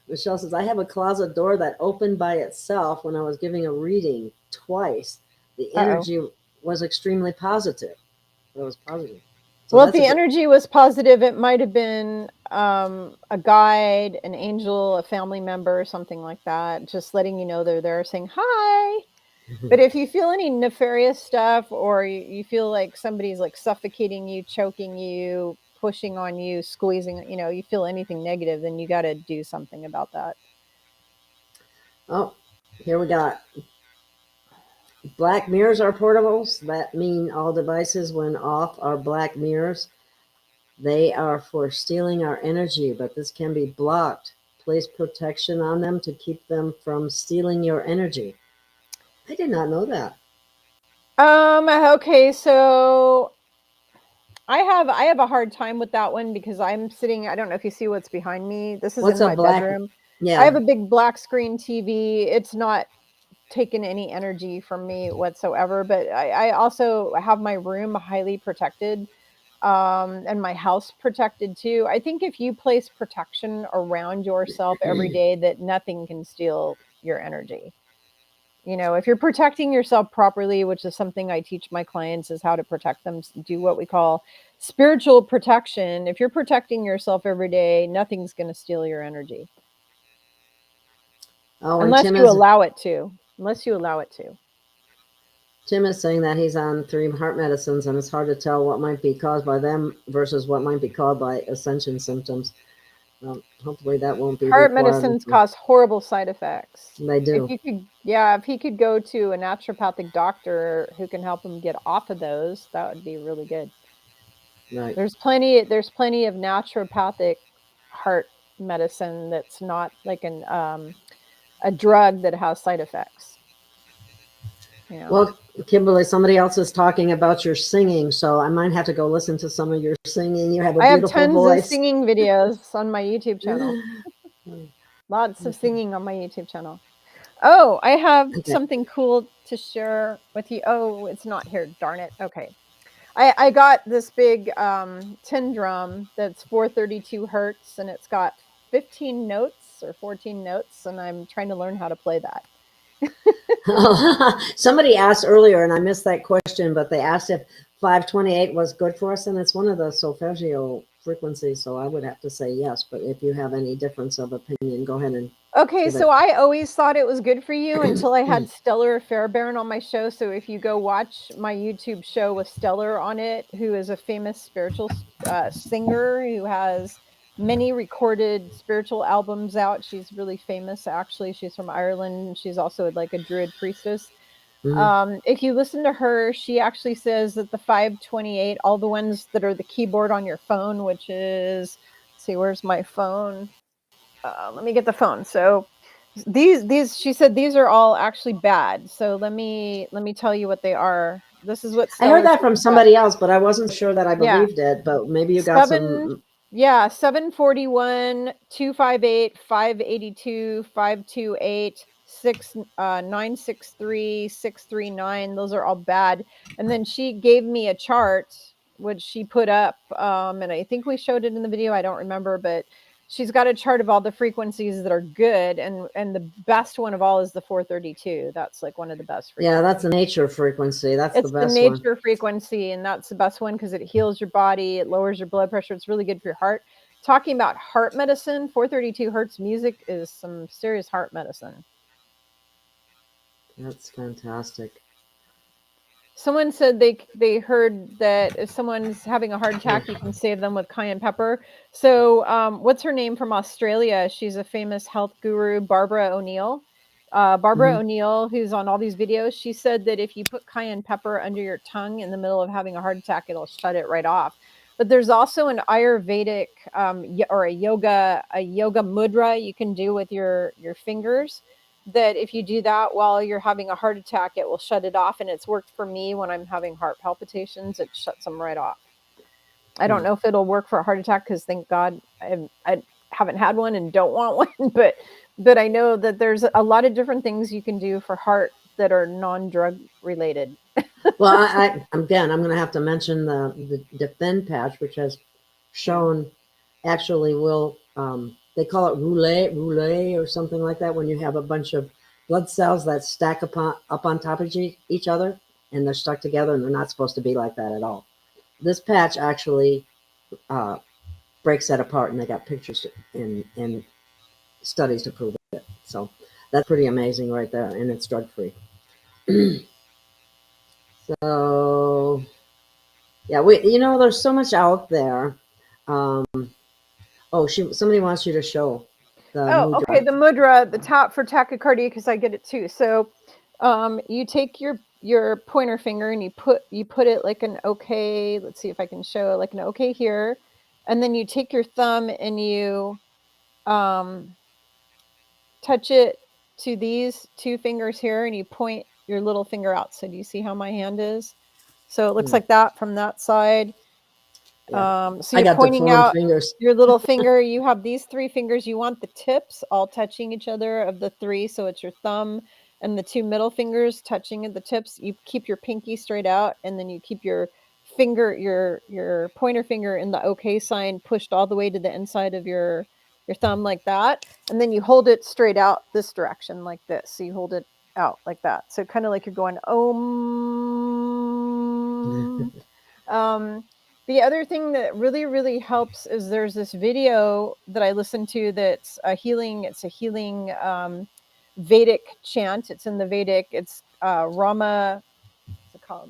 Michelle says, I have a closet door that opened by itself when I was giving a reading twice. The energy was extremely positive. It was positive. So well, if the energy was positive, it might have been a guide, an angel, a family member, something like that, just letting you know they're there, saying hi. But if you feel any nefarious stuff, or you feel like somebody's like suffocating you, choking you, pushing on you, squeezing, you feel anything negative, then you got to do something about that. Oh, here we got black mirrors are portables. That mean all devices when off are black mirrors. They are for stealing our energy, but this can be blocked. Place protection on them to keep them from stealing your energy. I did not know that. Okay, so I have a hard time with that one, because I'm sitting, I don't know if you see what's behind me. This is in my bedroom. Yeah. I have a big black screen TV. It's not taken any energy from me whatsoever, but I also have my room highly protected, and my house protected too. I think if you place protection around yourself every day, that nothing can steal your energy. If you're protecting yourself properly, which is something I teach my clients, is how to protect them, do what we call spiritual protection. If you're protecting yourself every day, nothing's going to steal your energy. Unless you allow it to. Tim is saying that he's on 3 heart medicines, and it's hard to tell what might be caused by them versus what might be caused by ascension symptoms. Well, hopefully that won't be heart medicines cause horrible side effects. They do. If he could go to a naturopathic doctor who can help him get off of those, that would be really good. Right. There's plenty of naturopathic heart medicine that's not like a drug that has side effects. You know? Well, Kimberly, somebody else is talking about your singing, so I might have to go listen to some of your singing. You have a I have beautiful tons voice. of singing videos on my YouTube channel. Lots of singing on my YouTube channel. Oh, I have something cool to share with you. Oh, it's not here. Darn it. Okay. I got this big tin drum that's 432 hertz, and it's got 15 notes or 14 notes, and I'm trying to learn how to play that. Somebody asked earlier, and I missed that question, but they asked if 528 was good for us, and it's one of the solfeggio frequencies, so I would have to say yes. But if you have any difference of opinion, go ahead and. Okay, so I always thought it was good for you until I had Stellar Fairbairn on my show. So if you go watch my YouTube show with Stellar on it, who is a famous spiritual singer who has many recorded spiritual albums out. She's really famous, actually. She's from Ireland, and she's also like a druid priestess. If you listen to her, she actually says that the 528, all the ones that are the keyboard on your phone, which is, let's see, where's my phone? Let me get the phone. So these, she said these are all actually bad. So let me tell you what they are. This is what Stellar, I heard that from somebody else, but I wasn't sure that I believed it. But maybe you got some. Yeah, 741, 258, 582, 528, 963, 639. Those are all bad. And then she gave me a chart, which she put up, and I think we showed it in the video. I don't remember, but she's got a chart of all the frequencies that are good, and the best one of all is the 432. That's like one of the best frequencies. Yeah, that's a nature frequency. That's the best one. It's the nature frequency, and that's the best one because it heals your body, it lowers your blood pressure. It's really good for your heart. Talking about heart medicine, 432 hertz music is some serious heart medicine. That's fantastic. Someone said they heard that if someone's having a heart attack, you can save them with cayenne pepper. So what's her name from Australia? She's a famous health guru, Barbara O'Neill. Barbara O'Neill, who's on all these videos, she said that if you put cayenne pepper under your tongue in the middle of having a heart attack, it'll shut it right off. But there's also an Ayurvedic or a yoga mudra you can do with your fingers, that if you do that while you're having a heart attack, it will shut it off. And it's worked for me when I'm having heart palpitations. It shuts them right off. I don't know if it'll work for a heart attack because thank God I haven't had one and don't want one. But I know that there's a lot of different things you can do for heart that are non-drug related. Well, I'm going to have to mention the Defend patch, which has shown actually will... they call it roulette or something like that, when you have a bunch of blood cells that stack up on top of each other, and they're stuck together, and they're not supposed to be like that at all. This patch actually breaks that apart, and they got pictures and studies to prove it. So that's pretty amazing right there, and it's drug-free. So, yeah, there's so much out there. Somebody wants you to show the mudra. Okay, the mudra, the top for tachycardia, because I get it too. So you take your pointer finger and you put it like an okay. Let's see if I can show like an okay here, and then you take your thumb and you touch it to these two fingers here, and you point your little finger out. So do you see how my hand is? So it looks like that from that side. Yeah. So you're pointing out fingers. Your little finger. You have these three fingers. You want the tips all touching each other of the three. So it's your thumb and the two middle fingers touching at the tips. You keep your pinky straight out, and then you keep your finger, your pointer finger in the okay sign pushed all the way to the inside of your thumb like that. And then you hold it straight out this direction like this. So you hold it out like that. So kind of like you're going, the other thing that really, really helps is there's this video that I listened to that's a healing Vedic chant. It's in the Vedic. It's Rama, what's it called?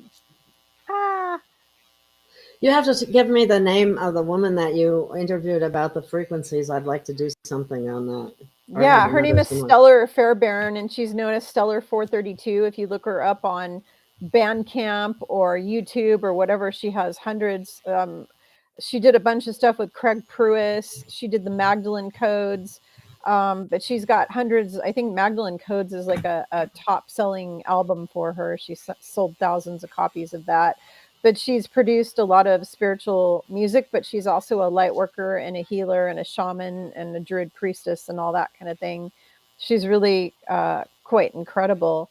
You have to give me the name of the woman that you interviewed about the frequencies. I'd like to do something on that. Yeah, her name is Stellar Fairbairn, and she's known as Stellar 432. If you look her up on Bandcamp or YouTube or whatever, she has hundreds. She did a bunch of stuff with Craig Pruis. She did the Magdalene Codes. But she's got hundreds. I think Magdalene Codes is like a top selling album for her. She sold thousands of copies of that. But she's produced a lot of spiritual music, but she's also a light worker and a healer and a shaman and a druid priestess and all that kind of thing. She's really quite incredible.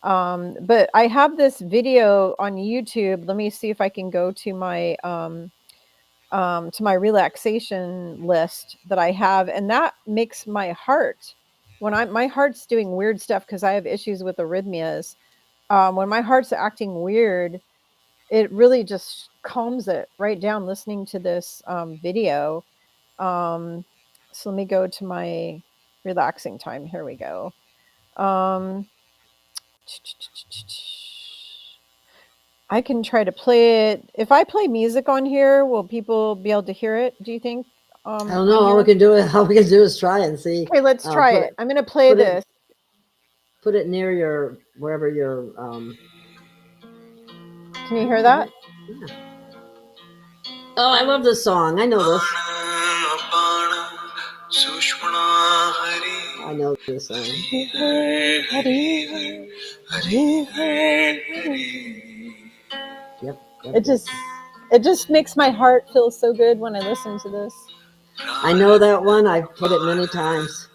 But I have this video on YouTube. Let me see if I can go to my relaxation list that I have, and that makes my heart, when my heart's doing weird stuff because I have issues with arrhythmias. When my heart's acting weird, it really just calms it right down listening to this video. So let me go to my relaxing time. Here we go. I can try to play it. If I play music on here, will people be able to hear it, do you think? I don't know. All we can do is try and see. Okay, let's try it. I'm going to play this. Put it near your, wherever your... Can you hear that? Yeah. Oh, I love this song. I know this. I know this song. Yep. It just makes my heart feel so good when I listen to this. I know that one. I've played it many times.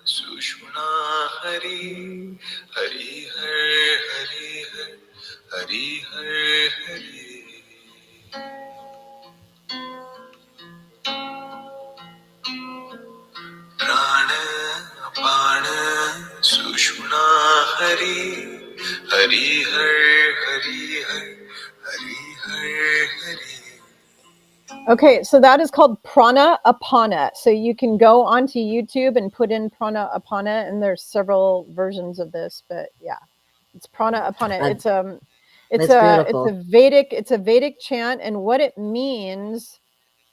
Okay, so that is called Prana Apana. So you can go onto YouTube and put in Prana Apana, and there's several versions of this, but yeah, it's Prana Apana. It's a Vedic chant, and what it means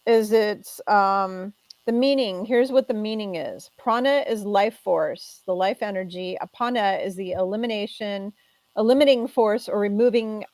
is it's the meaning. Here's what the meaning is. Prana is life force, the life energy. Apana is the eliminating force or removing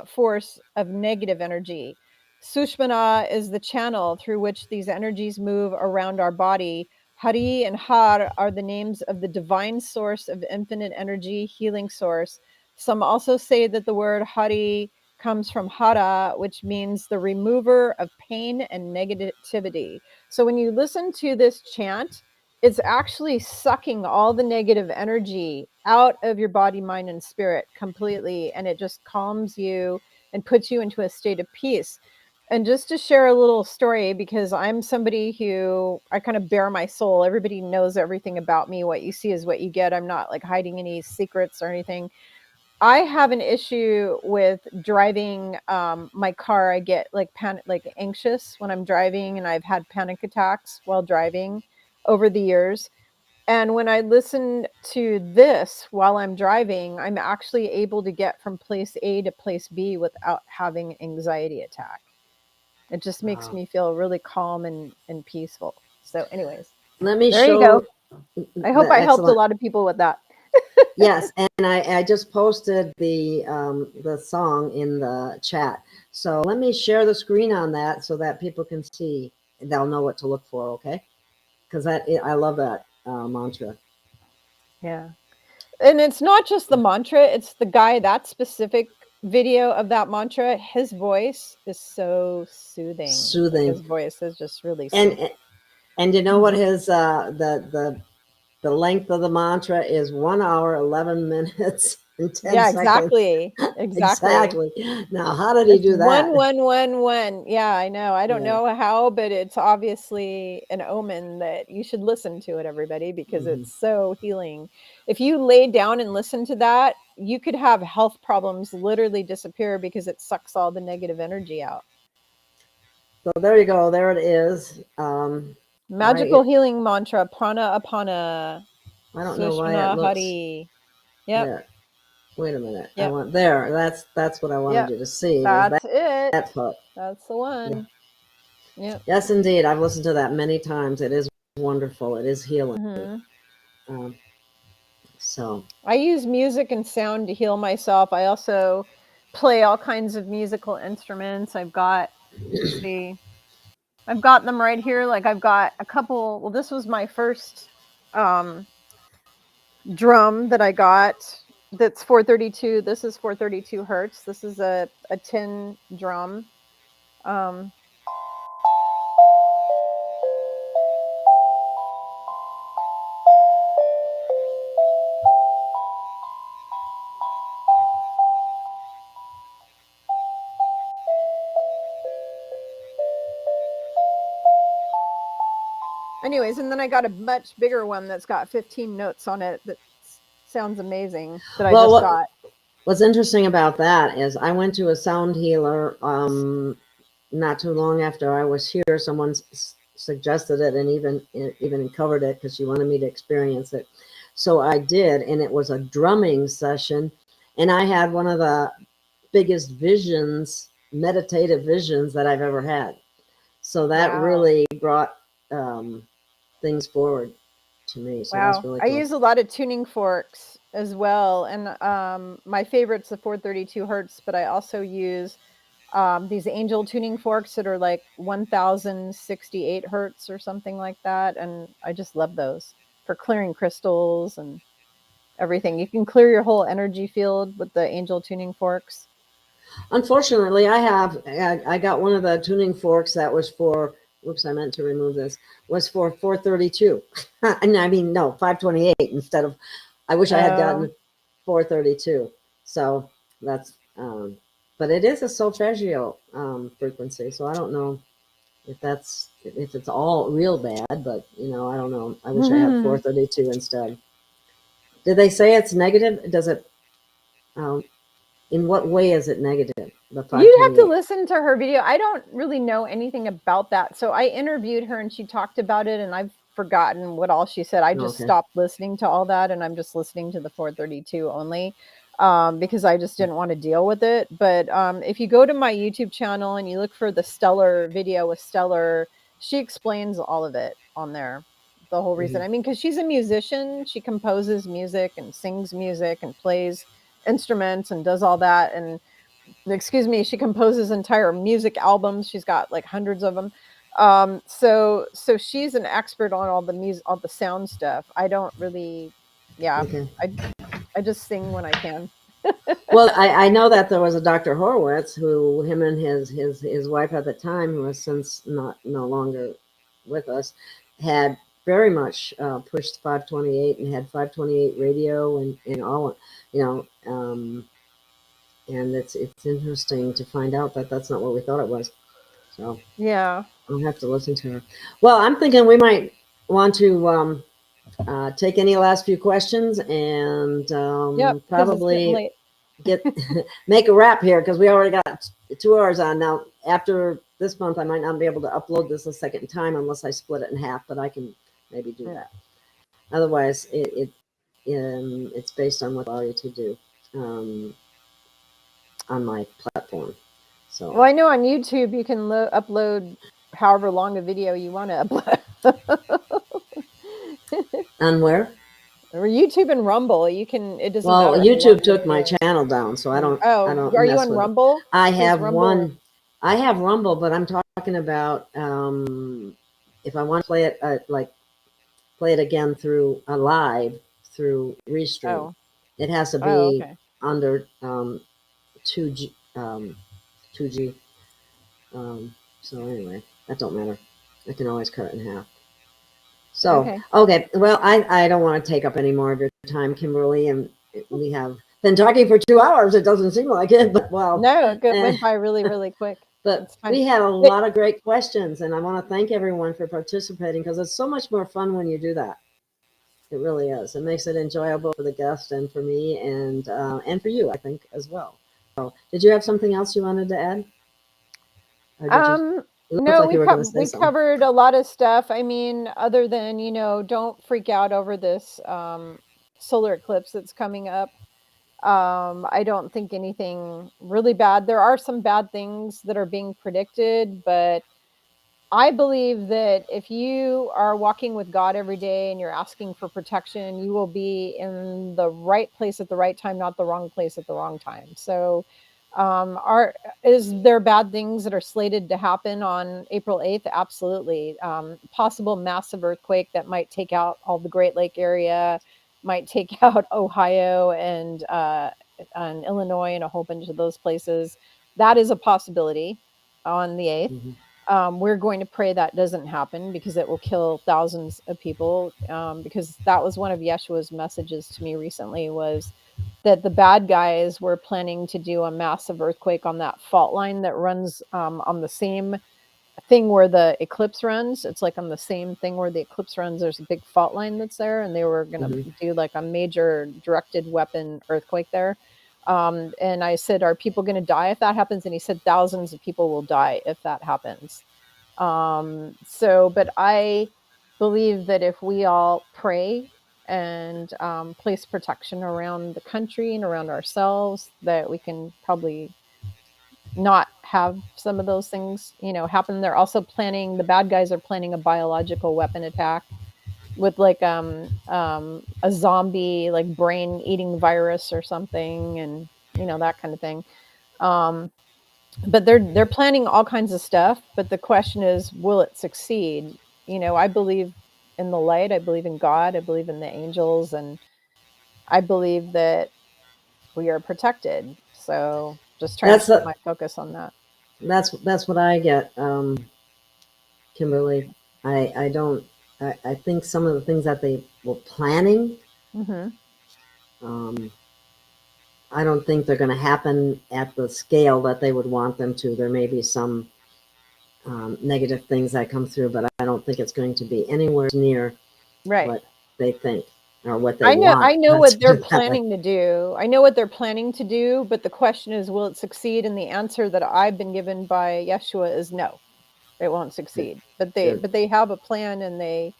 force of negative energy. Sushmana is the channel through which these energies move around our body. Hari and Har are the names of the divine source of infinite energy, healing source. Some also say that the word Hari comes from Hara, which means the remover of pain and negativity. So when you listen to this chant, it's actually sucking all the negative energy out of your body, mind, and spirit completely. And it just calms you and puts you into a state of peace. And just to share a little story, because I'm somebody who I kind of bare my soul. Everybody knows everything about me. What you see is what you get. I'm not like hiding any secrets or anything. I have an issue with driving my car. I get like anxious when I'm driving, and I've had panic attacks while driving over the years. And when I listen to this while I'm driving, I'm actually able to get from place A to place B without having anxiety attack. It just makes me feel really calm and peaceful. So anyways, let me there show. You go. I hope I helped a lot of people with that. Yes, and I just posted the song in the chat. So let me share the screen on that so that people can see. They'll know what to look for, okay? Because I love that mantra. Yeah. And it's not just the mantra, it's the guy, that specific video of that mantra. His voice is so soothing. His voice is just really soothing. And you know what his the length of the mantra is? 1 hour, 11 minutes, and 10 yeah, seconds. Exactly. Now, how did he do that? 1. Yeah, I know. I don't know how, but it's obviously an omen that you should listen to it, everybody, because it's so healing. If you lay down and listen to that, you could have health problems literally disappear because it sucks all the negative energy out. So there you go. There it is. Magical healing mantra, Prana Apana. I don't know why it looks. Hari. Yep. There. Wait a minute. Yep. I want there. That's what I wanted you to see. That's it. That part. That's the one. Yep. Yes, indeed. I've listened to that many times. It is wonderful. It is healing. So I use music and sound to heal myself. I also play all kinds of musical instruments. I've got, let's see, I've got them right here. Like I've got a couple. Well, this was my first drum that I got. That's 432. This is 432 hertz. This is a tin drum. Anyways, and then I got a much bigger one that's got 15 notes on it. That sounds amazing. That I just got. What's interesting about that is I went to a sound healer not too long after I was here. Someone suggested it and even covered it because she wanted me to experience it. So I did, and it was a drumming session, and I had one of the biggest visions, meditative visions that I've ever had. So that really brought things forward to me. So that's really cool. I use a lot of tuning forks as well, and my favorite's the 432 hertz, but I also use these angel tuning forks that are like 1068 hertz or something like that, and I just love those for clearing crystals and everything. You can clear your whole energy field with the angel tuning forks. Unfortunately, I got one of the tuning forks that was for, whoops, I meant to remove this, was for 432. And I mean, no, 528 instead of, I wish I had gotten 432. So that's, but it is a solfeggio frequency. So I don't know if it's all real bad, but I don't know. I wish I had 432 instead. Did they say it's negative? Does it, in what way is it negative? You'd have to listen to her video. I don't really know anything about that. So I interviewed her and she talked about it, and I've forgotten what all she said. I just stopped listening to all that, and I'm just listening to the 432 only because I just didn't want to deal with it. But if you go to my YouTube channel and you look for the Stellar video with Stellar, she explains all of it on there. The whole reason. I mean, because she's a musician. She composes music and sings music and plays instruments and does all that. And she composes entire music albums. She's got like hundreds of them. So she's an expert on all the music, all the sound stuff. I don't really, I just sing when I can. Well, I know that there was a Dr. Horowitz who, him and his wife at the time, who has since no longer with us, had very much pushed 528 and had 528 radio and all, and it's interesting to find out that that's not what we thought it was. So yeah, I'll have to listen to her. Well, I'm thinking we might want to take any last few questions and probably make a wrap here because we already got 2 hours on. Now, after this month, I might not be able to upload this a second time unless I split it in half, but I can maybe do that. Otherwise, it's based on what I allow you to do on my platform. So, well, I know on YouTube you can upload however long a video you want to upload. On where? Or YouTube and Rumble, you can. It doesn't. Well, YouTube took my channel down, so I don't. Oh, I don't are you on Rumble? I have one. I have Rumble, but I'm talking about if I want to play it play it again through a live through Restream. It has to be under 2G. 2G. So anyway, that don't matter. I can always cut it in half. So, okay. Well, I don't want to take up any more of your time, Kimberly, and we have been talking for 2 hours. It doesn't seem like it, but well. No, it went by really, really quick. But we had a lot of great questions, and I want to thank everyone for participating because it's so much more fun when you do that. It really is. It makes it enjoyable for the guest and for me and for you, I think, as well. So, did you have something else you wanted to add? No, we covered a lot of stuff. I mean, other than, don't freak out over this solar eclipse that's coming up. I don't think anything really bad. There are some bad things that are being predicted, but I believe that if you are walking with God every day and you're asking for protection, you will be in the right place at the right time, not the wrong place at the wrong time. So Is there bad things that are slated to happen on April 8th? Absolutely. Possible massive earthquake that might take out all the Great Lake area, might take out Ohio and Illinois and a whole bunch of those places. That is a possibility on the 8th. We're going to pray that doesn't happen because it will kill thousands of people. Because that was one of Yeshua's messages to me recently, was that the bad guys were planning to do a massive earthquake on that fault line that runs on the same thing where the eclipse runs. It's like on the same thing where the eclipse runs, there's a big fault line that's there, and they were going to do like a major directed weapon earthquake there. And I said, are people going to die if that happens? And he said, thousands of people will die if that happens. But I believe that if we all pray and place protection around the country and around ourselves, that we can probably not have some of those things, happen. They're also planning, the bad guys are planning a biological weapon attack with like a zombie, like brain eating virus or something, and that kind of thing. But they're planning all kinds of stuff, but the question is, will it succeed? I believe in the light, I believe in God, I believe in the angels, and I believe that we are protected. So just trying to keep my focus on that. That's what I get, Kimberly. I think some of the things that they were planning, I don't think they're going to happen at the scale that they would want them to. There may be some negative things that come through, but I don't think it's going to be anywhere near what they think or what they want. I know what they're planning to do. I know what they're planning to do, but the question is, will it succeed? And the answer that I've been given by Yeshua is no, it won't succeed. But they have a plan, and they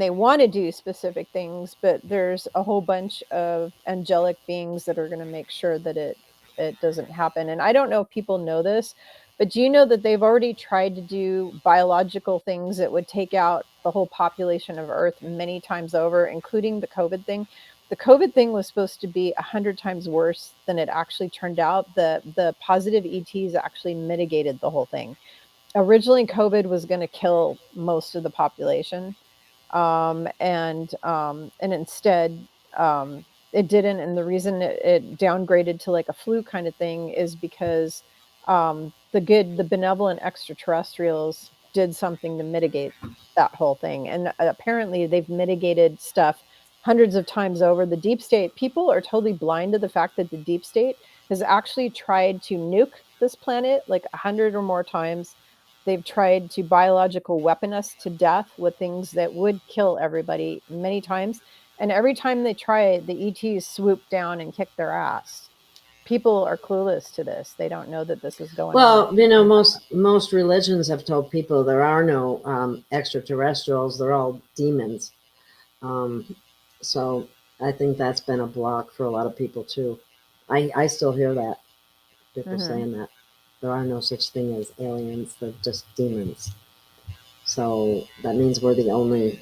want to do specific things, but there's a whole bunch of angelic beings that are going to make sure that it doesn't happen. And I don't know if people know this, but do you know that they've already tried to do biological things that would take out the whole population of Earth many times over, including the COVID thing? The COVID thing was supposed to be 100 times worse than it actually turned out. The positive ETs actually mitigated the whole thing. Originally, COVID was going to kill most of the population. And instead, it didn't. And the reason it downgraded to like a flu kind of thing is because the benevolent extraterrestrials did something to mitigate that whole thing. And apparently they've mitigated stuff hundreds of times over. The deep state, people are totally blind to the fact that the deep state has actually tried to nuke this planet like 100 or more times. They've tried to biological weapon us to death with things that would kill everybody many times. And every time they try it, the ETs swoop down and kick their ass. People are clueless to this. They don't know that this is going on. Well, most religions have told people there are no extraterrestrials. They're all demons. So I think that's been a block for a lot of people too. I still hear that. People saying that. There are no such thing as aliens. They're just demons. So that means we're the only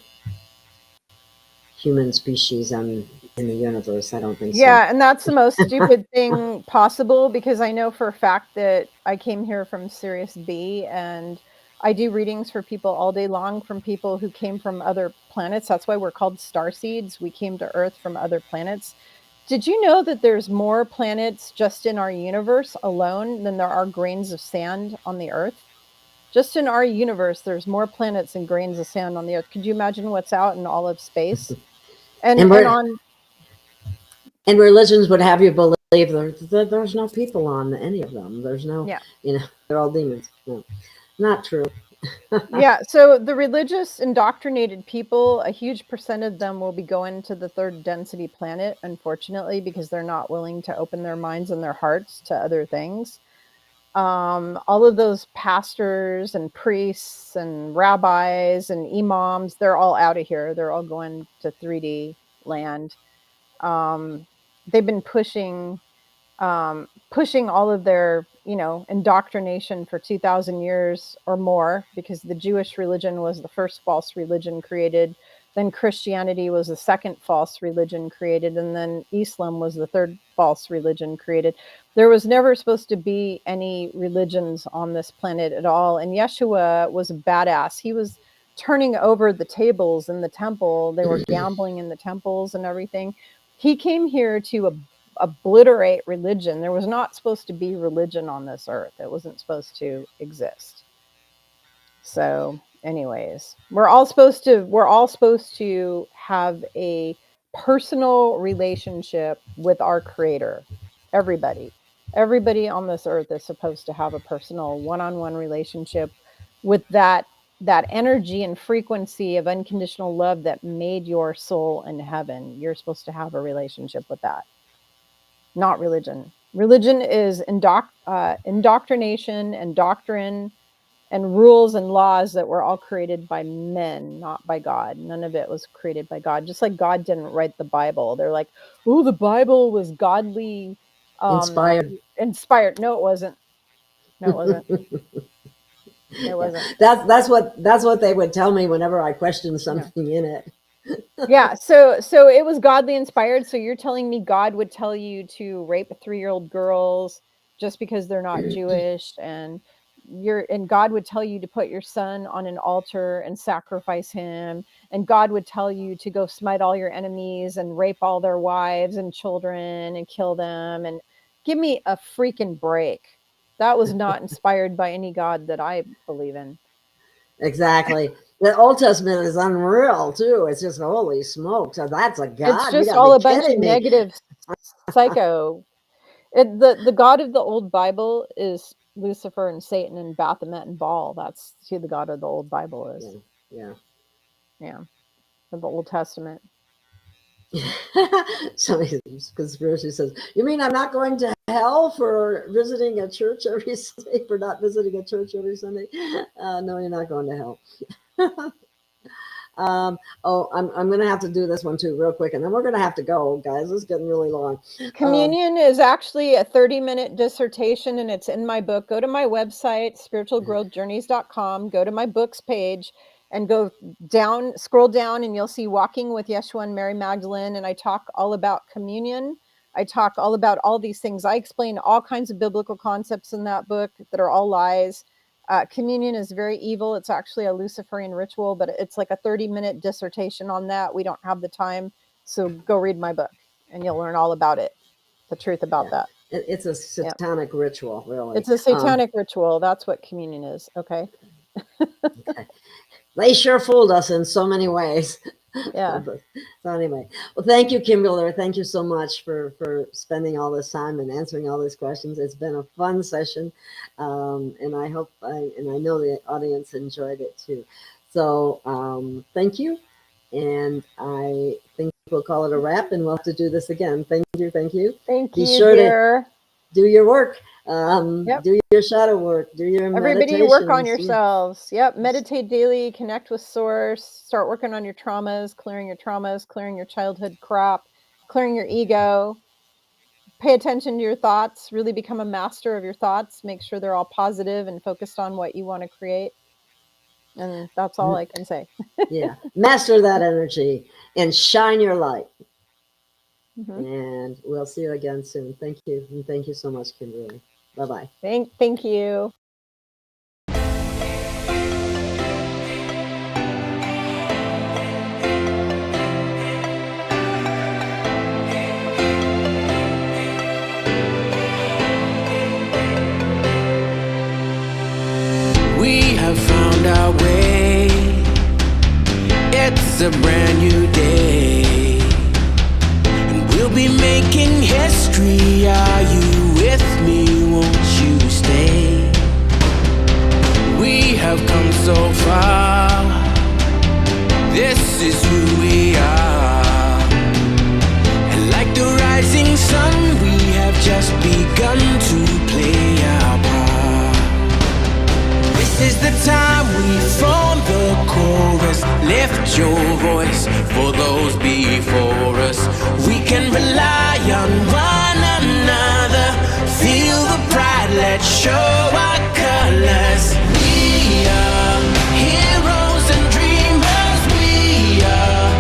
human species in the universe. I don't think so. Yeah, and that's the most stupid thing possible, because I know for a fact that I came here from Sirius B, and I do readings for people all day long from people who came from other planets. That's why we're called starseeds. We came to Earth from other planets. Did you know that there's more planets just in our universe alone than there are grains of sand on the Earth? Just in our universe, there's more planets than grains of sand on the Earth. Could you imagine what's out in all of space? And religions would have you believe there's no people on any of them. There's no, they're all demons. No, not true. Yeah, so the religious indoctrinated people, a huge percent of them will be going to the third density planet, unfortunately, because they're not willing to open their minds and their hearts to other things. All of those pastors and priests and rabbis and imams, they're all out of here. They're all going to 3D land. They've been pushing all of their, indoctrination for 2,000 years or more, because the Jewish religion was the first false religion created Then Christianity was the second false religion created, and then Islam was the third false religion created. There was never supposed to be any religions on this planet at all. And Yeshua was a badass. He was turning over the tables in the temple. They were gambling in the temples and everything. He came here to obliterate religion. There was not supposed to be religion on this earth. It wasn't supposed to exist. So anyways, we're all supposed to have a personal relationship with our creator. Everybody on this earth is supposed to have a personal one-on-one relationship with that energy and frequency of unconditional love that made your soul in heaven. You're supposed to have a relationship with that, not religion. Religion is indoctrination and doctrine and rules and laws that were all created by men, not by God. None of it was created by God. Just like God didn't write the Bible. They're like, oh, the Bible was godly inspired. No, it wasn't. It wasn't. That's what they would tell me whenever I questioned something in it. Yeah, so it was godly inspired. So you're telling me God would tell you to rape 3-year-old girls just because they're not Jewish, and God would tell you to put your son on an altar and sacrifice him, and God would tell you to go smite all your enemies and rape all their wives and children and kill them, and give me a freaking break. That was not inspired by any God that I believe in. Exactly. The Old Testament is unreal too. It's just holy smokes. So that's a God. It's just all a bunch of negative psycho. The God of the old Bible is Lucifer and Satan and Baphomet and Baal. That's who the God of the old Bible is. Yeah. Of the Old Testament. Somebody conspiracy says, you mean I'm not going to hell for visiting a church every Sunday, for not visiting a church every Sunday? No, you're not going to hell. I'm going to have to do this one too real quick, and then we're going to have to go, guys. It's getting really long. Communion is actually a 30-minute dissertation, and it's in my book. Go to my website, spiritualgrowthjourneys.com. Go to my books page and scroll down, and you'll see Walking with Yeshua and Mary Magdalene. And I talk all about communion. I talk all about all these things. I explain all kinds of biblical concepts in that book that are all lies. Communion is very evil. It's actually a Luciferian ritual, but it's like a 30-minute dissertation on that. We don't have the time. So go read my book and you'll learn all about it. The truth about that. It's a satanic ritual, really. It's a satanic ritual. That's what communion is. Okay. Okay. They sure fooled us in so many ways. Yeah. So anyway, well, thank you, Kimberly. Thank you so much for spending all this time and answering all these questions. It's been a fun session, and I hope I know the audience enjoyed it too. So thank you, and I think we'll call it a wrap, and we'll have to do this again. Thank you. Be sure to do your work. Do your shadow work, do your everybody work on yourselves. Meditate daily, connect with source, start working on your traumas, clearing your childhood crap, clearing your ego, pay attention to your thoughts, really become a master of your thoughts, make sure they're all positive and focused on what you want to create. And that's all I can say. Yeah, master that energy and shine your light. Mm-hmm. And we'll see you again soon. Thank you. And thank you so much, Kimberly. Bye-bye. Thank you. We have found our way. It's a brand new day, and we'll be making history. Are you with me? Won't you stay? We have come so far. This is who we are, and like the rising sun, we have just begun to play our part. This is the time we form the chorus. Lift your voice for those before us. We can rely on one another. Feel the pride, let's show our colors. We are heroes and dreamers. We are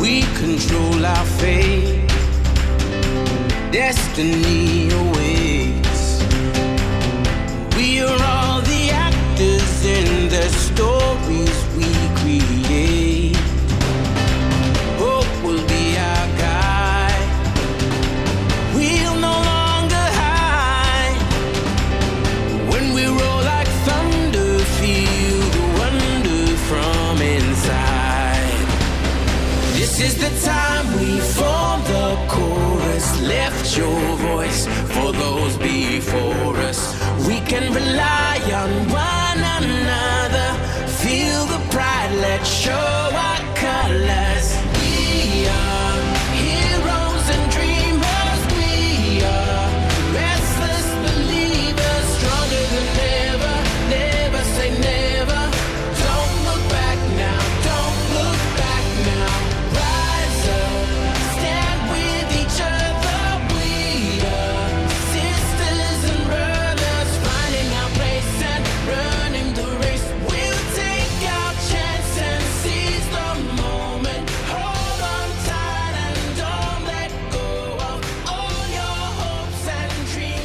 We control our fate. Destiny awaits. We are all the actors in the stories we create. Hope will be our guide. We'll no longer hide. When we roll like thunder, feel the wonder from inside. This is the time we form the chorus. Lift your voice for those before us. We can rely on one another. Feel the pride, let's show our color.